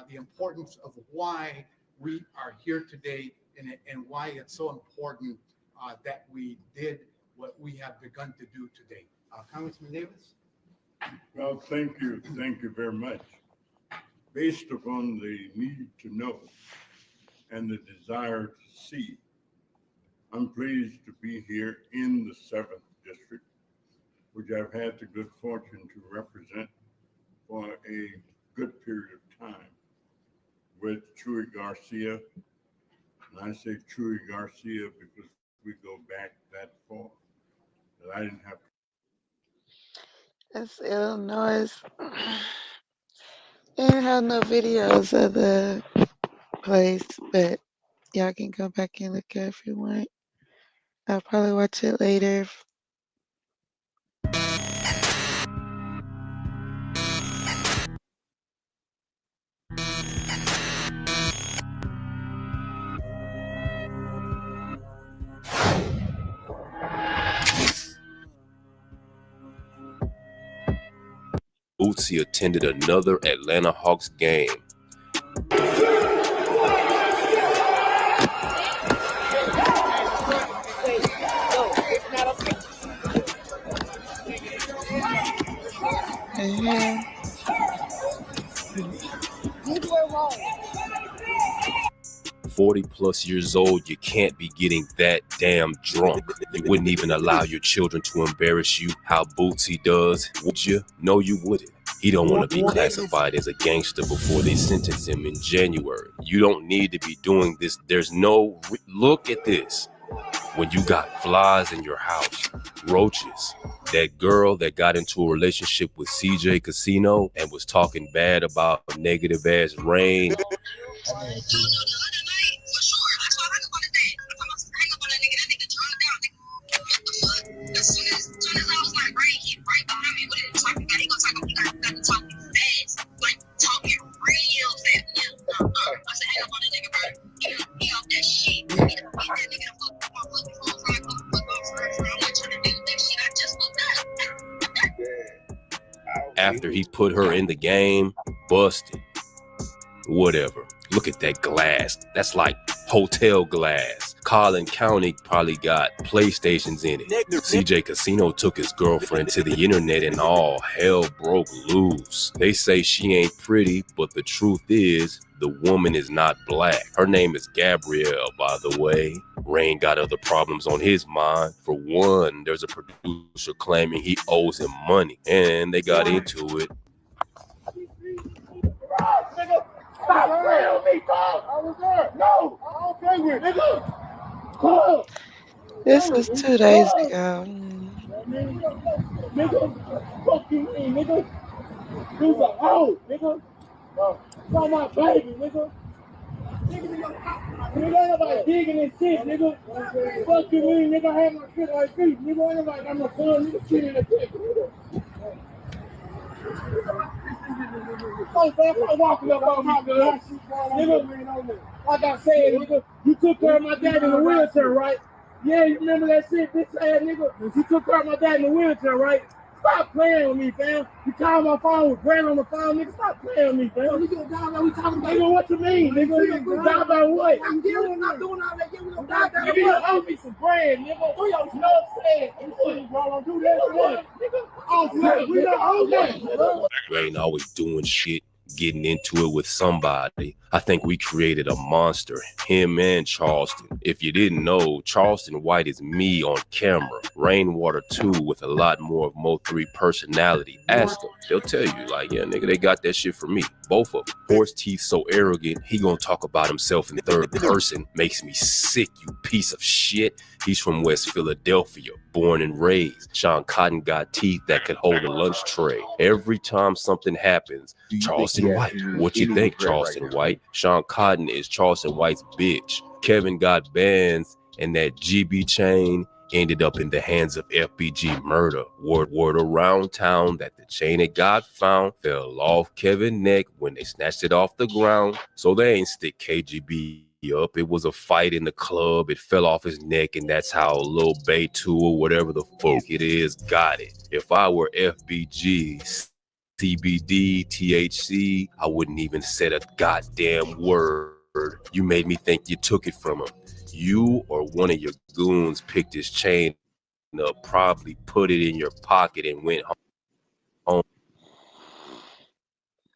the importance of why we are here today and why it's so important that we did what we have begun to do today. Congressman Davis? Well, thank you. Thank you very much. Based upon the need to know and the desire to see, I'm pleased to be here in the 7th District, which I've had the good fortune to represent for a good period of time with Chuy Garcia. And I say Chuy Garcia because we go back that far, that I didn't have to. That's Illinois. They didn't have no videos of the place, but y'all can go back and look at it if you want. I'll probably watch it later. Bootsy attended another Atlanta Hawks game. Mm-hmm. 40+ years old, you can't be getting that damn drunk. You wouldn't even allow your children to embarrass you how Bootsy does, would you? No, you wouldn't. He don't want to be classified as a gangster before they sentence him in January. You don't need to be doing this. There's no... Look at this. When you got flies in your house, roaches, that girl that got into a relationship with CJ Casino and was talking bad about negative ass Rain. After he put her in the game, busted. Whatever. Look at that glass. That's like hotel glass. Collin County probably got PlayStations in it. CJ Casino took his girlfriend to the internet and all hell broke loose. They say she ain't pretty, but the truth is, the woman is not black. Her name is Gabrielle, by the way. Rain got other problems on his mind. For one, there's a producer claiming he owes him money, and they got into it. Stop playing me, dog! I was there. No! I don't play with it, nigga! This was 2 days ago. Nigga, fuck you, nigga. He's a hoe, nigga. That's my baby, nigga. Nigga, ain't nobody digging this shit, nigga. Fuck you, mean, nigga. I have my shit like this, nigga. Ain't nobody got no fun, nigga. Shit in the pit, nigga. I'm walking up on my girl. Nigga, like I said, nigga, you took care of my dad in the wheelchair, right? Yeah, you remember that shit, bitch ass nigga? You took care of my dad in the wheelchair, right? Stop playing with me, fam. You call my phone with Grant on the phone, nigga. Stop playing with me, fam. We gonna die about we talking about. Nigga, what you mean, nigga? You die about what? I'm not doing all that. We gonna die about what? You owe me some bread, nigga. You know what I'm saying? You bro, don't do that shit. Nigga, oh, we don't owe that. Rain always doing shit, getting into it with somebody. I think we created a monster, him and Charleston. If you didn't know, Charleston White is me on camera. Rainwater 2 with a lot more of Mo3 personality. Ask them. They'll tell you, like, yeah, nigga, they got that shit from me. Both of them. Horse Teeth so arrogant, he gonna talk about himself in the third person. Makes me sick, you piece of shit. He's from West Philadelphia, born and raised. Sean Cotton got teeth that could hold a lunch tray. Every time something happens, Charleston White. What you think, Charleston White? Sean Cotton is Charleston White's bitch. Kevin got bands, and that GB chain ended up in the hands of FBG murder. Word around town that the chain it got found fell off Kevin's neck when they snatched it off the ground. So they ain't stick KGB up. It was a fight in the club. It fell off his neck, and that's how Lil Bay 2 or whatever the fuck it is got it. If I were FBG, CBD, THC, I wouldn't even said a goddamn word. You made me think you took it from him. You or one of your goons picked his chain up, probably put it in your pocket and went home.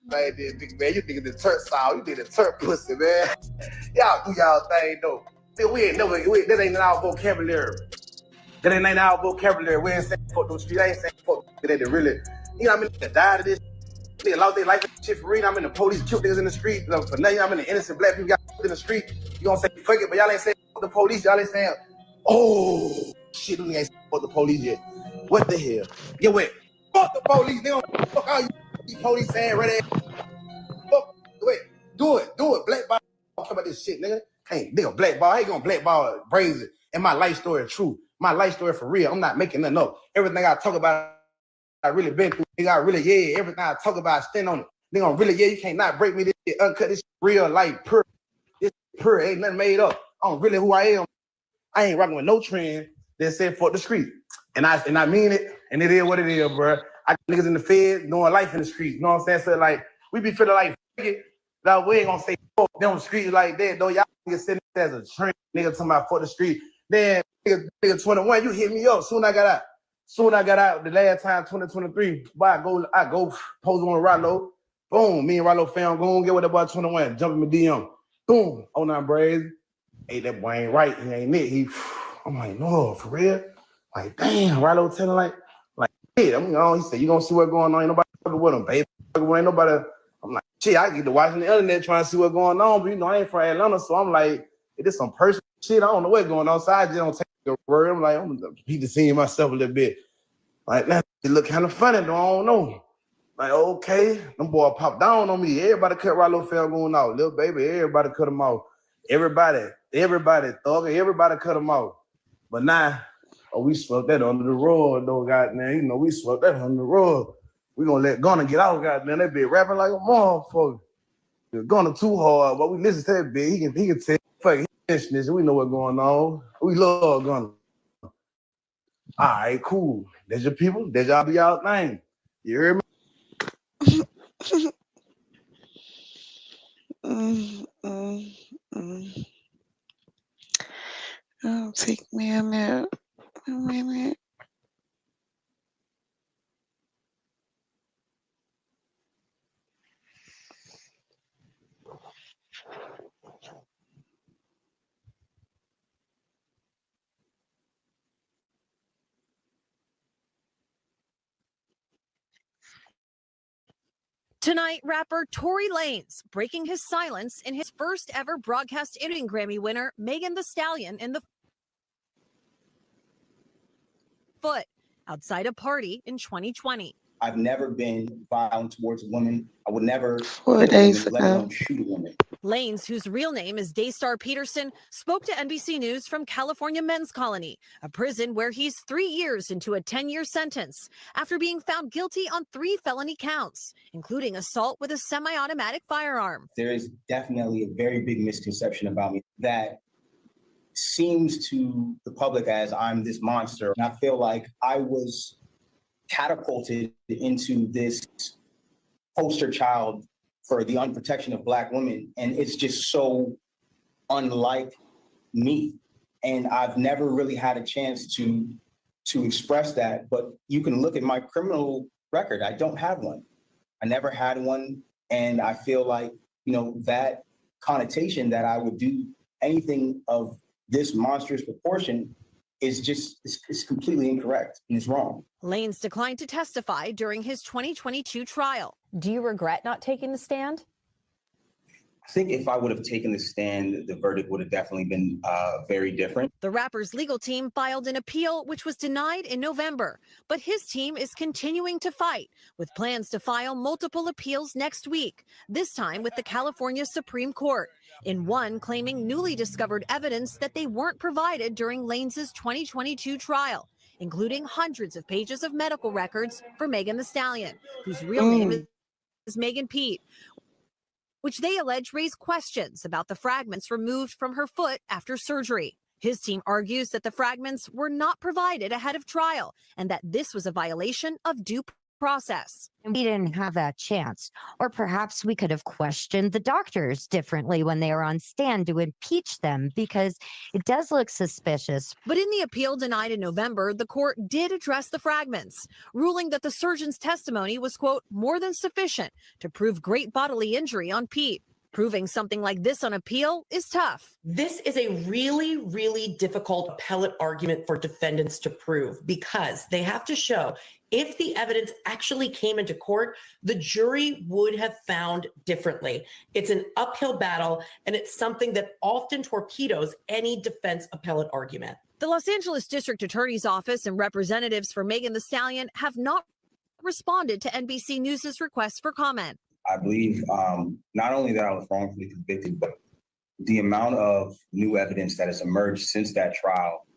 Man, big man, you niggas the turk style, you niggas the turk pussy, man. Y'all do y'all thing though. That ain't in our vocabulary. That ain't in our vocabulary. We ain't saying fuck those streets. I ain't saying fuck that really. You know what I mean? They died of this. Nigga lost their life and shit for real. I'm in the police killed niggas in the street. You know, for nothing, I'm in the innocent black people got in the street. You gonna say fuck it, but y'all ain't saying fuck the police. Y'all ain't saying, oh shit, we ain't saying fuck the police yet. What the hell? Get wet. Fuck the police. They don't fuck all you police saying right there. Fuck, wait, do it. Blackball. Talk about this shit, nigga. Hey, nigga, blackball. I ain't gonna blackball brains it. And my life story is true. My life story for real. I'm not making nothing up. Everything I talk about, I really been through. Nigga, I really, yeah, everything I talk about, I stand on it. Nigga, really, yeah, you can't not break me this shit, uncut, this real life, pure. This pure, ain't nothing made up. I'm really who I am. I ain't rocking with no trend that said fuck the street. And I mean it, and it is what it is, bro. I got niggas in the Fed doing life in the street. You know what I'm saying? So like, we be feeling like, it. Like, we ain't gonna say fuck them streets like that, though. Y'all niggas sitting as a trend, nigga talking about fuck the street. Then, nigga 21, you hit me up. Soon I got out the last time, 2023. Boy, I go pose on Rollo. Boom, me and Rollo found go and get with that boy 21. Jump in my DM. Boom, 09 Braves. Hey, that boy ain't right. He ain't it. I'm like, no, for real? Like, damn, Rollo telling like, shit. He said, you gonna see what's going on. Ain't nobody fucking with him, baby. Ain't nobody. I'm like, shit, I get to watching the internet trying to see what's going on, but you know, I ain't from Atlanta, so I'm like, it is some personal shit. I don't know what's going on. So I just don't take the word. I'm like, I'm gonna be seeing myself a little bit. Like, that it look kind of funny, though. I don't know. Like, okay, them boy popped down on me. Everybody cut Rollo Fell going out. Little baby, everybody cut him out. Everybody, thug, everybody cut him out. But now, we swept that under the rug, though, goddamn. You know, we swept that under the rug. We gonna let Gunna get out, goddamn. That bitch rapping like a motherfucker. Gunna too hard, but we listen to that bitch. He can tell, fuck, he this. We know what's going on. We love Gunna. All right, cool. There's your people. There's y'all be y'all thing. You hear me? Oh, take me a minute. Tonight, rapper Tory Lanez breaking his silence in his first ever broadcast inning Grammy winner, Megan Thee Stallion, in the foot outside a party in 2020. I've never been violent towards a woman. I would never 4 hit a days woman, let ago. alone shoot a woman. Lanes, whose real name is Daystar Peterson, spoke to NBC News from California Men's Colony, a prison where he's 3 years into a 10-year sentence after being found guilty on 3 felony counts, including assault with a semi-automatic firearm. There is definitely a very big misconception about me that seems to the public as I'm this monster. And I feel like I was catapulted into this poster child for the unprotection of Black women. And it's just so unlike me. And I've never really had a chance to express that. But you can look at my criminal record. I don't have one. I never had one. And I feel like, you know, that connotation that I would do anything of this monstrous proportion is just, it's completely incorrect and it's wrong. Lanes declined to testify during his 2022 trial. Do you regret not taking the stand? I think if I would have taken the stand, the verdict would have definitely been very different. The rapper's legal team filed an appeal, which was denied in November. But his team is continuing to fight, with plans to file multiple appeals next week, this time with the California Supreme Court, in one claiming newly discovered evidence that they weren't provided during Lanes' 2022 trial, including hundreds of pages of medical records for Megan Thee Stallion, whose real name is Megan Pete, which they allege raise questions about the fragments removed from her foot after surgery. His team argues that the fragments were not provided ahead of trial and that this was a violation of due process. We didn't have that chance. Or perhaps we could have questioned the doctors differently when they were on stand to impeach them, because it does look suspicious. But in the appeal denied in November, the court did address the fragments, ruling that the surgeon's testimony was, quote, more than sufficient to prove great bodily injury on Pete. Proving something like this on appeal is tough. This is a really, really difficult appellate argument for defendants to prove, because they have to show if the evidence actually came into court, the jury would have found differently. It's an uphill battle, and it's something that often torpedoes any defense appellate argument. The Los Angeles District Attorney's Office and representatives for Megan Thee Stallion have not responded to NBC News' request for comment. I believe not only that I was wrongfully convicted, but the amount of new evidence that has emerged since that trial,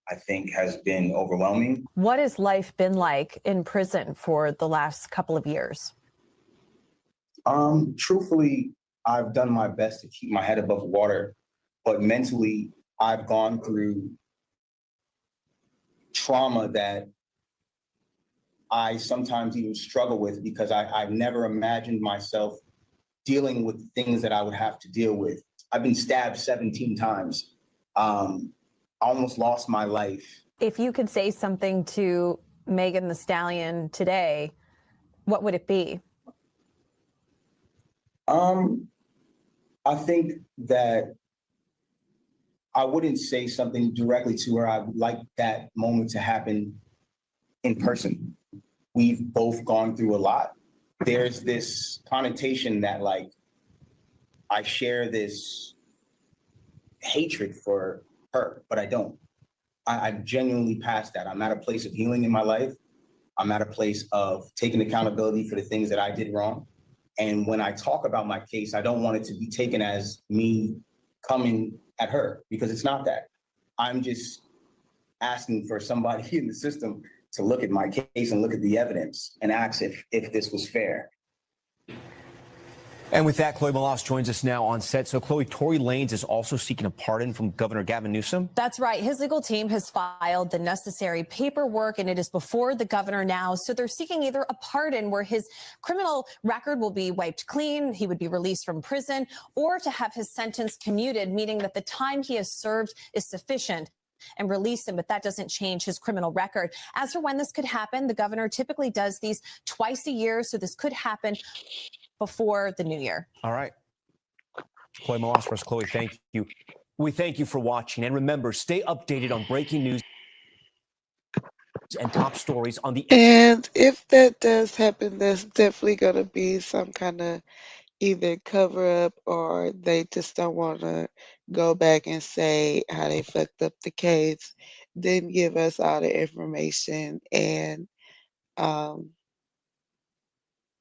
I think, has been overwhelming. What has life been like in prison for the last couple of years? Truthfully, I've done my best to keep my head above water, but mentally, I've gone through trauma that I sometimes even struggle with, because I've never imagined myself dealing with things that I would have to deal with. I've been stabbed 17 times. I almost lost my life. If you could say something to Megan Thee Stallion today, what would it be? I think that I wouldn't say something directly to her. I would like that moment to happen in person. We've both gone through a lot. There's this connotation that, like, I share this hatred for her, but I don't. I've genuinely passed that. I'm at a place of healing in my life. I'm at a place of taking accountability for the things that I did wrong. And when I talk about my case, I don't want it to be taken as me coming at her, because it's not that. I'm just asking for somebody in the system to look at my case and look at the evidence and ask if this was fair. And with that, Chloe Melas joins us now on set. So, Chloe, Tory Lanez is also seeking a pardon from Governor Gavin Newsom. That's right. His legal team has filed the necessary paperwork, and it is before the governor now. So they're seeking either a pardon where his criminal record will be wiped clean, he would be released from prison, or to have his sentence commuted, meaning that the time he has served is sufficient, and release him, but that doesn't change his criminal record. As for when this could happen, the governor typically does these twice a year, so this could happen before the new year. All right. Chloe Melas for us. Chloe, thank you. We thank you for watching. And remember, stay updated on breaking news and top stories on the... And if that does happen, there's definitely going to be some kind of either cover up, or they just don't want to go back and say how they fucked up the case, then give us all the information and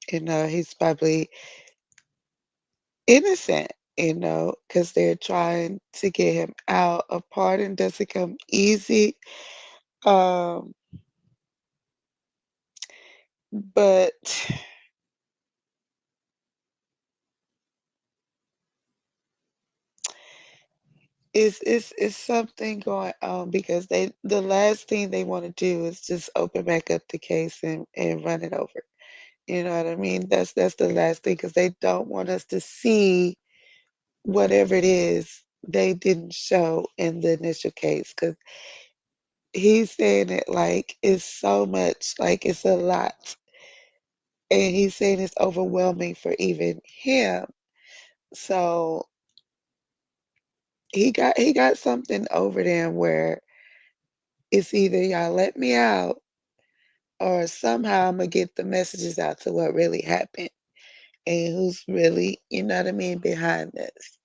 He's probably innocent, because they're trying to get him out. A pardon doesn't come easy. Um, but it's something going on because the last thing they want to do is just open back up the case and run it over. You know what I mean? That's the last thing because they don't want us to see whatever it is they didn't show in the initial case because he's saying it like it's so much, like it's a lot. And he's saying it's overwhelming for even him. So he got something over them where it's either y'all let me out or somehow I'm gonna get the messages out to what really happened and who's really, you know what I mean, behind this.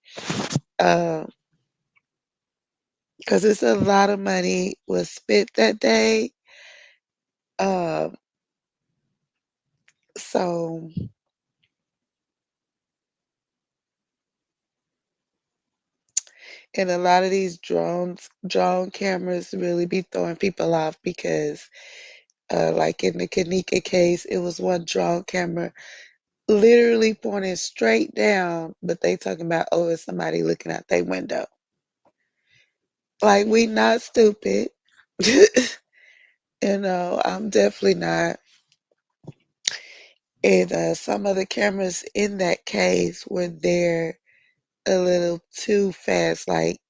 Because it's a lot of money was spent that day. So and a lot of these drone cameras really be throwing people off because like in the Kanika case, it was one drone camera literally pointing straight down, but they talking about, oh, it's somebody looking out their window. Like, we not stupid. I'm definitely not. And some of the cameras in that case were there a little too fast. Like,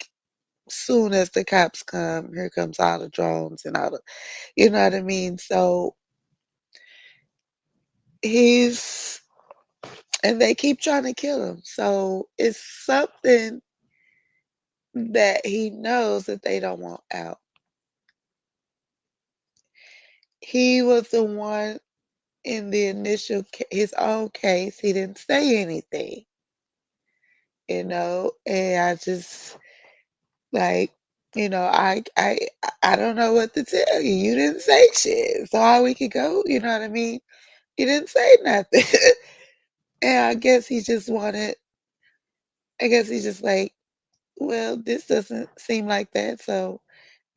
soon as the cops come, here comes all the drones and all the, you know what I mean? So and they keep trying to kill him. So it's something that he knows that they don't want out. He was the one in the initial, his own case, he didn't say anything, and I just, like, I don't know what to tell you. You didn't say shit. So how we could go, you know what I mean? You didn't say nothing. And I guess he's just like, well, this doesn't seem like that. So,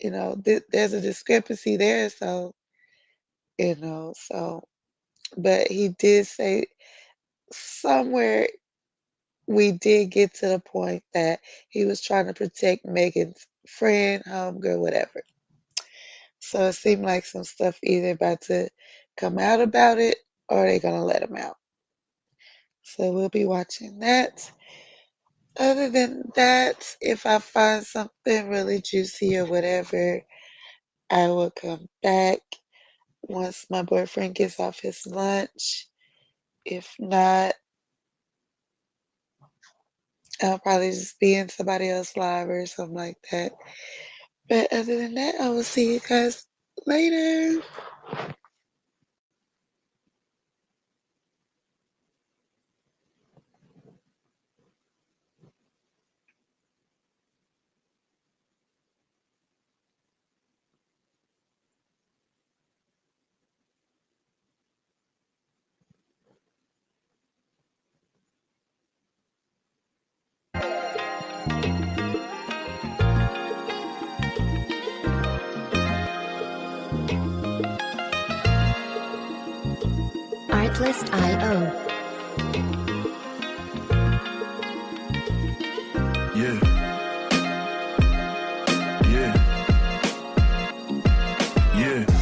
there's a discrepancy there. So, but he did say somewhere we did get to the point that he was trying to protect Megan's friend, homegirl, whatever. So it seemed like some stuff either about to come out about it or they're going to let him out. So we'll be watching that. Other than that, if I find something really juicy or whatever, I will come back once my boyfriend gets off his lunch. If not, I'll probably just be in somebody else's live or something like that. But other than that, I will see you guys later. Artlist.io. Yeah.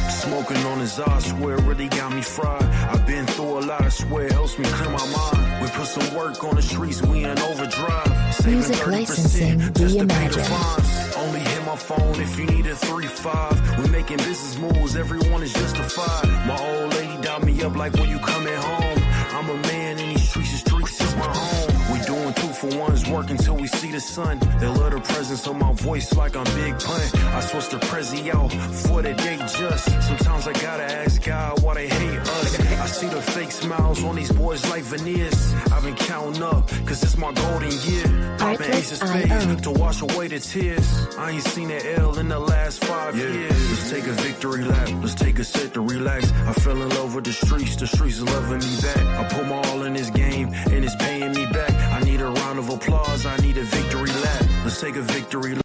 Smoking on his eye, swear really got me fried. I've been through a lot, I swear it helps me clear my mind. We put some work on the streets, we in overdrive. Music licensing reimagined. Only hit my phone if you need a 3-5. We making business moves, everyone is justified. My old lady dialed me up like when you coming home. I'm a man in these streets is my home. We doing 2 for 1s, working till we we see the sun. They love the presence of my voice like I'm Big Pun. I switched the Prezi out for the day just. Sometimes I gotta ask God why they hate us. I see the fake smiles on these boys like veneers. I've been counting up, cause it's my golden year. I've been ace of spades to wash away the tears. I ain't seen an L in the last 5 years. Let's take a victory lap, let's take a set to relax. I fell in love with the streets is loving me back. I put my all in this game, and it's paying me back. I need a round of applause, I need a victory lap. Let's take a victory lap.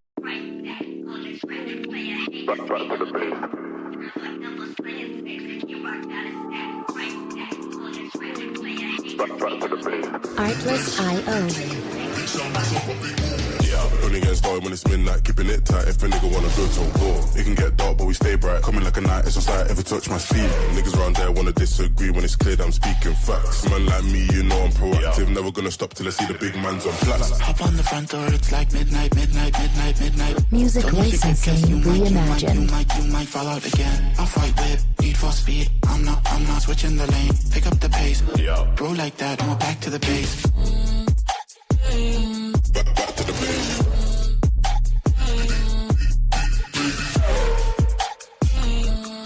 Artlist.io. Only getting started when it's midnight, keeping it tight. If a nigga wanna go to war, it can get dark, but we stay bright. Coming like a night, it's just like ever touch my sleeve. Niggas around there wanna disagree when it's clear that I'm speaking facts. Man like me, you know I'm proactive. Never gonna stop till I see the big man's on flats. Hop on the front door, it's like midnight. Music licensing reimagined. You might fall out again. Off-white whip, need for speed. I'm not switching the lane. Pick up the pace. Bro like that, I'm back to the base.